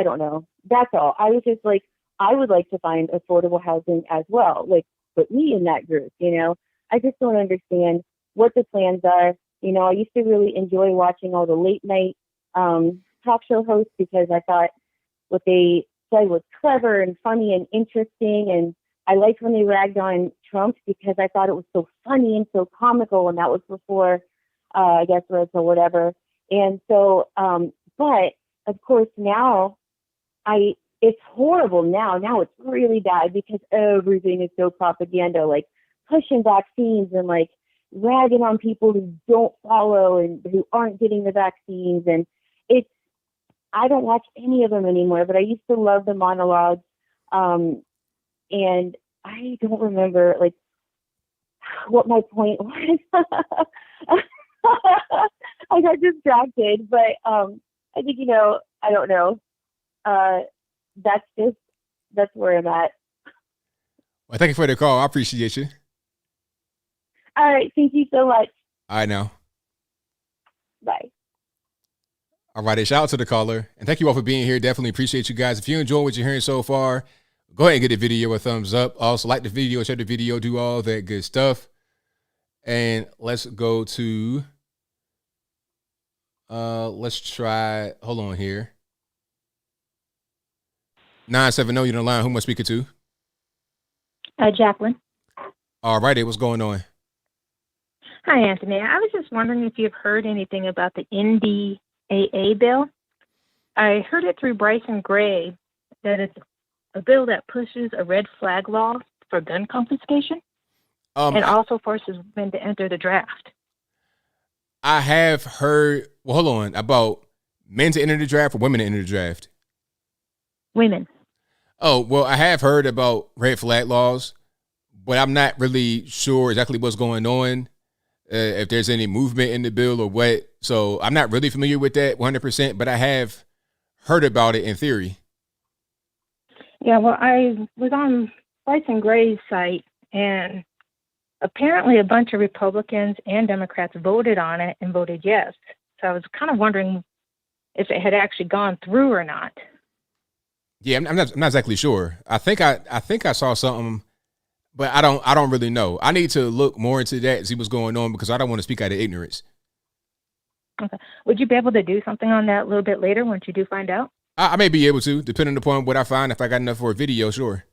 don't know. That's all. I was just like, I would like to find affordable housing as well. Like, put me in that group, you know. I just don't understand what the plans are. You know, I used to really enjoy watching all the late night talk show hosts because I thought what they said was clever and funny and interesting. And I liked when they ragged on Trump because I thought it was so funny and so comical. And that was before, I guess, Rhodes or whatever. And so, but of course now it's horrible now. Now it's really bad because everything is so propaganda, like pushing vaccines and like ragging on people who don't follow and who aren't getting the vaccines. And I don't watch any of them anymore, but I used to love the monologues. And I don't remember like what my point was. I got distracted, but I think, you know, I don't know. That's where I'm at. Well, thank you for the call. I appreciate you. All right. Thank you so much. All right, now. Bye. All right. Shout out to the caller. And thank you all for being here. Definitely appreciate you guys. If you enjoy what you're hearing so far, go ahead and give the video a thumbs up. Also, like the video, share the video, do all that good stuff. And let's go to, let's try, hold on here. 970, you're on the line. Who am I speaking to? Jacqueline. All righty, what's going on? Hi, Anthony. I was just wondering if you've heard anything about the NDAA bill. I heard it through Bryson Gray that it's a bill that pushes a red flag law for gun confiscation and also forces women to enter the draft. I have heard, well, hold on, about men to enter the draft or women to enter the draft? Women. Oh, well, I have heard about red flag laws, but I'm not really sure exactly what's going on, if there's any movement in the bill or what. So I'm not really familiar with that 100%, but I have heard about it in theory. Yeah, well, I was on Bryson Gray's site, and apparently a bunch of Republicans and Democrats voted on it and voted yes. So I was kind of wondering if it had actually gone through or not. Yeah, I'm not exactly sure. I think I saw something, but I don't really know. I need to look more into that and see what's going on because I don't want to speak out of ignorance. Okay. Would you be able to do something on that a little bit later once you do find out? I may be able to, depending upon what I find. If I got enough for a video, sure.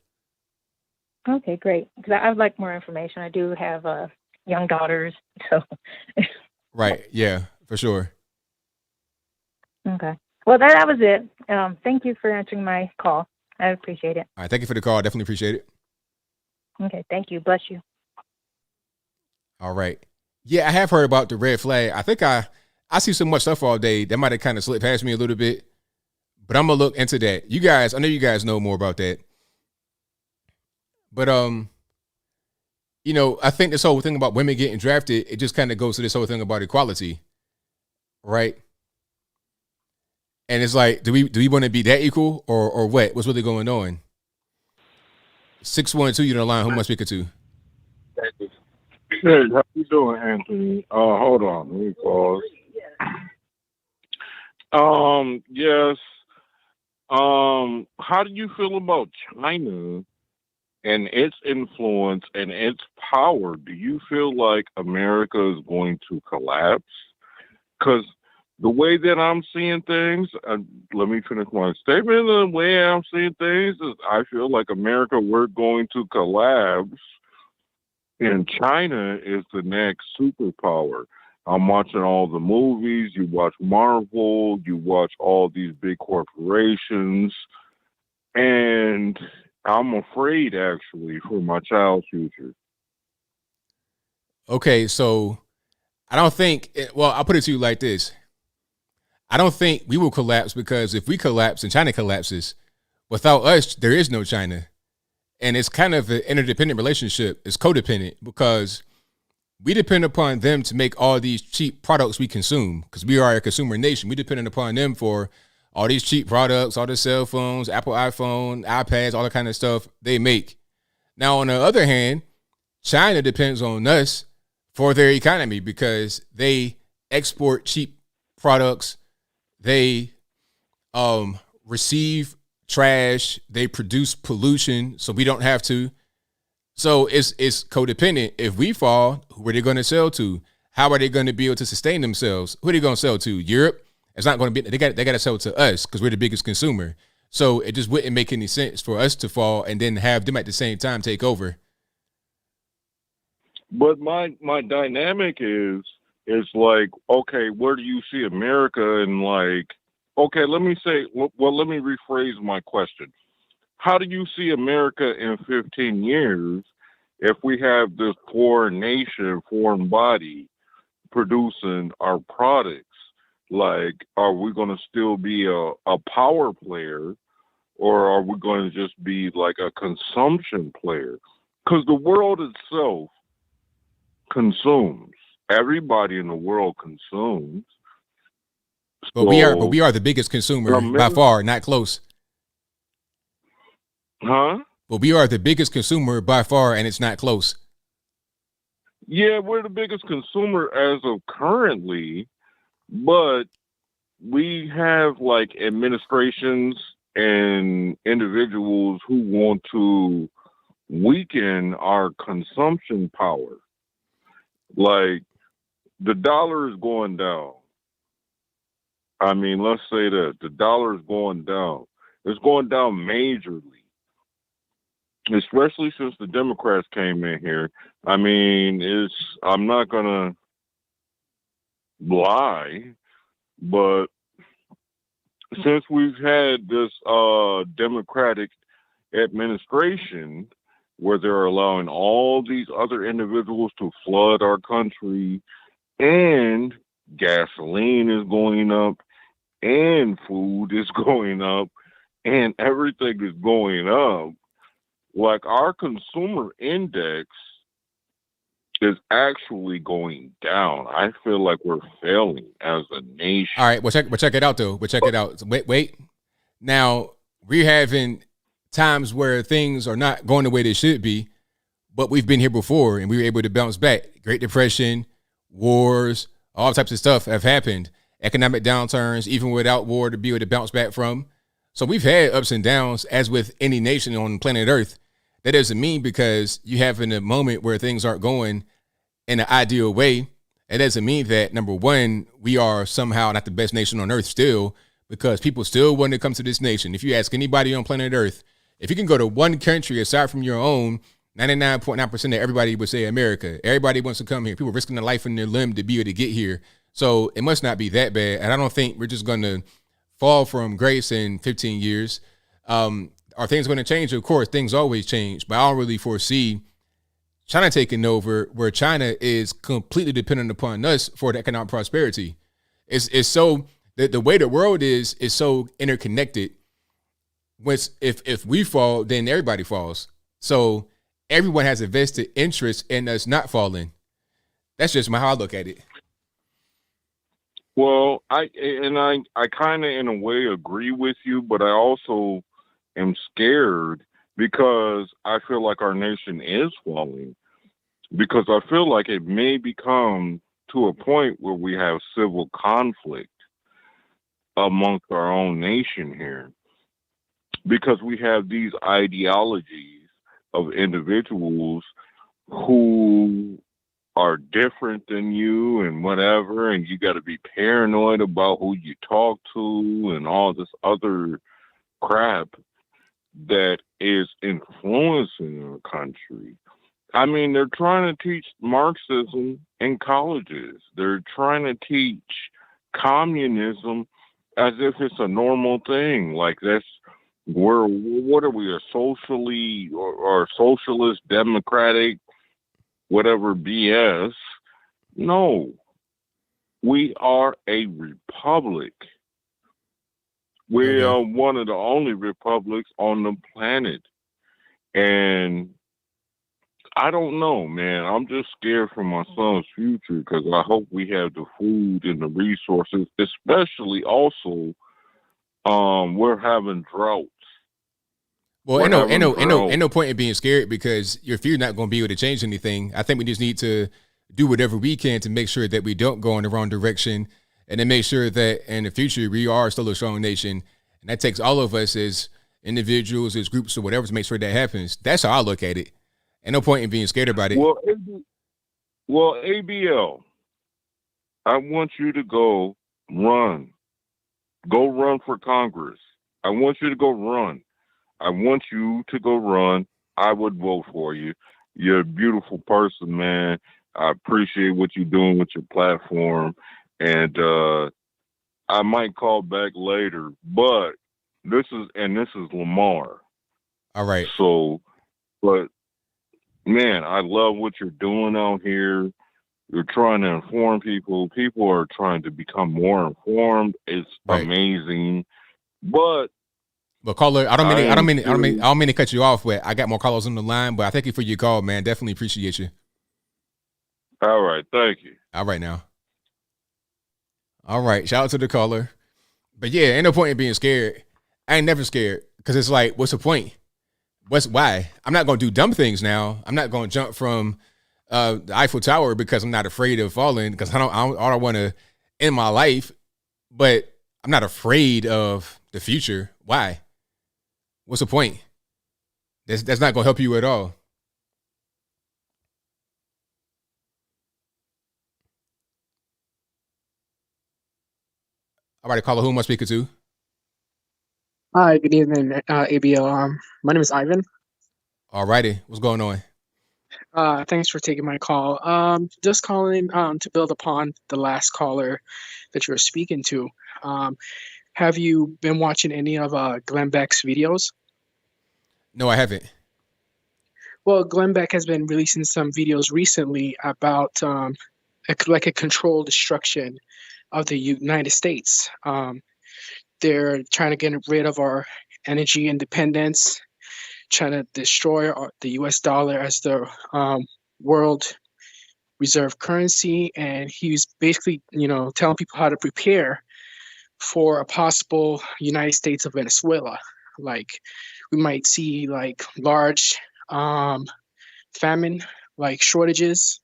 Okay, great. Because I would like more information. I do have young daughters, so. Right. Yeah, for sure. Okay. Well, that was it. Thank you for answering my call. I appreciate it. All right. Thank you for the call. Definitely appreciate it. Okay. Thank you. Bless you. All right. Yeah, I have heard about the red flag. I think I see so much stuff all day that might have kind of slipped past me a little bit, but I'm going to look into that. You guys, I know you guys know more about that. But, I think this whole thing about women getting drafted, it just kind of goes to this whole thing about equality, right? And it's like, do we want to be that equal or what? What's really going on? 612, you're on the line. Who am I speaking to? Hey, how you doing, Anthony? Hold on, let me pause. Yes. How do you feel about China and its influence and its power? Do you feel like America is going to collapse? Because the way that I'm seeing things, let me finish my statement. The way I'm seeing things is I feel like America, we're going to collapse, and China is the next superpower. I'm watching all the movies. You watch Marvel. You watch all these big corporations. And I'm afraid, actually, for my child's future. Okay, so I don't think, well, I'll put it to you like this. I don't think we will collapse, because if we collapse and China collapses, without us, there is no China. And it's kind of an interdependent relationship. It's codependent, because we depend upon them to make all these cheap products we consume, because we are a consumer nation. We depend upon them for all these cheap products, all the cell phones, Apple iPhone, iPads, all that kind of stuff they make. Now, on the other hand, China depends on us for their economy, because they export cheap products. They receive trash. They produce pollution, so we don't have to. So it's codependent. If we fall, who are they going to sell to? How are they going to be able to sustain themselves? Who are they going to sell to? Europe? It's not going to be. They got to sell to us, because we're the biggest consumer. So it just wouldn't make any sense for us to fall and then have them at the same time take over. But my dynamic is like, okay, where do you see America? And like, okay, let me rephrase my question. How do you see America in 15 years if we have this foreign nation, foreign body producing our products? Like, are we going to still be a power player, or are we going to just be like a consumption player? Because the world itself consumes. Everybody in the world consumes. But we are the biggest consumer by far, not close. Huh? But we are the biggest consumer by far, and it's not close. Yeah, we're the biggest consumer as of currently, but we have like administrations and individuals who want to weaken our consumption power. Like, the dollar is going down. I mean, let's say that the dollar is going down. It's going down majorly, especially since the Democrats came in here. I mean, I'm not going to lie, but since we've had this Democratic administration where they're allowing all these other individuals to flood our country, and gasoline is going up, and food is going up, and everything is going up, like, our consumer index is actually going down. I feel like we're failing as a nation. All right, we'll check it out, though. We'll check it out. Wait. Now, we're having times where things are not going the way they should be, but we've been here before, and we were able to bounce back. Great Depression, wars, all types of stuff have happened. Economic downturns, even without war, to be able to bounce back from. So we've had ups and downs, as with any nation on planet Earth. That doesn't mean because you have in a moment where things aren't going in an ideal way, it doesn't mean that, number one, we are somehow not the best nation on Earth still, because people still want to come to this nation. If you ask anybody on planet Earth, if you can go to one country aside from your own, 99.9% of everybody would say America. Everybody wants to come here. People risking their life and their limb to be able to get here. So it must not be that bad. And I don't think we're just going to fall from grace in 15 years. Are things going to change? Of course, things always change. But I don't really foresee China taking over, where China is completely dependent upon us for the economic prosperity. It's so, the way the world is so interconnected. If we fall, then everybody falls. So everyone has a vested interest in us not falling. That's just how I look at it. Well, I kind of in a way agree with you, but I also am scared because I feel like our nation is falling. Because I feel like it may become to a point where we have civil conflict amongst our own nation here. Because we have these ideologies of individuals who are different than you and whatever, and you got to be paranoid about who you talk to and all this other crap that is influencing our country. I mean, they're trying to teach Marxism in colleges. They're trying to teach communism as if it's a normal thing. Like what are we, a socially or socialist, democratic, whatever BS? No, we are a republic. We are one of the only republics on the planet. And I don't know, man. I'm just scared for my son's future because I hope we have the food and the resources, especially also we're having droughts. Well, ain't no point in being scared because your fear not going to be able to change anything. I think we just need to do whatever we can to make sure that we don't go in the wrong direction and to make sure that in the future we are still a strong nation. And that takes all of us as individuals, as groups, or whatever to make sure that happens. That's how I look at it. Ain't no point in being scared about it. Well, ABL, I want you to go run. Go run for Congress. I want you to go run. I want you to go run. I would vote for you. You're a beautiful person, man. I appreciate what you're doing with your platform. And I might call back later, but this is Lamar. All right. So, but man, I love what you're doing out here. You're trying to inform people. People are trying to become more informed. It's amazing. But caller, I don't mean to cut you off, but I got more callers on the line. But I thank you for your call, man. Definitely appreciate you. All right, thank you. All right now. All right, shout out to the caller. But yeah, ain't no point in being scared. I ain't never scared because it's like, what's the point? Why? I'm not going to do dumb things now. I'm not going to jump from the Eiffel Tower because I'm not afraid of falling because I don't want to end my life, but I'm not afraid of the future. Why? What's the point? That's not going to help you at all. All right, caller, who am I speaking to? Hi, good evening, ABL. My name is Ivan. All righty, what's going on? Thanks for taking my call. Just calling to build upon the last caller that you were speaking to. Have you been watching any of Glenn Beck's videos? No, I haven't. Well, Glenn Beck has been releasing some videos recently about a controlled destruction of the United States. They're trying to get rid of our energy independence, trying to destroy the U.S. dollar as the world reserve currency. And he's basically, telling people how to prepare for a possible United States of Venezuela. Like we might see like large famine, like shortages,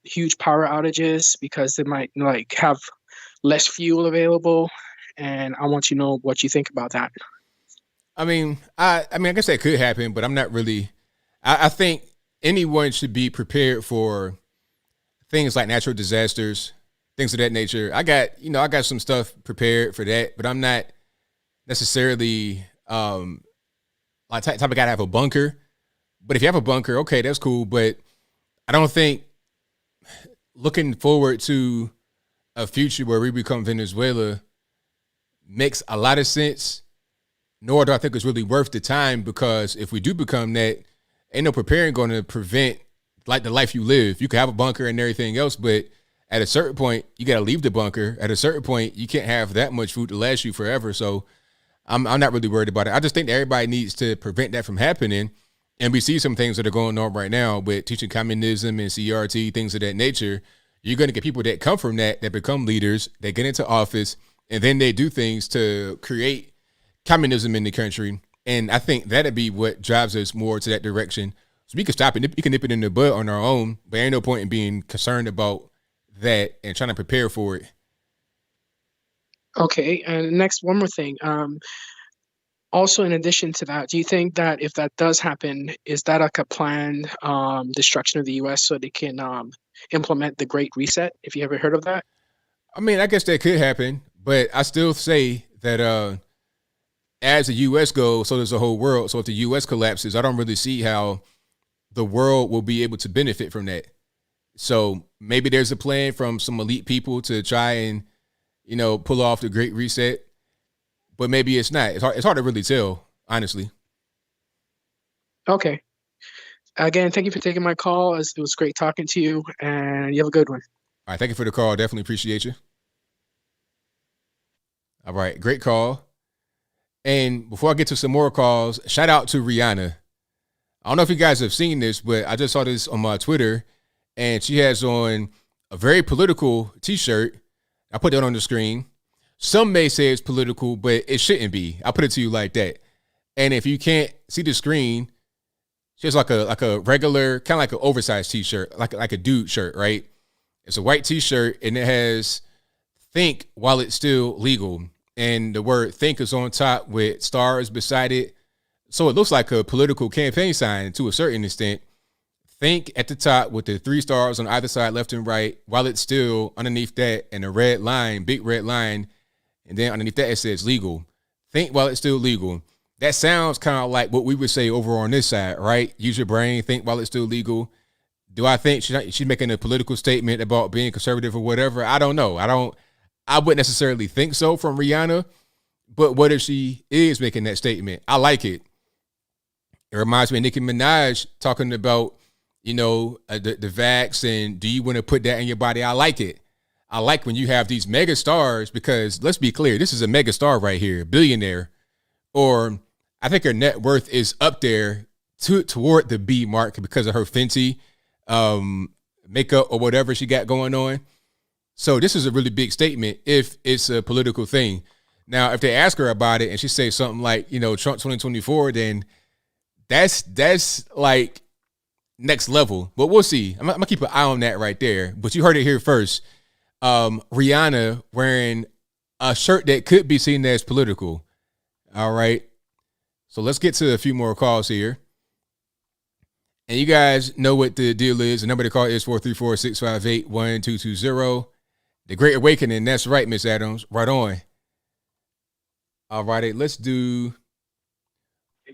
huge power outages because they might like have less fuel available. And I want you to know what you think about that. I mean, I guess that could happen, but I'm not really. I think anyone should be prepared for things like natural disasters, things of that nature. I got some stuff prepared for that, but I'm not necessarily like type of guy to have a bunker. But if you have a bunker, okay, that's cool. But I don't think looking forward to a future where we become Venezuela makes a lot of sense, nor do I think it's really worth the time, because if we do become that, ain't no preparing going to prevent like the life you live. You can have a bunker and everything else, but at a certain point, you got to leave the bunker. At a certain point, you can't have that much food to last you forever. So I'm not really worried about it. I just think that everybody needs to prevent that from happening. And we see some things that are going on right now with teaching communism and CRT, things of that nature. You're going to get people that come from that become leaders, that get into office, and then they do things to create communism in the country. And I think that'd be what drives us more to that direction. So we can stop it. We can nip it in the bud on our own, but ain't no point in being concerned about that and trying to prepare for it. Okay, and next, one more thing. Also, in addition to that, do you think that if that does happen, is that like a planned destruction of the U.S. so they can implement the Great Reset? If you ever heard of that? I mean, I guess that could happen, but I still say that as the U.S. goes, so does the whole world. So if the U.S. collapses, I don't really see how the world will be able to benefit from that. So maybe there's a plan from some elite people to try and, pull off the Great Reset. But maybe it's not. It's hard to really tell, honestly. Okay. Again, thank you for taking my call. It was great talking to you, and you have a good one. All right. Thank you for the call. Definitely appreciate you. All right. Great call. And before I get to some more calls, shout out to Rihanna. I don't know if you guys have seen this, but I just saw this on my Twitter, and she has on a very political T-shirt. I put that on the screen. Some may say it's political, but it shouldn't be. I'll put it to you like that. And if you can't see the screen, she has like a regular, kind of like an oversized T-shirt, like a dude shirt, right? It's a white T-shirt, and it has "Think while it's still legal," and the word "think" is on top with stars beside it. So it looks like a political campaign sign to a certain extent. Think at the top with the 3 stars on either side, left and right, while it's still underneath that, and a red line, big red line. And then underneath that, it says legal. Think while it's still legal. That sounds kind of like what we would say over on this side, right? Use your brain, think while it's still legal. Do I think she's making a political statement about being conservative or whatever? I don't know. I wouldn't necessarily think so from Rihanna. But what if she is making that statement? I like it. It reminds me of Nicki Minaj talking about, the vax and do you want to put that in your body? I like it. I like when you have these mega stars because let's be clear, this is a mega star right here, billionaire, or I think her net worth is up there toward the B mark because of her Fenty makeup or whatever she got going on. So this is a really big statement if it's a political thing. Now, if they ask her about it and she says something like, Trump 2024, then that's like next level. But we'll see. I'm gonna keep an eye on that right there. But you heard it here first. Rihanna wearing a shirt that could be seen as political. All right. So let's get to a few more calls here. And you guys know what the deal is. The number to call is 434-658-1220. The Great Awakening. That's right, Miss Adams. Right on. All righty. Let's do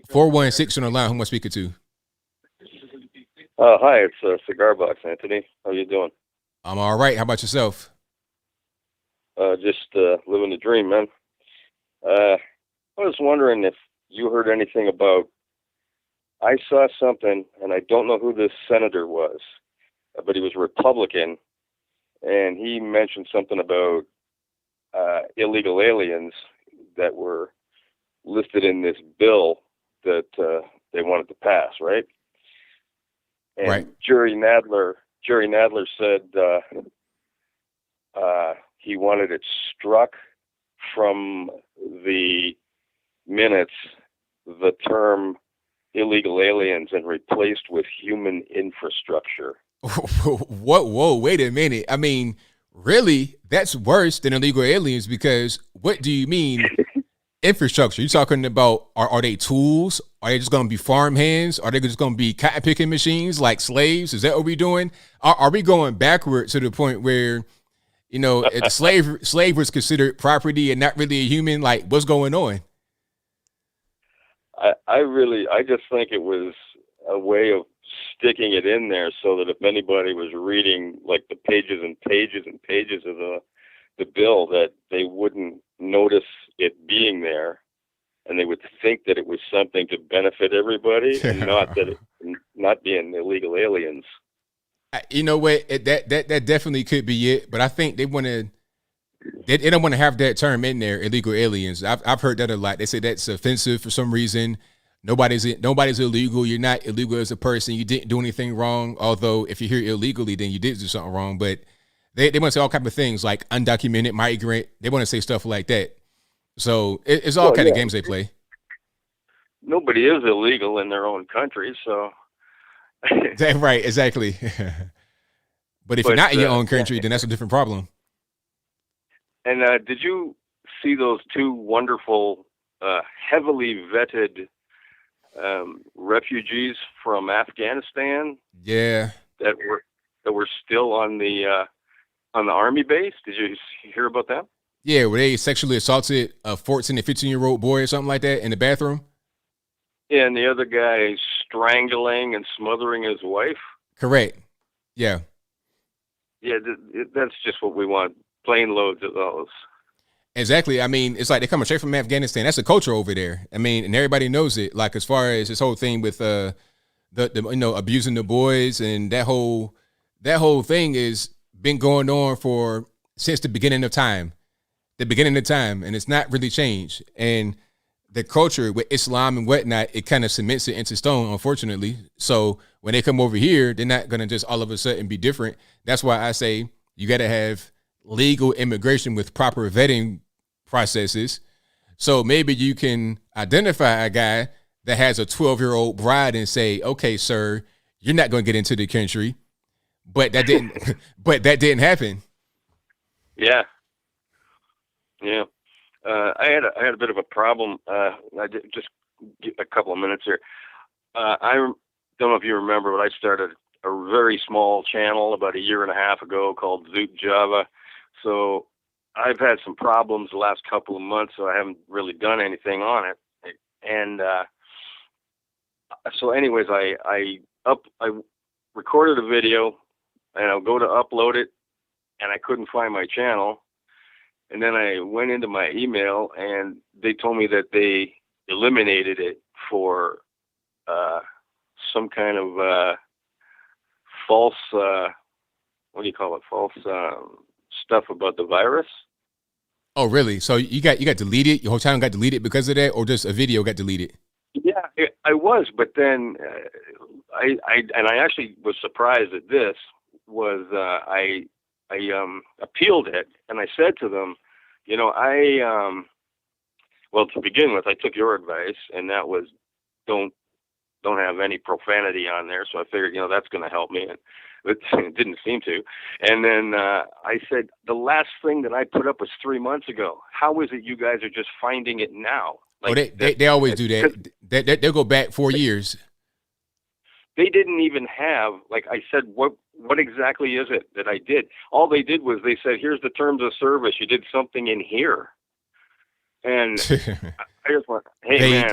416 on the line. Who am I speaking to? Hi, it's Cigar Box, Anthony. How you doing? I'm all right. How about yourself? Just living the dream, man. I was wondering if you heard anything about. I saw something, and I don't know who this senator was, but he was Republican, and he mentioned something about illegal aliens that were listed in this bill that they wanted to pass, right? And right. Jerry Nadler said he wanted it struck from the minutes, the term illegal aliens, and replaced with human infrastructure. What? Whoa, wait a minute. I mean, really, that's worse than illegal aliens because what do you mean infrastructure? You talking about, are they tools? Are they just going to be farm hands? Are they just going to be cotton picking machines like slaves? Is that what we're doing? Are we going backwards to the point where, slave was considered property and not really a human? Like, what's going on? I just think it was a way of sticking it in there so that if anybody was reading like the pages and pages and pages of the bill, that they wouldn't notice it being there, and they would think that it was something to benefit everybody and not being illegal aliens. You know what? That definitely could be it, but I think they want to. They don't want to have that term in there, illegal aliens. I've heard that a lot. They say that's offensive for some reason. nobody's illegal. You're not illegal as a person. You didn't do anything wrong. Although if you're here illegally, then you did do something wrong. But they want to say all kinds of things like undocumented migrant. They want to say stuff like that. So it's all kind of games they play. Nobody is illegal in their own country, so. Right, exactly. But if you're not in your own country, then that's a different problem. And did you see those two wonderful, heavily vetted refugees from Afghanistan? Yeah. That were still on the army base. Did you hear about that? Yeah, where they sexually assaulted a 14 and 15-year-old boy or something like that in the bathroom. Yeah, and the other guy strangling and smothering his wife. Correct. Yeah. Yeah, that's just what we want. Plane loads of those. Exactly. I mean, it's like they're coming straight from Afghanistan. That's a culture over there. I mean, and everybody knows it. Like as far as this whole thing with the abusing the boys and that whole thing is been going on since the beginning of time. And it's not really changed. And the culture with Islam and whatnot, it kind of cements it into stone, unfortunately. So when they come over here, they're not going to just all of a sudden be different. That's why I say you got to have legal immigration with proper vetting processes. So maybe you can identify a guy that has a 12-year-old bride and say, okay, sir, you're not going to get into the country. But that didn't happen. Yeah. Yeah. I had a bit of a problem. I did just get a couple of minutes here. I don't know if you remember, but I started a very small channel about a year and a half ago called Zoot Java. So I've had some problems the last couple of months, so I haven't really done anything on it. And so anyways, I recorded a video, and I'll go to upload it, and I couldn't find my channel. And then I went into my email, and they told me that they eliminated it for some kind of false, what do you call it? False stuff about the virus. Oh, really? So you got deleted? Your whole channel got deleted because of that, or just a video got deleted? Yeah, I was, but then I actually was surprised at this. I appealed it, and I said to them, well, to begin with, I took your advice, and that was don't have any profanity on there. So I figured, that's going to help me, and it didn't seem to. And then I said, the last thing that I put up was 3 months ago. How is it you guys are just finding it now? Like, they always do that. They'll go back 4 years. They didn't even have, like I said, what exactly is it that I did? All they did was they said, here's the terms of service. You did something in here. And I just went, hey,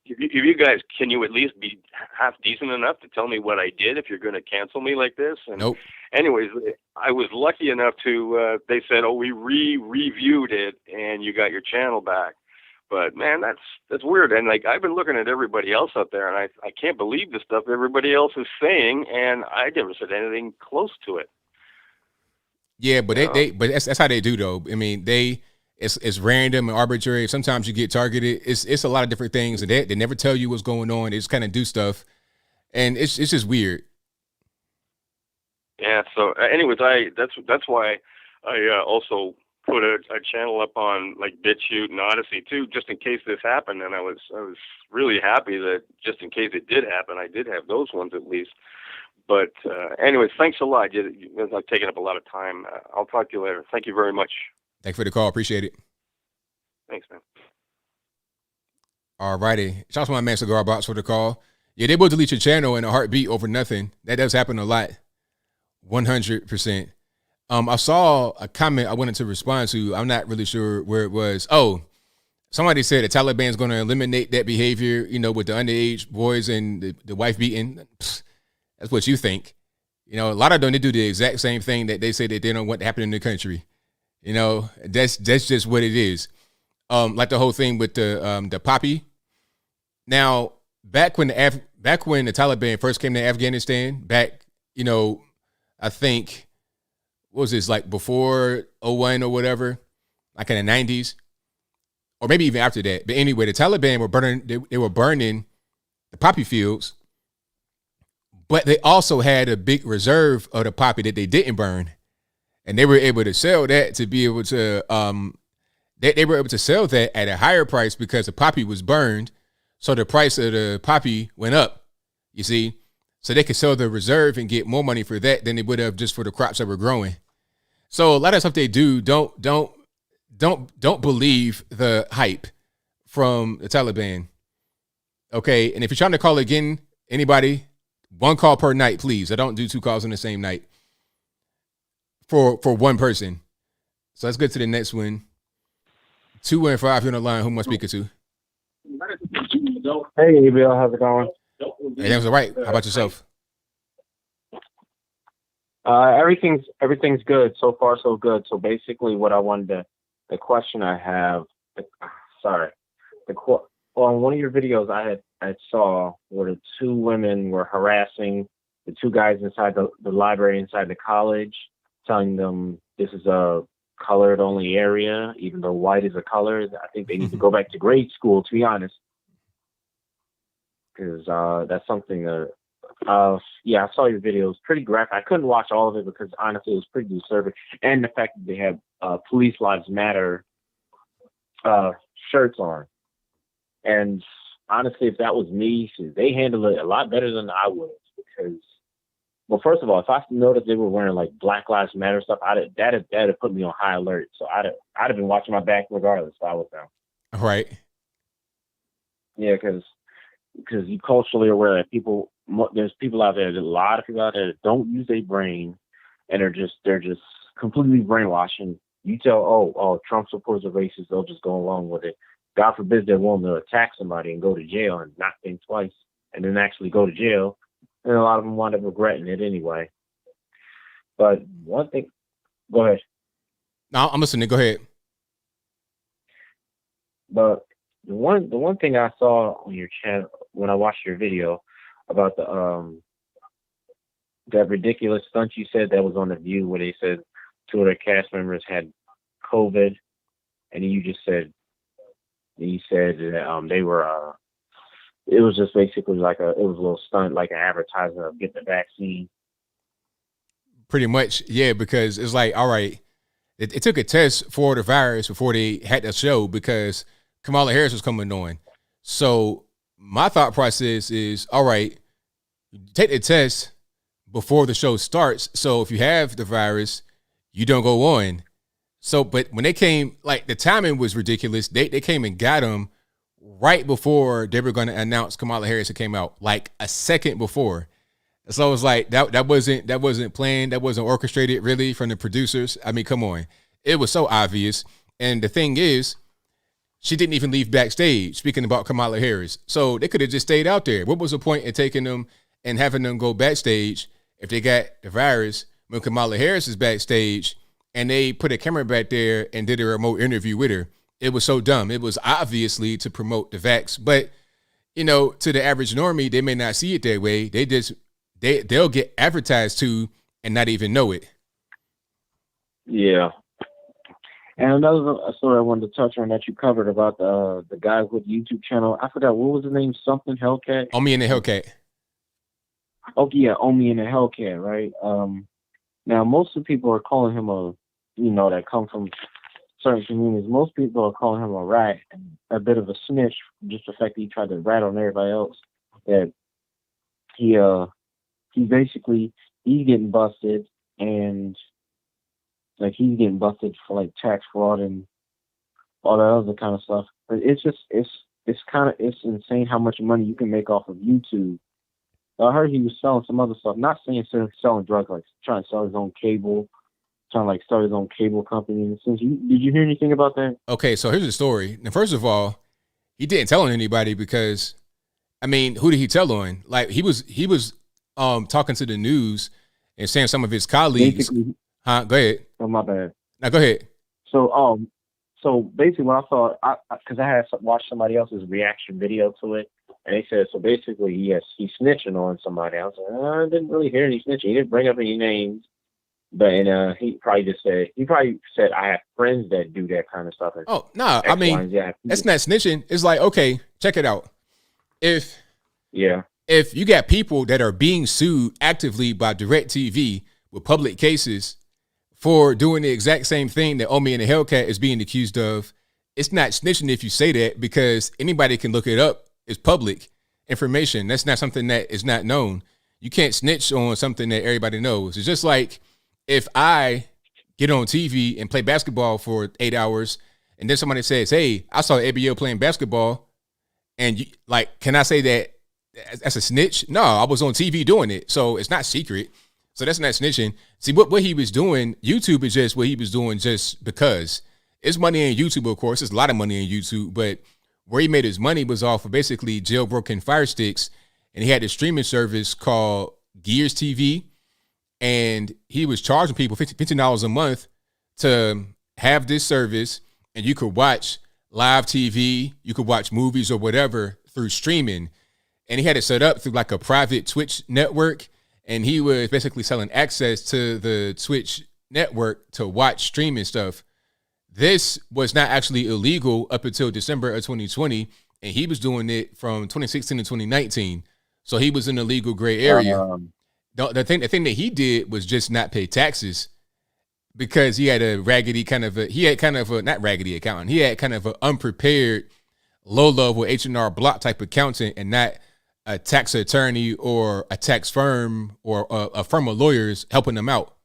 if you guys, can you at least be half decent enough to tell me what I did if you're going to cancel me like this? And nope. Anyways, I was lucky enough to, they said, oh, we reviewed it and you got your channel back. But man, that's weird. And like, I've been looking at everybody else out there, and I can't believe the stuff everybody else is saying, and I never said anything close to it. Yeah, but but that's how they do though. I mean, it's random and arbitrary. Sometimes you get targeted. It's a lot of different things, and they never tell you what's going on. They just kind of do stuff, and it's just weird. Yeah. So, anyways, that's why I also put a channel up on like BitChute and Odyssey too, just in case this happened. And I was really happy that just in case it did happen, I did have those ones at least. But anyways, thanks a lot. I've taken up a lot of time. I'll talk to you later. Thank you very much. Thanks for the call. Appreciate it. Thanks, man. All righty. Shout out to my man Cigar Box for the call. Yeah, they will delete your channel in a heartbeat over nothing. That does happen a lot. 100%. I saw a comment I wanted to respond to. I'm not really sure where it was. Oh, somebody said the Taliban's going to eliminate that behavior, with the underage boys and the wife beating. Pfft, that's what you think. A lot of them, they do the exact same thing that they say that they don't want to happen in the country. That's just what it is. Like the whole thing with the poppy. Now, back when the Taliban first came to Afghanistan, I think, what was this, like before 01 or whatever, like in the 90s, or maybe even after that. But anyway, the Taliban were burning. They were burning the poppy fields, but they also had a big reserve of the poppy that they didn't burn, and they were able to sell that to be able to. They were able to sell that at a higher price because the poppy was burned, so the price of the poppy went up. You see, so they could sell the reserve and get more money for that than they would have just for the crops that were growing. So a lot of stuff they do, don't believe the hype from the Taliban. Okay, and if you're trying to call again, anybody, 1 call per night, please. I don't do 2 calls on the same night for one person. So let's get to the next one. 215, you're on the line. Who am I speaking to? Hey, ABL, how's it going? Hey, that was all right. How about yourself? Everything's good. So far, so good. So basically what I wanted to, the question I have, on one of your videos I saw where the 2 women were harassing the 2 guys inside the library inside the college, telling them this is a colored only area, even though white is a color. I think they need to go back to grade school, to be honest, because that's something that I saw your video. It was pretty graphic. I couldn't watch all of it because honestly it was pretty disturbing, and the fact that they had Police Lives Matter shirts on. And honestly, if that was me, they handled it a lot better than I would, because, well, first of all, if I noticed they were wearing like Black Lives Matter stuff, that'd have put me on high alert. So I'd have been watching my back regardless if I was them. Right. Yeah, because you culturally aware that there's people out there, there's a lot of people out there that don't use their brain, and they're just completely brainwashing. You tell, oh, Trump supporters are racist, they'll just go along with it. God forbid they're willing to attack somebody and go to jail and not think twice, and then actually go to jail. And a lot of them wind up regretting it anyway. But one thing, go ahead. No, I'm listening. Go ahead. But the one thing I saw on your channel when I watched your video about that ridiculous stunt you said that was on The View, where they said 2 of their cast members had COVID, and you said that they were it was just basically it was a little stunt, like an advertisement of get the vaccine. Pretty much, yeah, because it's like, all right, it took a test for the virus before they had the show because Kamala Harris was coming on. So my thought process is, all right, take the test before the show starts. So if you have the virus, you don't go on. So, but when they came, like, the timing was ridiculous. They came and got him right before they were going to announce Kamala Harris came out, like a second before. So it was like that wasn't planned, that wasn't orchestrated really from the producers. I mean, come on, it was so obvious. And the thing is, she didn't even leave backstage. Speaking about Kamala Harris, so they could have just stayed out there. What was the point in taking them and having them go backstage if they got the virus when Kamala Harris is backstage and they put a camera back there and did a remote interview with her? It was so dumb. It was obviously to promote the vax, but to the average normie, they may not see it that way. They'll get advertised to and not even know it. Yeah. And another story I wanted to touch on that you covered about the guy with the YouTube channel. I forgot, what was his name? Something Hellcat? Omi and the Hellcat. Oh yeah, Omi and the Hellcat, right? Now most of the people are calling him that come from certain communities. Most people are calling him a rat, a bit of a snitch, just the fact that he tried to rat on everybody else. That he basically, he's getting busted, and like he's getting busted for like tax fraud and all that other kind of stuff. But it's insane how much money you can make off of YouTube. I heard he was selling some other stuff, not saying selling drugs, like trying to sell his own cable, trying to like start his own cable company. Did you hear anything about that? Okay, so here's the story. Now, first of all, he didn't tell on anybody because, I mean, who did he tell on? Like he was talking to the news and saying some of his colleagues. Basically, Go ahead. Oh, my bad. Now go ahead. So basically, what I thought, because I had watched somebody else's reaction video to it, and they said, so basically, he's snitching on somebody else. I didn't really hear any snitching. He didn't bring up any names. But he probably said I have friends that do that kind of stuff. Oh no, I mean that's not snitching. It's like, okay, check it out. If you got people that are being sued actively by DirecTV with public cases for doing the exact same thing that Omi and the Hellcat is being accused of, it's not snitching if you say that, because anybody can look it up. It's public information. That's not something that is not known. You can't snitch on something that everybody knows. It's just like if I get on TV and play basketball for 8 hours and then somebody says, hey, I saw ABL playing basketball, and you, like, can I say that that's a snitch? No, I was on TV doing it. So it's not secret. So that's not snitching. See, what he was doing, YouTube is just what he was doing just because. It's money in YouTube, of course. There's a lot of money in YouTube, but where he made his money was off of basically jailbroken Fire Sticks, and he had a streaming service called Gears TV, and he was charging people $15 a month to have this service, and you could watch live TV, you could watch movies or whatever through streaming, and he had it set up through like a private Twitch network, and he was basically selling access to the Twitch network to watch streaming stuff. This was not actually illegal up until December of 2020, and he was doing it from 2016 to 2019. So he was in the legal gray area. The thing that he did was just not pay taxes, because he had a raggedy not raggedy accountant. He had kind of an unprepared, low-level H&R Block type accountant, and not a tax attorney or a tax firm or a firm of lawyers helping him out.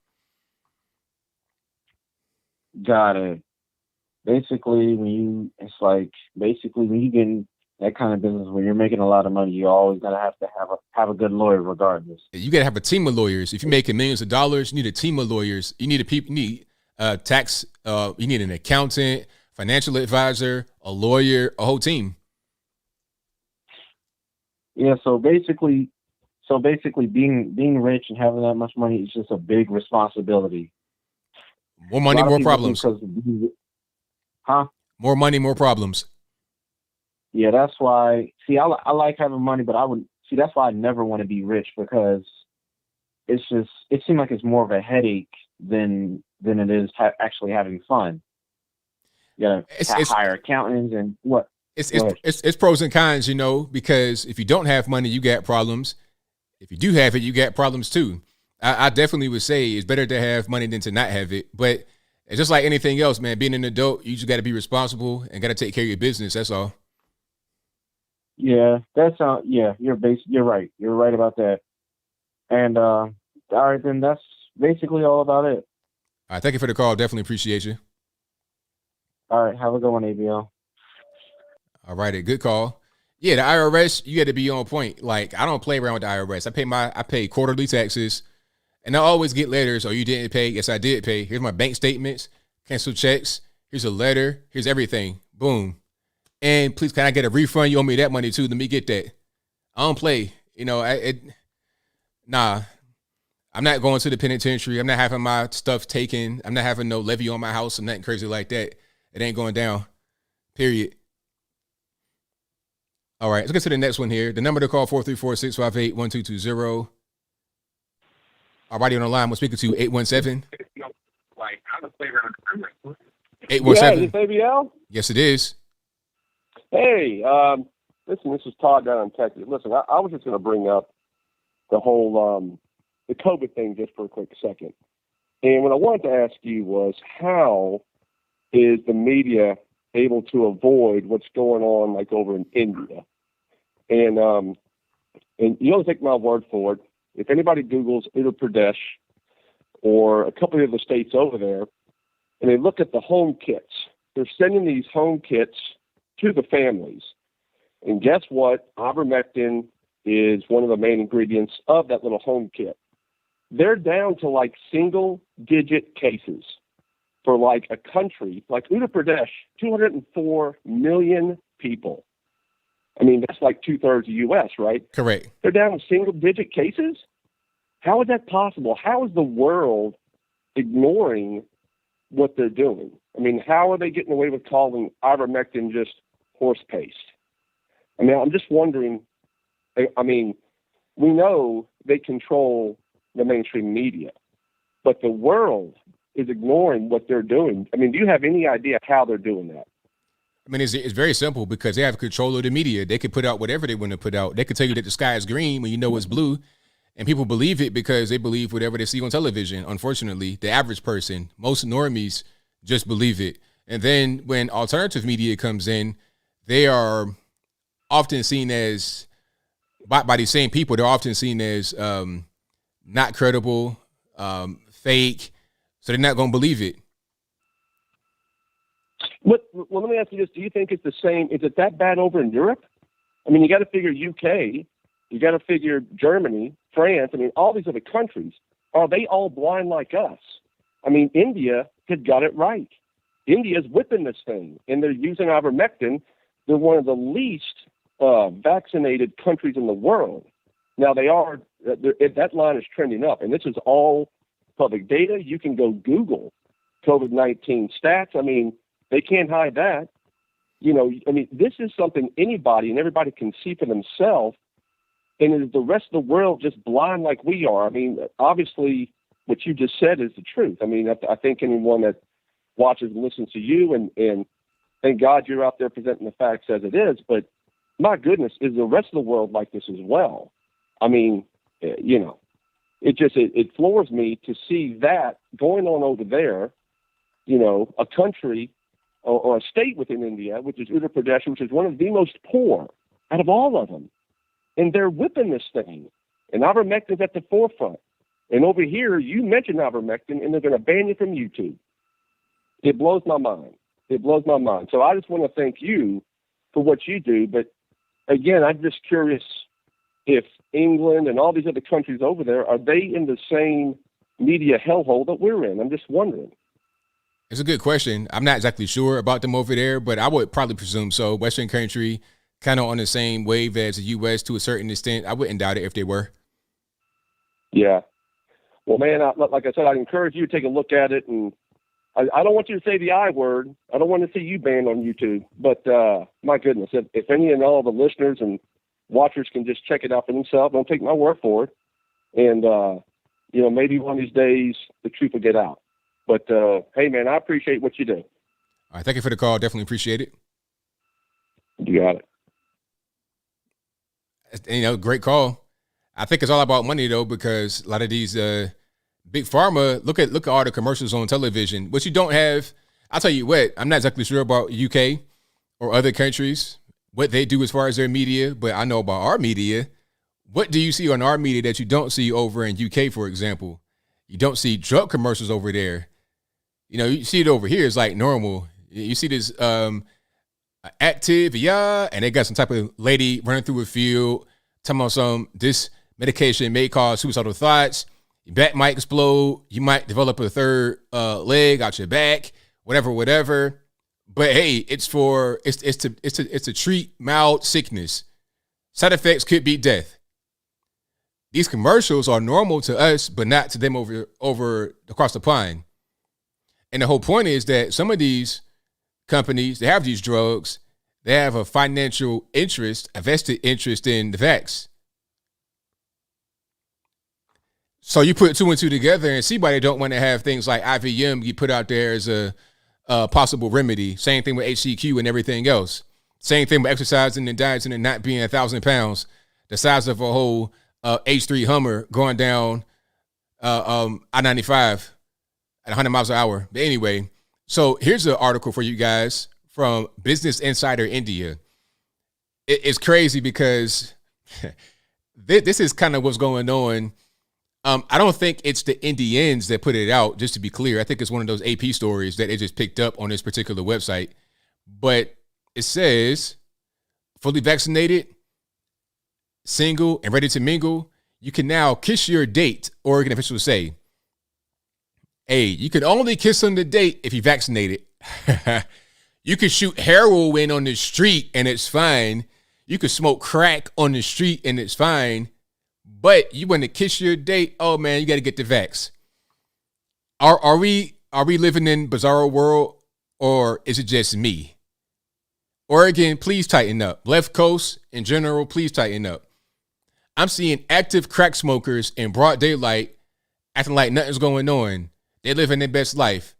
Got it. Basically, when you get in that kind of business, when you're making a lot of money, you're always gonna have to have a good lawyer, regardless. You gotta have a team of lawyers. If you're making millions of dollars, you need a team of lawyers. You need tax. You need an accountant, financial advisor, a lawyer, a whole team. Yeah. So basically, being rich and having that much money is just a big responsibility. More money, more problems. More money, more problems. Yeah, that's why. See, I like having money, but that's why I never want to be rich, because it seems like it's more of a headache than it is actually having fun. Yeah, hire accountants and what. It's pros and cons, because if you don't have money, you got problems. If you do have it, you got problems too. I definitely would say it's better to have money than to not have it, but it's just like anything else, man. Being an adult, you just got to be responsible and got to take care of your business. That's all. Yeah, you're right. You're right about that. And all right, then that's basically all about it. All right, thank you for the call. Definitely appreciate you. All right, have a good one, ABL. All righty, good call. Yeah, the IRS, you got to be on point. Like, I don't play around with the IRS. I pay quarterly taxes. And I always get letters, you didn't pay. Yes, I did pay. Here's my bank statements, cancel checks. Here's a letter. Here's everything. Boom. And please, can I get a refund? You owe me that money too. Let me get that. I don't play. Nah. I'm not going to the penitentiary. I'm not having my stuff taken. I'm not having no levy on my house or nothing crazy like that. It ain't going down. Period. All right, let's get to the next one here. The number to call, 434-658-1220. Alrighty, on the line, we're speaking to 817. 817. Yeah, is this ABL? Yes, it is. Hey, listen, this is Todd down in Texas. Listen, I was just going to bring up the whole the COVID thing just for a quick second. And what I wanted to ask you was, how is the media able to avoid what's going on, like over in India? And you don't take my word for it. If anybody Googles Uttar Pradesh or a couple of the states over there, and they look at the home kits, they're sending these home kits to the families. And guess what? Ivermectin is one of the main ingredients of that little home kit. They're down to like single-digit cases for like a country like Uttar Pradesh, 204 million people. I mean, that's like 2/3 of the U.S., right? Correct. They're down to single-digit cases? How is that possible? How is the world ignoring what they're doing? I mean, how are they getting away with calling ivermectin just horse paste? I mean, I'm just wondering. I mean, we know they control the mainstream media, but the world is ignoring what they're doing. I mean, do you have any idea how they're doing that? I mean, it's very simple because they have control of the media. They can put out whatever they want to put out. They can tell you that the sky is green when you know it's blue, and people believe it because they believe whatever they see on television. Unfortunately, the average person, most normies, just believe it. And then when alternative media comes in, they are often seen as, by these same people, they're often seen as not credible, fake, so they're not going to believe it. Well, let me ask you this. Do you think it's the same? Is it that bad over in Europe? I mean, you got to figure UK, you got to figure Germany, France. I mean, all these other countries, are they all blind like us? I mean, India had got it right. India's whipping this thing, and they're using ivermectin. They're one of the least vaccinated countries in the world. Now, that line is trending up, and this is all public data. You can go Google COVID-19 stats. I mean, they can't hide that. You know, I mean, this is something anybody and everybody can see for themselves. And is the rest of the world just blind like we are? I mean, obviously, what you just said is the truth. I mean, I think anyone that watches and listens to you, and thank God you're out there presenting the facts as it is. But my goodness, is the rest of the world like this as well? I mean, you know, it floors me to see that going on over there. You know, a country or a state within India, which is Uttar Pradesh, which is one of the most poor out of all of them. And they're whipping this thing. And ivermectin's at the forefront. And over here, you mentioned ivermectin, and they're going to ban you from YouTube. It blows my mind. It blows my mind. So I just want to thank you for what you do. But again, I'm just curious if England and all these other countries over there, are they in the same media hellhole that we're in? I'm just wondering. It's a good question. I'm not exactly sure about them over there, but I would probably presume so. Western country, kind of on the same wave as the U.S. to a certain extent. I wouldn't doubt it if they were. Yeah. Well, man, like I said, I'd encourage you to take a look at it. And I don't want you to say the I word. I don't want to see you banned on YouTube. But my goodness, if any and all the listeners and watchers can just check it out for themselves, don't take my word for it. And, you know, maybe one of these days the truth will get out. But, hey, man, I appreciate what you do. All right. Thank you for the call. Definitely appreciate it. You got it. You know, great call. I think it's all about money, though, because a lot of these big pharma, look at all the commercials on television. What you don't have, I'll tell you what, I'm not exactly sure about UK or other countries, what they do as far as their media, but I know about our media. What do you see on our media that you don't see over in UK, for example? You don't see drug commercials over there. You know, you see it over here. It's like normal. You see this active, yeah, and they got some type of lady running through a field, talking about this medication may cause suicidal thoughts. Your back might explode. You might develop a third leg out your back, whatever. But hey, it's to treat mild sickness. Side effects could be death. These commercials are normal to us, but not to them over across the pond. And the whole point is that some of these companies, they have these drugs, they have a financial interest, a vested interest in the vax. So you put two and two together and see why they don't want to have things like IVM you put out there as a possible remedy. Same thing with HCQ and everything else. Same thing with exercising and dieting and not being 1,000 pounds, the size of a whole H3 Hummer going down I-95 at 100 miles an hour. But anyway, so here's an article for you guys from Business Insider India. It's crazy because this is kind of what's going on. I don't think it's the Indians that put it out, just to be clear. I think it's one of those AP stories that they just picked up on this particular website. But it says, fully vaccinated, single, and ready to mingle, you can now kiss your date, Oregon officials say. Hey, you can only kiss on the date if you're vaccinated. You can shoot heroin on the street and it's fine. You can smoke crack on the street and it's fine. But you want to kiss your date, oh man, you got to get the vax. Are we living in bizarro world, or is it just me? Oregon, please tighten up. Left coast in general, please tighten up. I'm seeing active crack smokers in broad daylight acting like nothing's going on. They living their best life.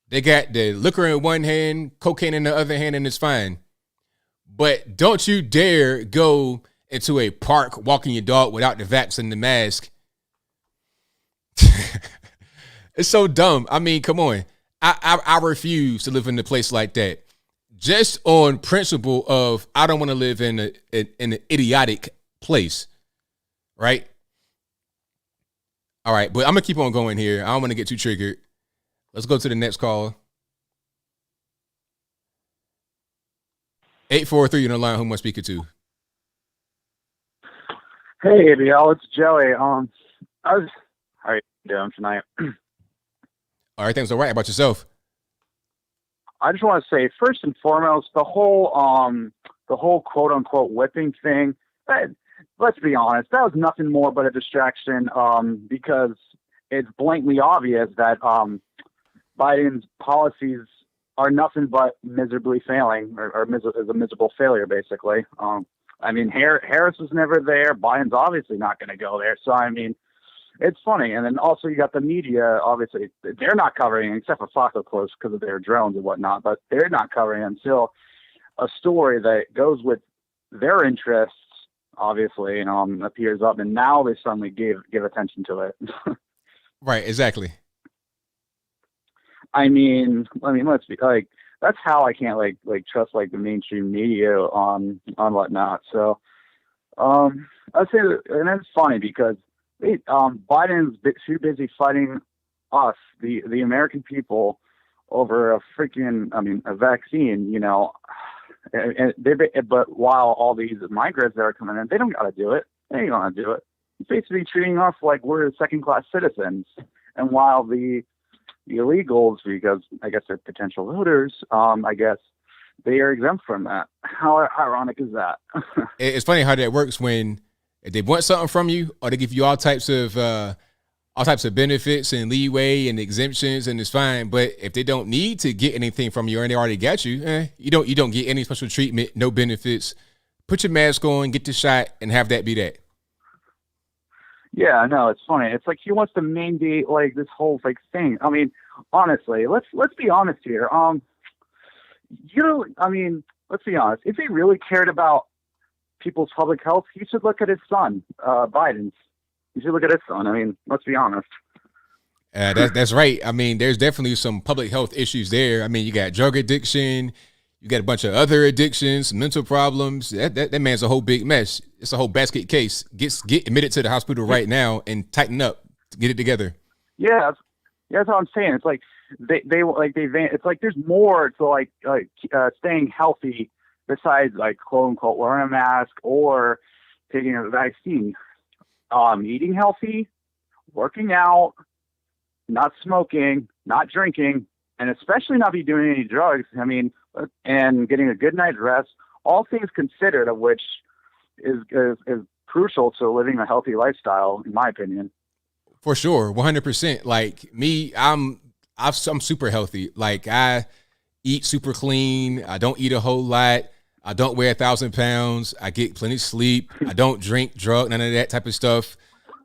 They got the liquor in one hand, cocaine in the other hand, and it's fine. But don't you dare go into a park walking your dog without the vax and the mask. It's so dumb. I mean, come on. I refuse to live in a place like that. Just on principle of I don't want to live in an idiotic place. Right? All right, but I'm going to keep on going here. I don't want to get too triggered. Let's go to the next call. 843 on the line. Who am I speaking to? Hey, ABL, it's Joey. How are you doing tonight? All right, thanks. All right. How about yourself? I just want to say, first and foremost, the whole quote unquote whipping thing. Let's be honest, that was nothing more but a distraction. Because it's blatantly obvious that Biden's policies are nothing but miserably failing, or is a miserable failure, basically. I mean, Harris was never there. Biden's obviously not going to go there. So, I mean, it's funny. And then also you got the media, obviously, they're not covering, except for Fox, of course, because of their drones and whatnot, but they're not covering until a story that goes with their interests, obviously, appears up. And now they suddenly give attention to it. Right, exactly. I mean, let's be like, that's how I can't like trust like the mainstream media on whatnot. So, I'd say that, and it's funny because Biden's too busy fighting us, the American people, over a vaccine, you know, but while all these migrants that are coming in, they don't got to do it. They ain't gonna do it. He's basically treating us like we're second-class citizens, and while the illegals, because I guess they're potential voters, I guess they are exempt from that. How ironic is that? It's funny how that works when if they want something from you, or they give you all types of benefits and leeway and exemptions, and it's fine. But if they don't need to get anything from you, and they already got you, you don't get any special treatment, no benefits. Put your mask on, get the shot, and have that be that. Yeah, no, it's funny. It's like he wants to mandate like this whole like thing. I mean, honestly, let's be honest here. Let's be honest. If he really cared about people's public health, he should look at his son, Biden's. He should look at his son. I mean, let's be honest. That's right. I mean, there's definitely some public health issues there. I mean, you got drug addiction, you got a bunch of other addictions, mental problems. That man's a whole big mess. It's a whole basket case. Get admitted to the hospital right now and tighten up. Get it together. Yeah, that's what I'm saying. It's like it's like there's more to staying healthy besides like quote unquote wearing a mask or taking a vaccine. Eating healthy, working out, not smoking, not drinking, and especially not be doing any drugs. I mean, and getting a good night's rest, all things considered, of which is crucial to living a healthy lifestyle, in my opinion. For sure, 100%. Like me, I'm super healthy. Like I eat super clean. I don't eat a whole lot. I don't weigh 1,000 pounds. I get plenty of sleep. I don't drink, drug, none of that type of stuff.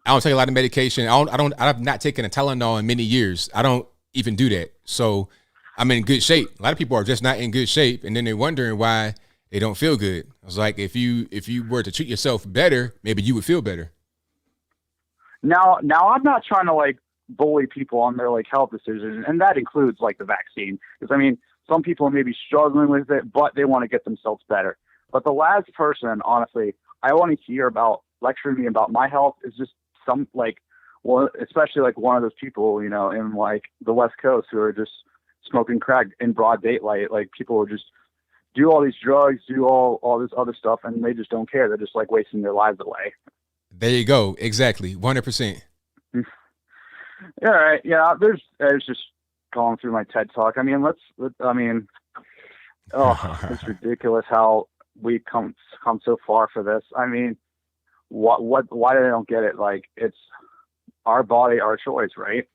I don't take a lot of medication. I've not taken a Tylenol in many years. I don't even do that. So I'm in good shape. A lot of people are just not in good shape, and then they're wondering why they don't feel good. I was like, if you were to treat yourself better, maybe you would feel better. Now I'm not trying to like bully people on their like health decisions, and that includes like the vaccine. Because I mean, some people may be struggling with it, but they want to get themselves better. But the last person, honestly, I want to hear about lecturing me about my health is just especially like one of those people, you know, in like the West Coast who are just smoking crack in broad daylight. Like people will just do all these drugs, do all this other stuff, and they just don't care. They're just like wasting their lives away. There you go. Exactly. 100%. All right. Yeah. There's just going through my TED talk. I mean, it's ridiculous how we come so far for this. I mean, why do they don't get it? Like, it's our body, our choice, right?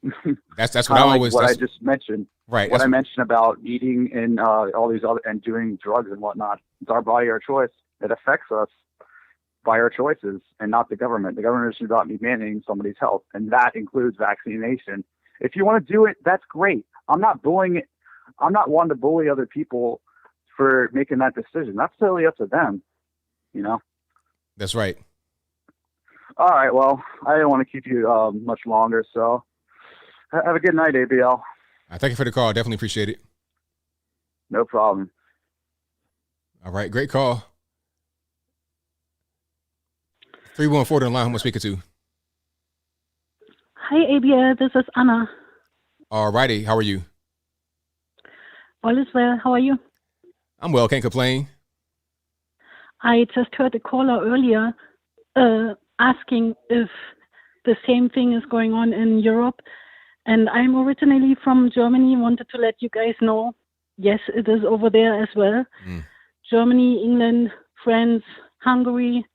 That's what I always. What I just mentioned. Right. What I mentioned about eating and all these other and doing drugs and whatnot. It's our body, our choice. It affects us. by our choices and not the government. The government should not be mandating somebody's health, and that includes vaccination. If you want to do it, that's great. I'm not bullying it. I'm not one to bully other people for making that decision. That's totally up to them, you know? That's right. All right. Well, I didn't want to keep you much longer, so have a good night, ABL. Thank you for the call. Definitely appreciate it. No problem. All right. Great call. 314 on the line. Who am I speaking to? Hi, ABL. This is Anna. All righty. How are you? All is well. How are you? I'm well. Can't complain. I just heard a caller earlier asking if the same thing is going on in Europe. And I'm originally from Germany. Wanted to let you guys know, yes, it is over there as well. Germany, England, France, Hungary,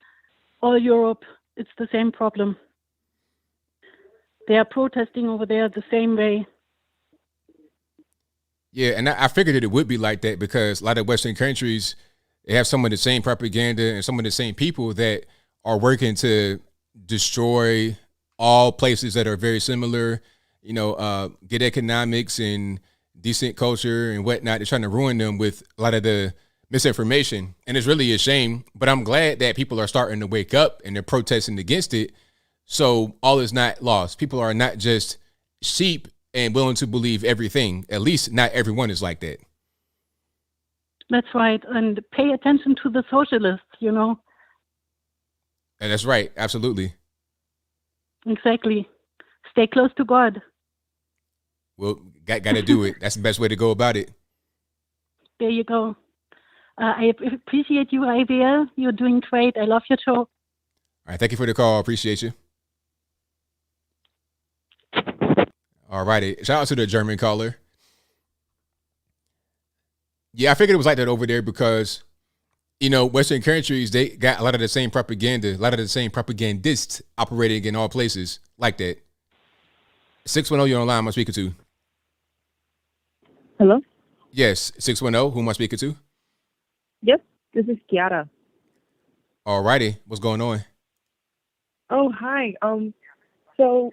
all Europe, it's the same problem. They are protesting over there the same way. Yeah, and I figured that it would be like that because a lot of Western countries, they have some of the same propaganda and some of the same people that are working to destroy all places that are very similar, you know, get economics and decent culture and whatnot. They're trying to ruin them with a lot of the misinformation. And it's really a shame, but I'm glad that people are starting to wake up and they're protesting against it. So all is not lost. People are not just sheep and willing to believe everything. At least not everyone is like that. That's right. And pay attention to the socialists, you know. And that's right. Absolutely. Exactly. Stay close to God. Well, got to do it. That's the best way to go about it. There you go. I appreciate you, ABL. You're doing great. I love your show. All right. Thank you for the call. Appreciate you. All righty. Shout out to the German caller. Yeah, I figured it was like that over there because, you know, Western countries, they got a lot of the same propaganda, a lot of the same propagandists operating in all places like that. 610, you're online. Who am I speaking to? Hello? Yes, 610. Who am I speaking to? Yep, this is Kiara. All righty. What's going on? Oh, hi. So,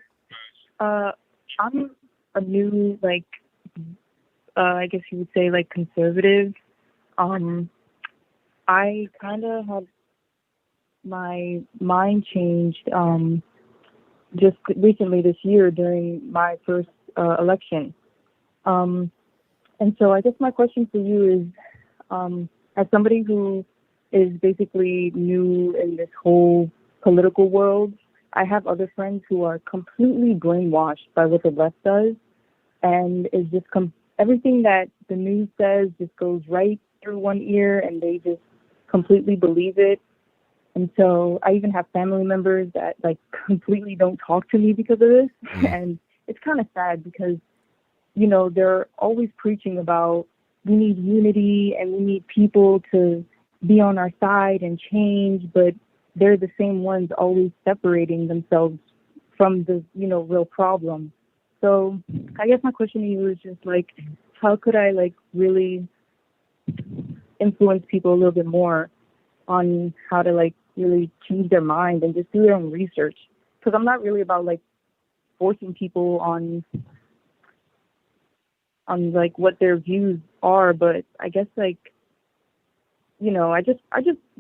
I'm a new, like, I guess you would say, like, conservative. I kind of had my mind changed just recently this year during my first election. And so I guess my question for you is, as somebody who is basically new in this whole political world, I have other friends who are completely brainwashed by what the left does, and is just everything that the news says just goes right through one ear, and they just completely believe it. And so I even have family members that like completely don't talk to me because of this. And it's kind of sad because, you know, they're always preaching about we need unity and we need people to be on our side and change, but they're the same ones always separating themselves from the, you know, real problem. So I guess my question to you is just like, how could I like really influence people a little bit more on how to like really change their mind and just do their own research? Because I'm not really about like forcing people on like what their views are, but I guess like, you know, I just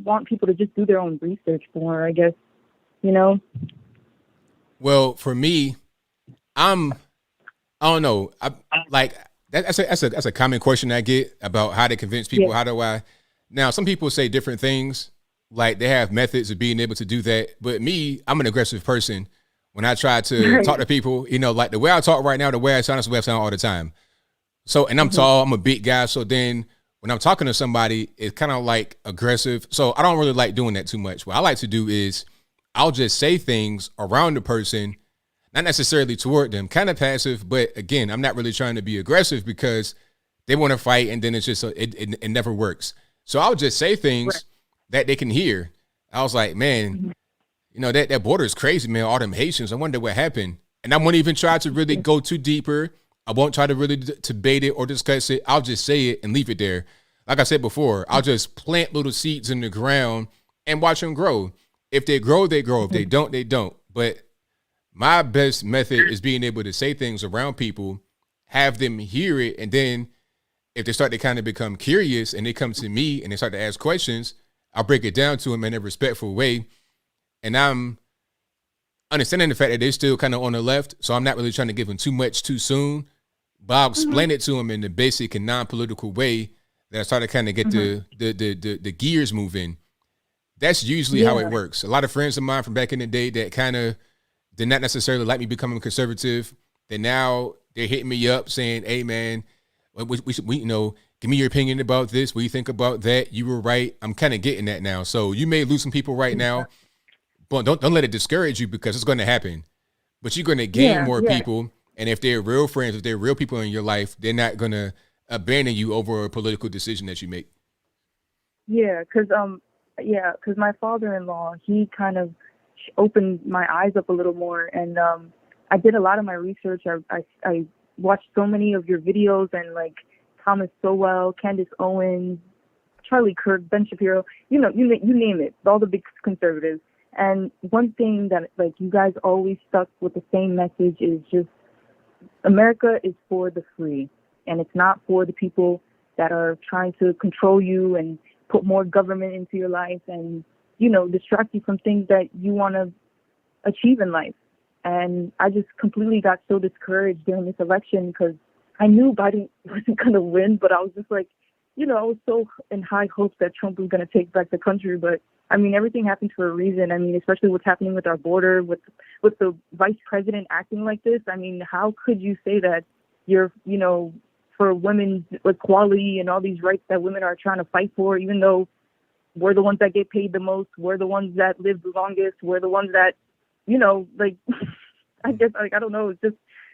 want people to just do their own research more, I guess, you know? Well, for me, I don't know. That's a common question I get about how to convince people. Yeah. How do I? Now, some people say different things, like they have methods of being able to do that. But me, I'm an aggressive person. When I try to talk to people, you know, like the way I talk right now, the way I sound is the way I sound all the time. So, and I'm tall, I'm a big guy. So then when I'm talking to somebody, it's kind of like aggressive. So I don't really like doing that too much. What I like to do is I'll just say things around the person, not necessarily toward them, kind of passive. But again, I'm not really trying to be aggressive because they want to fight and then it's just, it never works. So I'll just say things that they can hear. I was like, man, you know, that border is crazy, man. All them Haitians, I wonder what happened. And I won't even try to really go too deeper. I won't try to really debate it or discuss it. I'll just say it and leave it there. Like I said before, I'll just plant little seeds in the ground and watch them grow. If they grow, they grow. If they don't, they don't. But my best method is being able to say things around people, have them hear it, and then if they start to kind of become curious and they come to me and they start to ask questions, I'll break it down to them in a respectful way. And I'm understanding the fact that they're still kind of on the left, so I'm not really trying to give them too much too soon, but I'll explain it to them in the basic and non-political way that I start to kind of get the gears moving. That's usually how it works. A lot of friends of mine from back in the day that kind of did not necessarily like me becoming conservative, that now they're hitting me up saying, hey, man, we you know, give me your opinion about this. What do you think about that? You were right. I'm kind of getting that now. So you may lose some people right now, but don't let it discourage you because it's going to happen. But you're going to gain more people. And if they're real friends, if they're real people in your life, they're not going to abandon you over a political decision that you make. Yeah, because my father-in-law, he kind of opened my eyes up a little more, and I did a lot of my research. I watched so many of your videos, and like Thomas Sowell, Candace Owens, Charlie Kirk, Ben Shapiro, you name it, all the big conservatives. And one thing that like you guys always stuck with the same message is just America is for the free, and it's not for the people that are trying to control you and put more government into your life and, distract you from things that you want to achieve in life. And I just completely got so discouraged during this election because I knew Biden wasn't going to win, but I was just like, I was so in high hopes that Trump was going to take back the country. But I mean, everything happened for a reason. I mean, especially what's happening with our border, with the vice president acting like this. I mean, how could you say that you're, for women's equality and all these rights that women are trying to fight for, even though we're the ones that get paid the most, we're the ones that live the longest, we're the ones that, I guess, I don't know,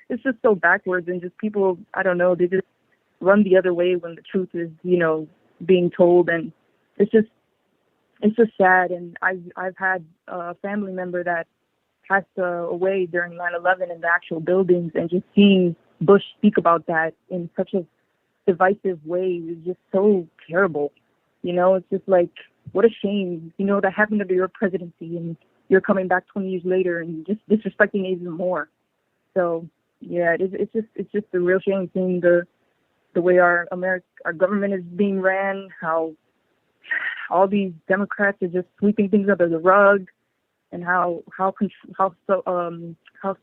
it's just so backwards, and just people, I don't know, they just run the other way when the truth is, being told, and it's just sad. And I've had a family member that passed away during 9/11 in the actual buildings, and just seeing Bush speak about that in such a divisive way is just so terrible. It's just like, what a shame, that happened under your presidency, and you're coming back 20 years later and just disrespecting it even more. So yeah, it's just a real shame seeing the way our government is being ran, how all these Democrats are just sweeping things under the rug, and how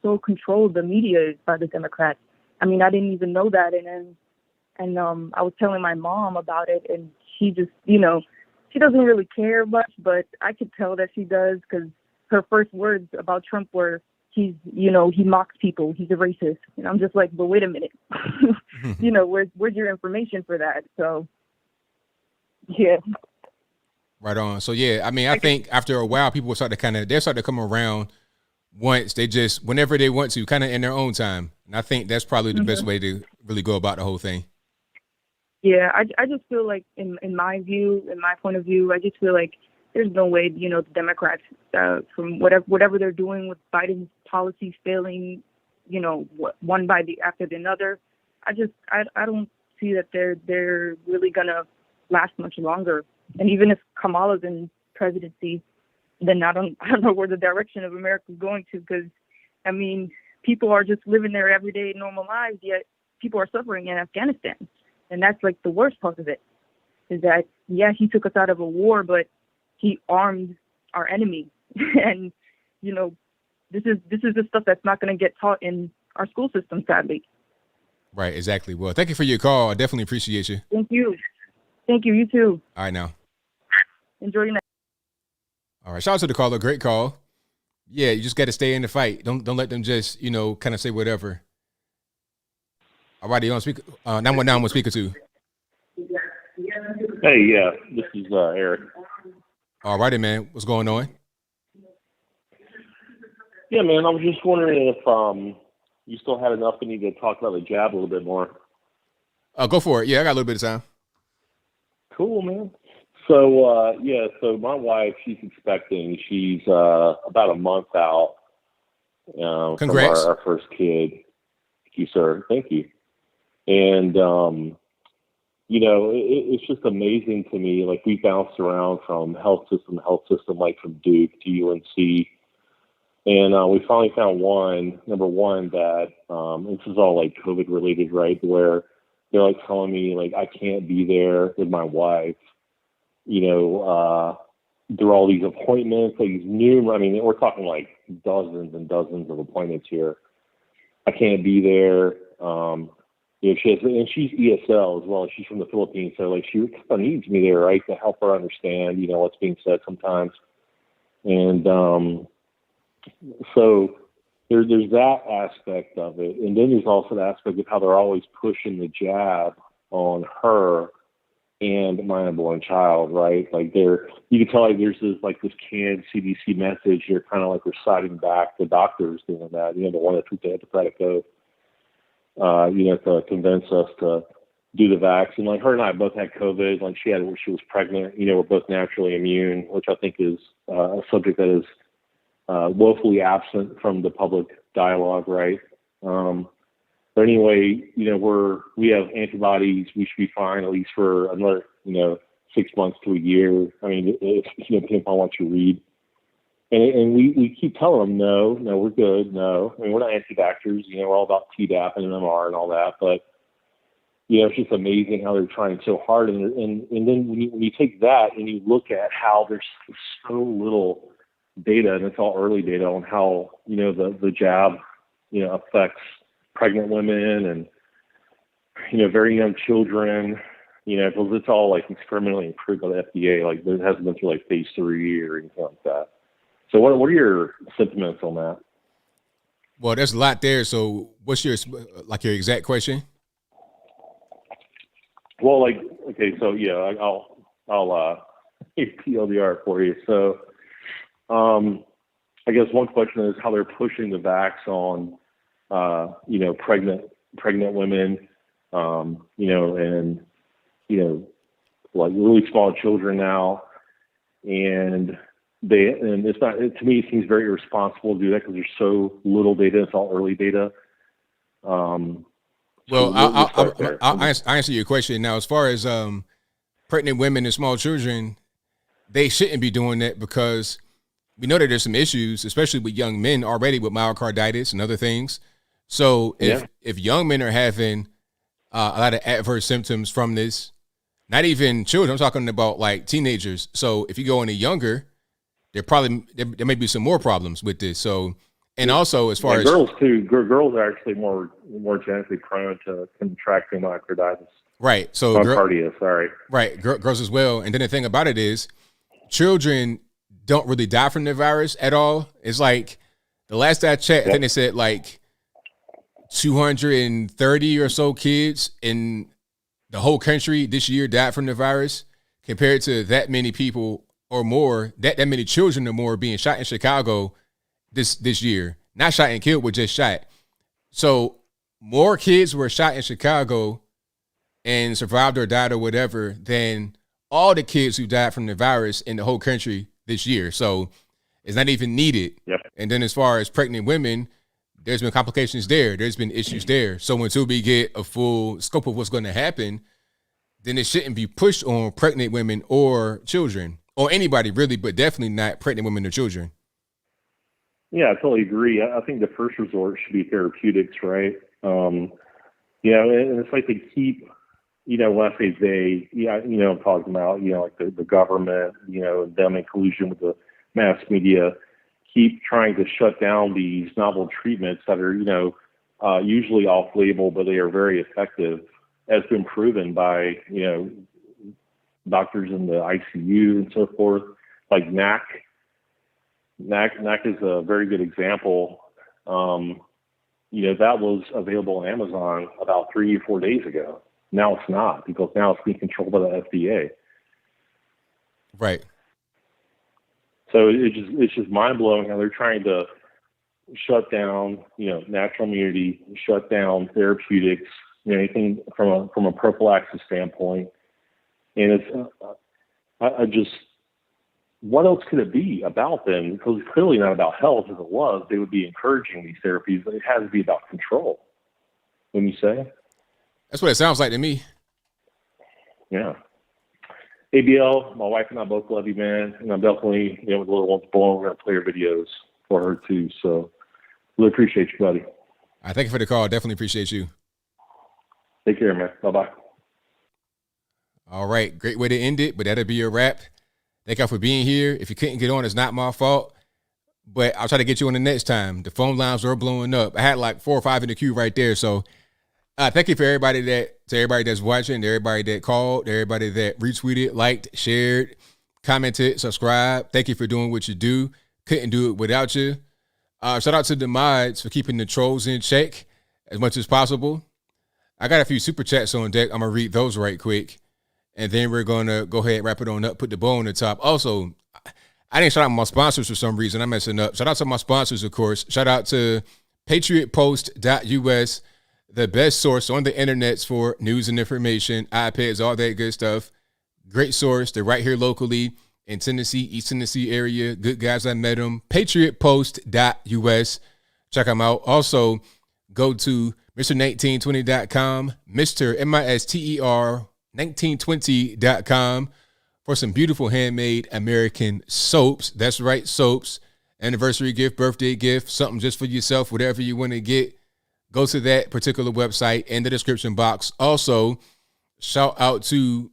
so controlled the media is by the Democrats. I mean, I didn't even know that, and I was telling my mom about it, and she just, she doesn't really care much, but I could tell that she does, because her first words about Trump were, he mocks people, he's a racist. And I'm just like, but wait a minute, where's your information for that? So, yeah. Right on. So yeah, I mean, I think after a while, people will start to come around once whenever they want to, kind of in their own time. And I think that's probably the best way to really go about the whole thing. Yeah, I just feel like in my view, in my point of view, I just feel like there's no way, the Democrats, from whatever they're doing with Biden's policies failing, one after the other, I don't see that they're really gonna last much longer. And even if Kamala's in presidency, then I don't know where the direction of America is going to, because I mean, people are just living their everyday normal lives, yet people are suffering in Afghanistan. And that's like the worst part of it, is that, yeah, he took us out of a war, but he armed our enemy. And, this is the stuff that's not going to get taught in our school system, sadly. Right, exactly. Well, thank you for your call. I definitely appreciate you. Thank you. You too. All right, now. Enjoy your night. All right, shout out to the caller. Great call. Yeah, you just got to stay in the fight. Don't let them just, kind of say whatever. All righty, on speaker. 919 was speaker 2. Hey, yeah, this is Eric. All righty, man. What's going on? Yeah, man, I was just wondering if you still had enough in you to talk about the jab a little bit more. Go for it. Yeah, I got a little bit of time. Cool, man. So, so my wife, she's expecting. She's about a month out Congrats. from our first kid. Thank you, sir. Thank you. And it's just amazing to me. Like, we bounced around from health system to health system, like from Duke to UNC. And we finally found number one, that this is all like COVID related, right? Where they're like telling me like I can't be there with my wife, through all these appointments, like these numerous, I mean, we're talking like dozens and dozens of appointments here. I can't be there. She's ESL as well. She's from the Philippines, so like she needs me there, right, to help her understand, what's being said sometimes. And so there's that aspect of it, and then there's also the aspect of how they're always pushing the jab on her and my unborn child, right? Like you can tell like there's this canned CDC message. You're kind of like reciting back the doctors doing that, the one that took the Hippocratic Oath, to convince us to do the vaccine. Like her and I both had COVID. Like she was pregnant. We're both naturally immune, which I think is a subject that is woefully absent from the public dialogue, right? But anyway, we have antibodies. We should be fine at least for another, 6 months to a year. I mean, depending upon what you read. And we keep telling them, no, we're good. No, I mean, we're not anti-vaxxers. We're all about Tdap and MMR and all that. But, it's just amazing how they're trying so hard. And then when you take that and you look at how there's so little data, and it's all early data on how, the jab, affects pregnant women and, very young children, because it's all like experimentally approved by the FDA. Like there hasn't been through like phase 3 or anything like that. So what are your sentiments on that? Well, there's a lot there. So what's your exact question? Well, so yeah, I'll TLDR for you. So, I guess one question is how they're pushing the vax on, pregnant women, and, like really small children now. And it's not, to me, it seems very irresponsible to do that because there's so little data. It's all early data. Well, I'll answer your question now. As far as pregnant women and small children, they shouldn't be doing that because we know that there's some issues, especially with young men already with myocarditis and other things. So if young men are having a lot of adverse symptoms from this, not even children, I'm talking about like teenagers. So if you go any younger, there may be some more problems with this. So, and also as far as girls too, girls are actually more genetically prone to contracting myocarditis. Right. So myocardia, sorry. Right. Girls as well. And then the thing about it is children don't really die from the virus at all. It's like the last I checked, I think they said like 230 or so kids in the whole country this year died from the virus, compared to that many people or more, that many children or more being shot in Chicago this year. Not shot and killed, but just shot. So more kids were shot in Chicago and survived or died or whatever than all the kids who died from the virus in the whole country this year. So it's not even needed. Yep. And then as far as pregnant women, there's been complications there. There's been issues there. So until we get a full scope of what's going to happen, then it shouldn't be pushed on pregnant women or children or anybody really, but definitely not pregnant women or children. Yeah, I totally agree. I think the first resort should be therapeutics, right? And it's like they keep, when I say they, I'm talking about, like the government, them in collusion with the mass media, keep trying to shut down these novel treatments that are, usually off-label, but they are very effective, as been proven by, doctors in the ICU and so forth, like NAC. NAC is a very good example. That was available on Amazon about 3 or 4 days ago. Now it's not, because now it's being controlled by the FDA. Right. So it's just mind blowing how they're trying to shut down, natural immunity, shut down therapeutics, anything from a prophylaxis standpoint. And it's what else could it be about them? Because it's clearly not about health. If it was, they would be encouraging these therapies, but it has to be about control. Wouldn't you say? That's what it sounds like to me. yeah. ABL, my wife and I both love you, man. And I'm definitely, when the little one's born, we're going to play your videos for her too. So really appreciate you, buddy. I thank you for the call. Definitely appreciate you. Take care, man. Bye-bye. All right. Great way to end it, but that'll be a wrap. Thank y'all for being here. If you couldn't get on, it's not my fault, but I'll try to get you on the next time. The phone lines were blowing up. I had like 4 or 5 in the queue right there. So thank you for everybody that's watching, to everybody that called, to everybody that retweeted, liked, shared, commented, subscribed. Thank you for doing what you do. Couldn't do it without you. Shout out to the mods for keeping the trolls in check as much as possible. I got a few super chats on deck. I'm going to read those right quick. And then we're going to go ahead and wrap it on up, put the bow on the top. Also, I didn't shout out my sponsors for some reason. I'm messing up. Shout out to my sponsors, of course. Shout out to patriotpost.us, the best source on the internets for news and information, iPads, all that good stuff. Great source. They're right here locally in Tennessee, East Tennessee area. Good guys, I met them. patriotpost.us. Check them out. Also, go to Mr1920.com, Mr. MISTER 1920.com for some beautiful handmade American soaps. That's right, soaps. Anniversary gift, birthday gift, something just for yourself, whatever you want to get. Go to that particular website in the description box. Also, shout out to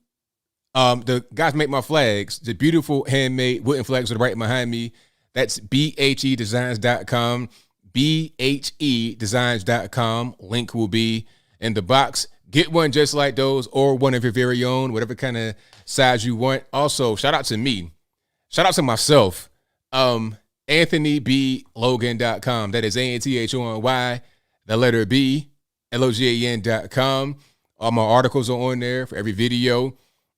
the guys make my flags, the beautiful handmade wooden flags that are right behind me. That's bhedesigns.com, bhedesigns.com. Link will be in the box. Get one just like those or one of your very own, whatever kind of size you want. Also, shout out to me. Shout out to myself. AnthonyBLogan.com. That is ANTHONY, the letter B, LOGAN.com. All my articles are on there for every video.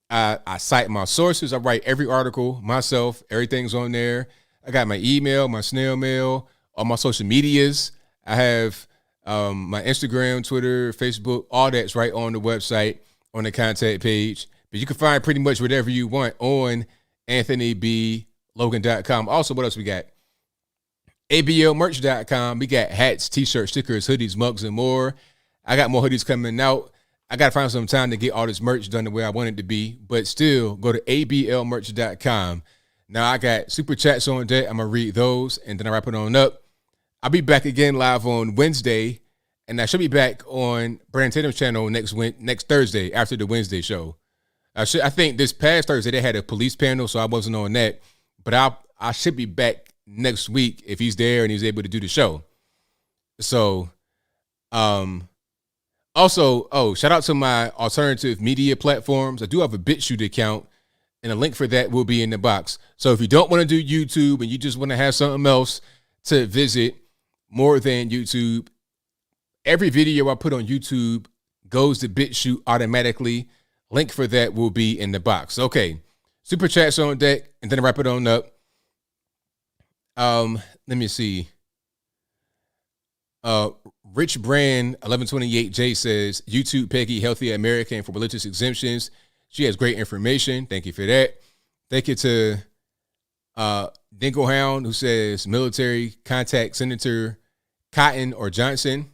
I cite my sources. I write every article myself. Everything's on there. I got my email, my snail mail, all my social medias. I have my Instagram, Twitter, Facebook, all that's right on the website, on the contact page. But you can find pretty much whatever you want on AnthonyBLogan.com. Also, what else we got? ABLmerch.com. We got hats, t-shirts, stickers, hoodies, mugs, and more. I got more hoodies coming out. I got to find some time to get all this merch done the way I want it to be. But still, go to ABLmerch.com. Now, I got super chats on deck. I'm going to read those, and then I wrap it on up. I'll be back again live on Wednesday, and I should be back on Brandon Tatum's channel next Thursday after the Wednesday show. I think this past Thursday they had a police panel, so I wasn't on that. But I should be back next week if he's there and he's able to do the show. So, also, shout out to my alternative media platforms. I do have a BitChute account, and a link for that will be in the box. So if you don't want to do YouTube and you just want to have something else to visit more than YouTube, every video I put on YouTube goes to BitChute automatically. Link for that will be in the box. Okay, super chats on deck, and then I wrap it on up. Let me see. Rich Brand 1128J says YouTube Peggy Healthy American for religious exemptions. She has great information. Thank you for that. Thank you to Dingo Hound, who says military contact Senator Cotton or Johnson.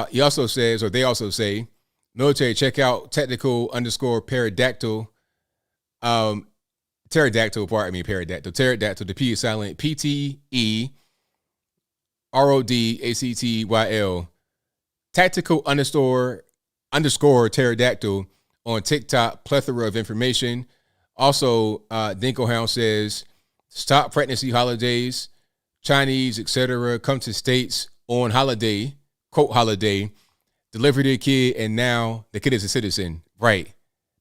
He also says, or they also say, military check out technical _ pterodactyl. Pterodactyl, the P is silent. PTERODACTYL. Tactical _ pterodactyl on TikTok. Plethora of information. Also, Dinko Hound says, stop pregnancy holidays, Chinese, etc. Come to states on holiday, quote holiday, deliver their kid, and now the kid is a citizen. Right.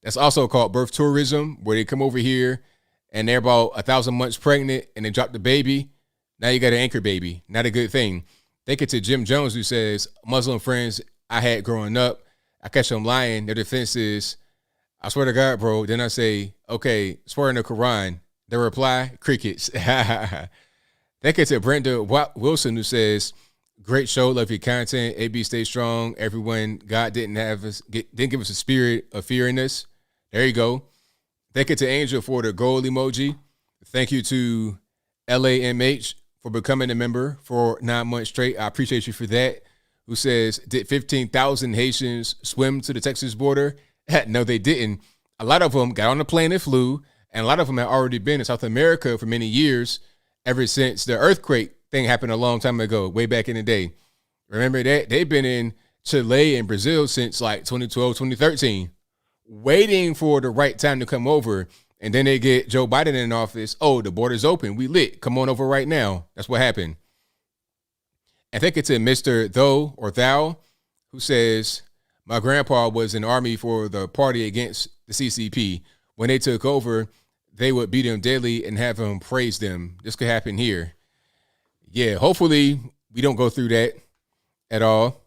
That's also called birth tourism, where they come over here and they're about 1,000 months pregnant and they drop the baby. Now you got an anchor baby. Not a good thing. Thank you to Jim Jones, who says, Muslim friends I had growing up, I catch them lying. Their defense is, I swear to God, bro. Then I say, okay, swear in the Quran. The reply, crickets. Thank you to Brenda Wilson, who says, great show, love your content. AB, stay strong. Everyone, God didn't give us a spirit of fear in us. There you go. Thank you to Angel for the gold emoji. Thank you to LAMH for becoming a member for 9 months straight. I appreciate you for that. Who says, did 15,000 Haitians swim to the Texas border? No, they didn't. A lot of them got on the plane and flew, and a lot of them had already been in South America for many years, ever since the earthquake thing happened a long time ago, way back in the day. Remember that? They've been in Chile and Brazil since like 2012, 2013, waiting for the right time to come over. And then they get Joe Biden in office. Oh, the border's open. We lit. Come on over right now. That's what happened. I think it's a Mr. Though or Thou who says, my grandpa was in the army for the party against the CCP. When they took over, they would beat him daily and have him praise them. This could happen here. Yeah, hopefully we don't go through that at all.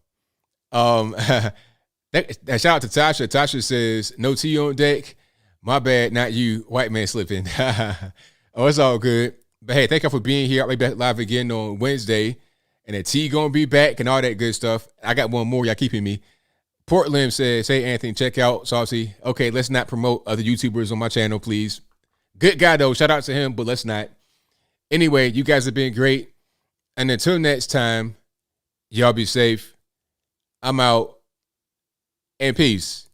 Shout out to Tasha. Tasha says, no tea on deck. My bad, not you, white man slipping. Oh, it's all good. But hey, thank you for being here. I'll be back live again on Wednesday. And the tea gonna be back and all that good stuff. I got one more. Y'all keeping me. Portland says, hey, Anthony, check out Saucy. Okay, let's not promote other YouTubers on my channel, please. Good guy, though. Shout out to him, but let's not. Anyway, you guys have been great. And until next time, y'all be safe. I'm out. And peace.